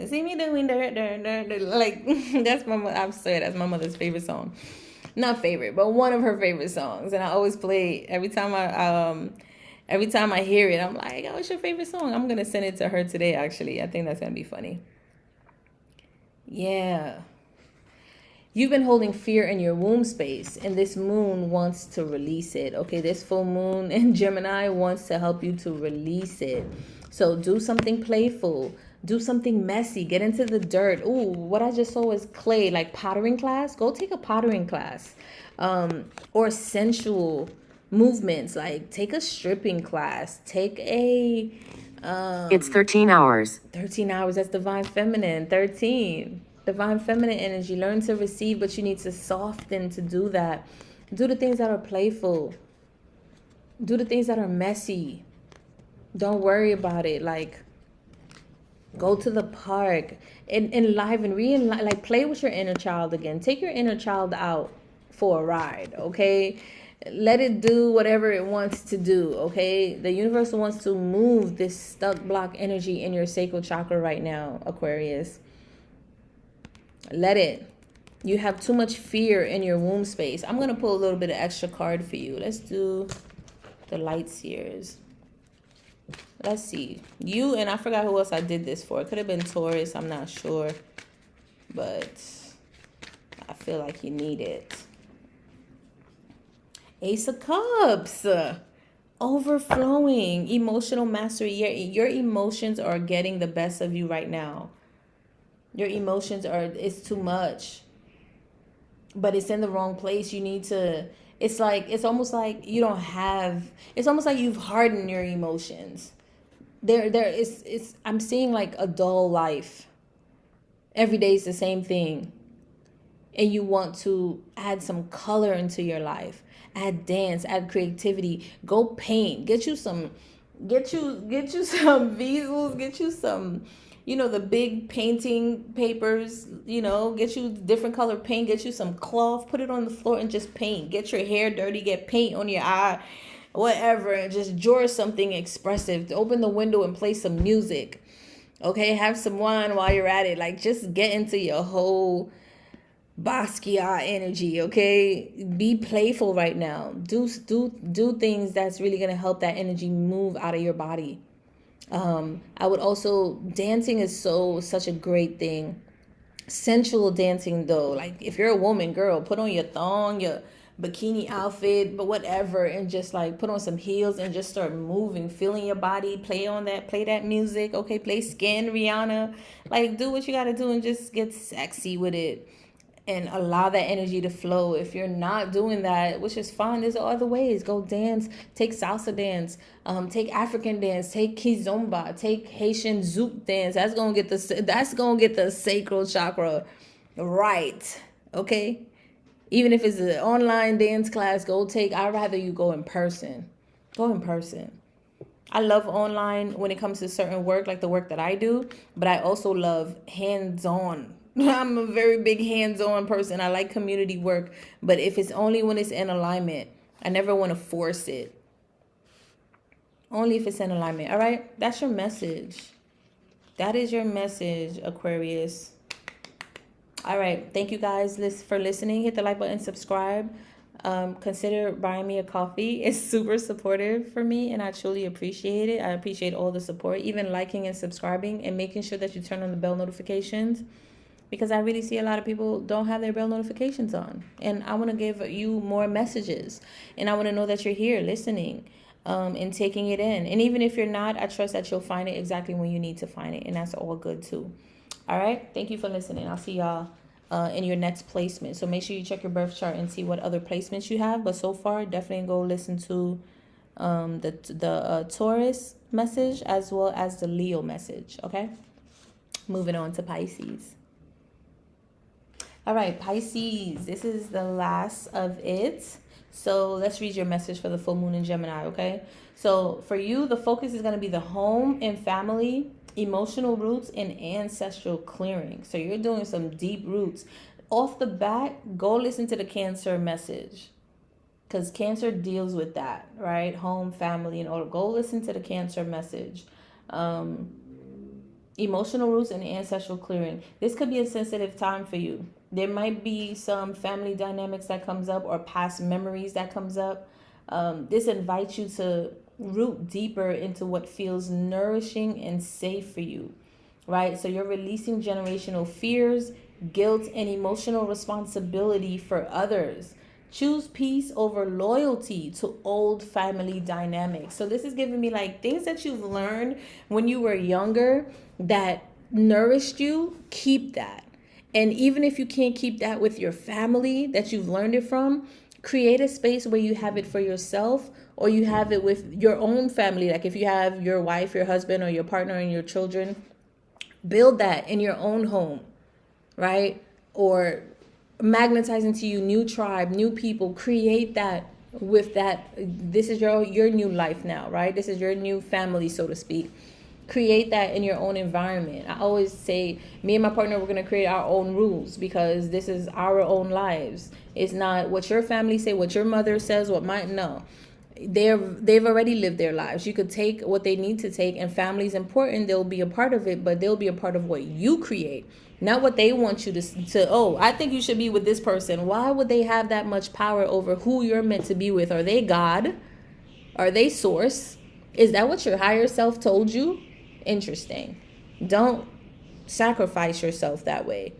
See me doing dirt. Like, that's I'm sorry, that's my mother's favorite song. Not favorite, but one of her favorite songs. And I always play every time I hear it. I'm like, oh, what's your favorite song? I'm going to send it to her today, actually. I think that's going to be funny. Yeah. You've been holding fear in your womb space, and this moon wants to release it. Okay, this full moon in Gemini wants to help you to release it. So do something playful. Do something messy. Get into the dirt. Ooh, what I just saw was clay, like pottering class. Go take a pottering class. Or sensual movements, like take a stripping class, take a it's 13 hours. 13 hours. That's divine feminine. 13 divine feminine energy. Learn to receive, but you need to soften to do that. Do the things that are playful. Do the things that are messy. Don't worry about it. Like, Go to the park and enliven, like play with your inner child again. Take your inner child out for a ride, okay? Let it do whatever it wants to do, okay? The universe wants to move this stuck block energy in your sacral chakra right now, Aquarius. Let it. You have too much fear in your womb space. I'm going to pull a little bit of extra card for you. Let's do the light seers. Let's see. You, and I forgot who else I did this for. It could have been Taurus. I'm not sure. But I feel like you need it. Ace of Cups. Overflowing. Emotional mastery. Your emotions are getting the best of you right now. Your emotions are, it's too much. But it's in the wrong place. You need to, it's almost like you don't have, it's almost like you've hardened your emotions. I'm seeing like a dull life. Every day is the same thing. And you want to add some color into your life. Add dance, add creativity. Go paint. Get you some easels, get you some, the big painting papers, get you different color paint, get you some cloth, put it on the floor and just paint. Get your hair dirty, get paint on your eye, whatever, and just draw something expressive. Open the window and play some music. Okay, have some wine while you're at it. Like, just get into your whole Basquiat energy, okay? Be playful right now. Do things that's really gonna help that energy move out of your body. I would also, dancing is such a great thing. Sensual dancing though, like if you're a woman, girl, put on your thong, your bikini outfit, but whatever, and just like put on some heels and just start moving, feeling your body, play that music, okay? Play Skin, Rihanna, like do what you gotta do and just get sexy with it. And allow that energy to flow. If you're not doing that, which is fine, there's other ways. Go dance, take salsa dance, take African dance, take kizomba, take Haitian zouk dance. That's gonna get the sacral chakra right. Okay? Even if it's an online dance class, I'd rather you go in person. Go in person. I love online when it comes to certain work, like the work that I do, but I also love hands-on. I'm a very big hands-on person. I like community work, but if it's only when it's in alignment, I never want to force it. Only if it's in alignment. All right? That's your message. That is your message, Aquarius. All right. Thank you guys for listening. Hit the like button, subscribe. Consider buying me a coffee. It's super supportive for me, and I truly appreciate it. I appreciate all the support, even liking and subscribing and making sure that you turn on the bell notifications. Because I really see a lot of people don't have their bell notifications on. And I want to give you more messages. And I want to know that you're here listening and taking it in. And even if you're not, I trust that you'll find it exactly when you need to find it. And that's all good too. All right. Thank you for listening. I'll see y'all in your next placement. So make sure you check your birth chart and see what other placements you have. But so far, definitely go listen to the Taurus message as well as the Leo message. Okay. Moving on to Pisces. All right, Pisces, this is the last of it. So let's read your message for the full moon in Gemini, okay? So for you, the focus is going to be the home and family, emotional roots, and ancestral clearing. So you're doing some deep roots. Off the bat, go listen to the Cancer message, because Cancer deals with that, right? Home, family, and all. Go listen to the Cancer message. Emotional roots and ancestral clearing. This could be a sensitive time for you. There might be some family dynamics that comes up or past memories that comes up. This invites you to root deeper into what feels nourishing and safe for you, right? So you're releasing generational fears, guilt, and emotional responsibility for others. Choose peace over loyalty to old family dynamics. So this is giving me like things that you've learned when you were younger that nourished you. Keep that. And even if you can't keep that with your family that you've learned it from, create a space where you have it for yourself, or you have it with your own family. Like if you have your wife, your husband, or your partner and your children, build that in your own home, right? Or magnetizing to you new tribe, new people. Create that with that. This is your new life now, right? This is your new family, so to speak. Create that in your own environment. I always say, me and my partner, we're going to create our own rules because this is our own lives. It's not what your family say, what your mother says, what mine. No, they've already lived their lives. You could take what they need to take, and family's important. They'll be a part of it, but they'll be a part of what you create, not what they want you to. Oh, I think you should be with this person. Why would they have that much power over who you're meant to be with? Are they God? Are they source? Is that what your higher self told you? Interesting. Don't sacrifice yourself that way.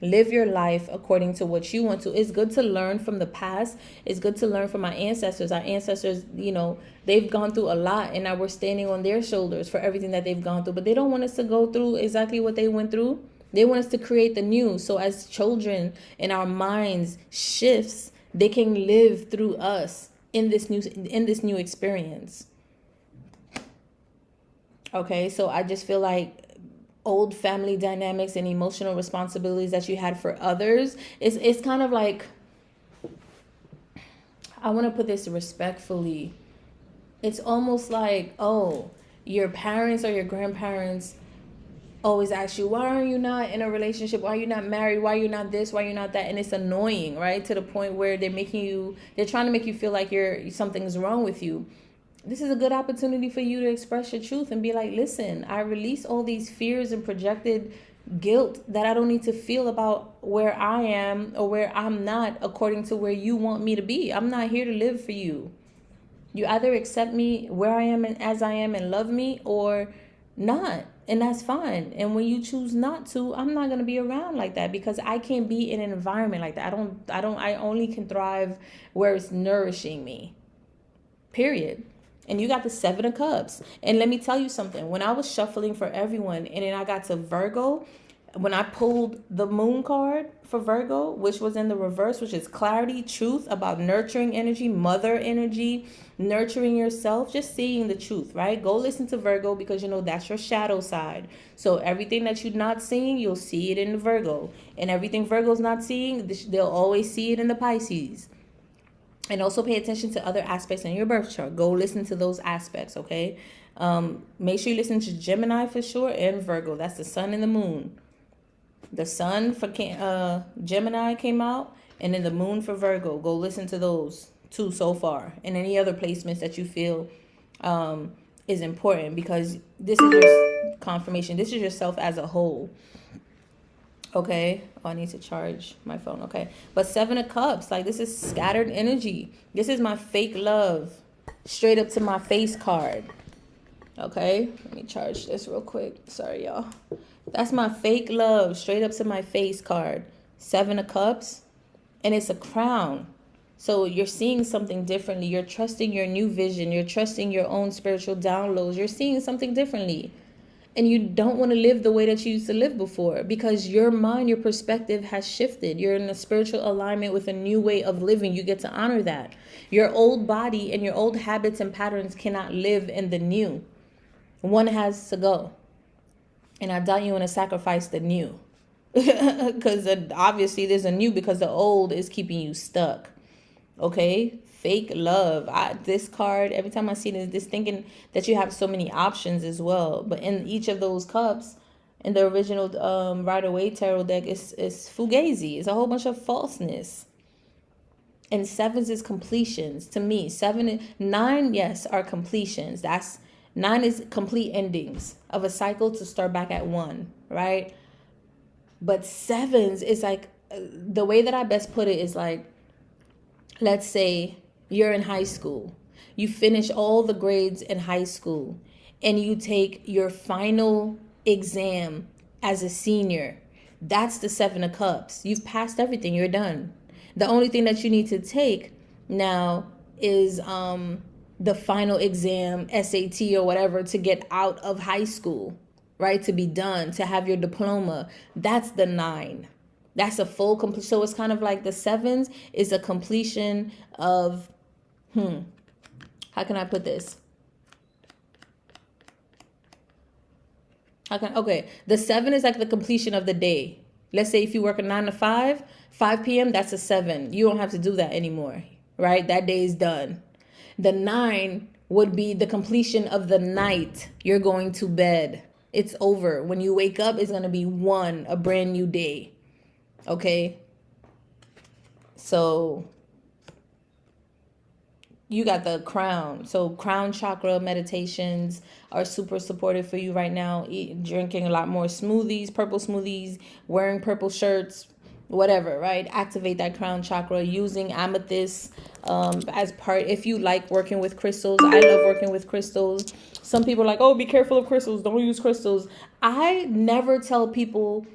Live your life according to what you want to. It's good to learn from the past. It's good to learn from our ancestors. Our ancestors, they've gone through a lot, and now we're standing on their shoulders for everything that they've gone through. But they don't want us to go through exactly what they went through. They want us to create the new. So as children, and our minds shifts, they can live through us in this new experience. Okay, so I just feel like old family dynamics and emotional responsibilities that you had for others, it's kind of like, I want to put this respectfully, it's almost like, oh, your parents or your grandparents always ask you, why are you not in a relationship? Why are you not married? Why are you not this? Why are you not that? And it's annoying, right? To the point where they're trying to make you feel like something's wrong with you. This is a good opportunity for you to express your truth and be like, listen, I release all these fears and projected guilt that I don't need to feel about where I am or where I'm not according to where you want me to be. I'm not here to live for you. You either accept me where I am and as I am and love me, or not. And that's fine. And when you choose not to, I'm not going to be around like that, because I can't be in an environment like that. I only can thrive where it's nourishing me. Period. And you got the 7 of Cups. And let me tell you something. When I was shuffling for everyone, and then I got to Virgo, when I pulled the Moon card for Virgo, which was in the reverse, which is clarity, truth, about nurturing energy, mother energy, nurturing yourself, just seeing the truth, right? Go listen to Virgo, because that's your shadow side. So everything that you're not seeing, you'll see it in the Virgo. And everything Virgo's not seeing, they'll always see it in the Pisces. And also pay attention to other aspects in your birth chart. Go listen to those aspects, okay? Make sure you listen to Gemini for sure, and Virgo. That's the sun and the moon. The sun for Gemini came out, and then the moon for Virgo. Go listen to those two so far. And any other placements that you feel is important, because this is your confirmation. This is yourself as a whole. Okay. Oh, I need to charge my phone. Okay. But 7 of Cups, like, this is scattered energy. This is my fake love straight up to my face card. Okay. Let me charge this real quick. Sorry, y'all. That's my fake love straight up to my face card. 7 of Cups. And it's a crown. So you're seeing something differently. You're trusting your new vision. You're trusting your own spiritual downloads. You're seeing something differently. And you don't want to live the way that you used to live before, because your mind, your perspective has shifted. You're in a spiritual alignment with a new way of living. You get to honor that. Your old body and your old habits and patterns cannot live in the new. One has to go. And I doubt you want to sacrifice the new. Because obviously there's a new, because the old is keeping you stuck. Okay? Fake love. This card, every time I see this thinking that you have so many options as well. But in each of those cups, in the original Rider-Waite tarot deck, it's fugazi. It's a whole bunch of falseness. And 7s is completions. To me, 7 and 9, yes, are completions. 9 is complete endings of a cycle to start back at 1, right? But 7s is like, the way that I best put it is like, let's say you're in high school. You finish all the grades in high school, and you take your final exam as a senior. That's the 7 of Cups. You've passed everything. You're done. The only thing that you need to take now is the final exam, SAT or whatever, to get out of high school, right? To be done, to have your diploma. That's the 9. That's a full complete. So it's kind of like the 7s is a completion of, how can I put this? Okay, the 7 is like the completion of the day. Let's say if you work a 9 to 5 p.m., that's a 7. You don't have to do that anymore, right? That day is done. The 9 would be the completion of the night. You're going to bed. It's over. When you wake up, it's going to be a brand new day. Okay? So you got the crown. So crown chakra meditations are super supportive for you right now. Drinking a lot more smoothies, purple smoothies, wearing purple shirts, whatever, right? Activate that crown chakra using amethyst as part. If you like working with crystals, I love working with crystals. Some people are like, oh, be careful of crystals. Don't use crystals. I never tell people,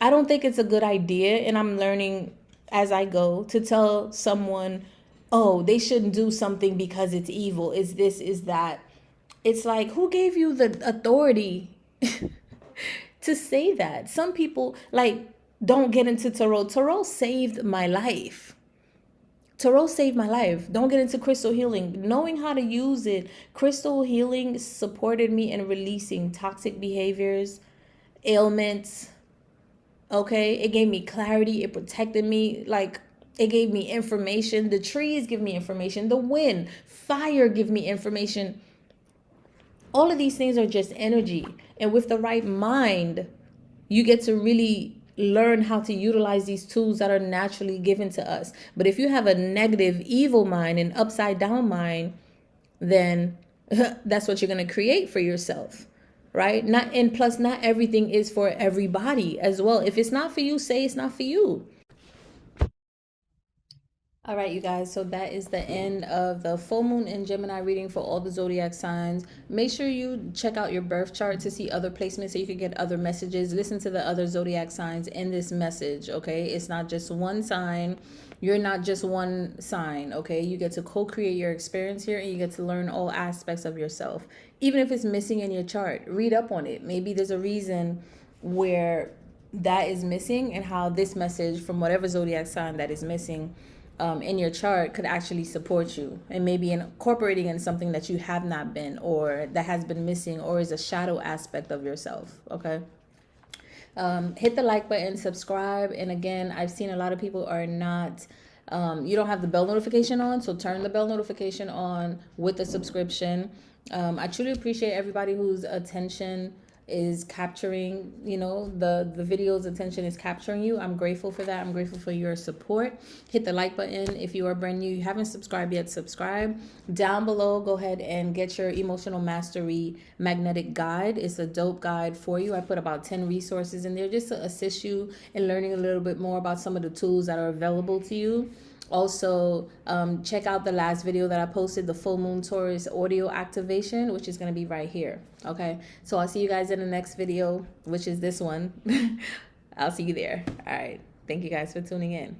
I don't think it's a good idea, and I'm learning as I go, to tell someone, oh, they shouldn't do something because it's evil, is this, is that. It's like, who gave you the authority to say that? Some people, like, don't get into tarot. Tarot saved my life. Tarot saved my life. Don't get into crystal healing. Knowing how to use it, crystal healing supported me in releasing toxic behaviors, ailments. Okay, it gave me clarity. It protected me. Like, it gave me information. The trees give me information. The wind, fire give me information. All of these things are just energy. And with the right mind, you get to really learn how to utilize these tools that are naturally given to us. But if you have a negative, evil mind, an upside down mind, then that's what you're going to create for yourself, right? And plus, not everything is for everybody as well. If it's not for you, say it's not for you. All right, you guys, so that is the end of the full moon in Gemini reading for all the zodiac signs. Make sure you check out your birth chart to see other placements so you can get other messages. Listen to the other zodiac signs in this message, okay? It's not just one sign. You're not just one sign, okay? You get to co-create your experience here, and you get to learn all aspects of yourself. Even if it's missing in your chart, read up on it. Maybe there's a reason where that is missing, and how this message from whatever zodiac sign that is missing in your chart could actually support you, and maybe incorporating in something that you have not been, or that has been missing, or is a shadow aspect of yourself. Okay. Hit the like button, subscribe. And again, I've seen a lot of people are not, you don't have the bell notification on, so turn the bell notification on with the subscription. I truly appreciate everybody whose attention is capturing, the video's attention is capturing you. I'm grateful for that. I'm grateful for your support. Hit the like button. If you are brand new, you haven't subscribed yet, subscribe. Down below, go ahead and get your Emotional Mastery Magnetic Guide. It's a dope guide for you. I put about 10 resources in there just to assist you in learning a little bit more about some of the tools that are available to you. Also, check out the last video that I posted, the full moon Taurus audio activation, which is going to be right here. Okay, so I'll see you guys in the next video, which is this one. I'll see you there. All right, thank you guys for tuning in.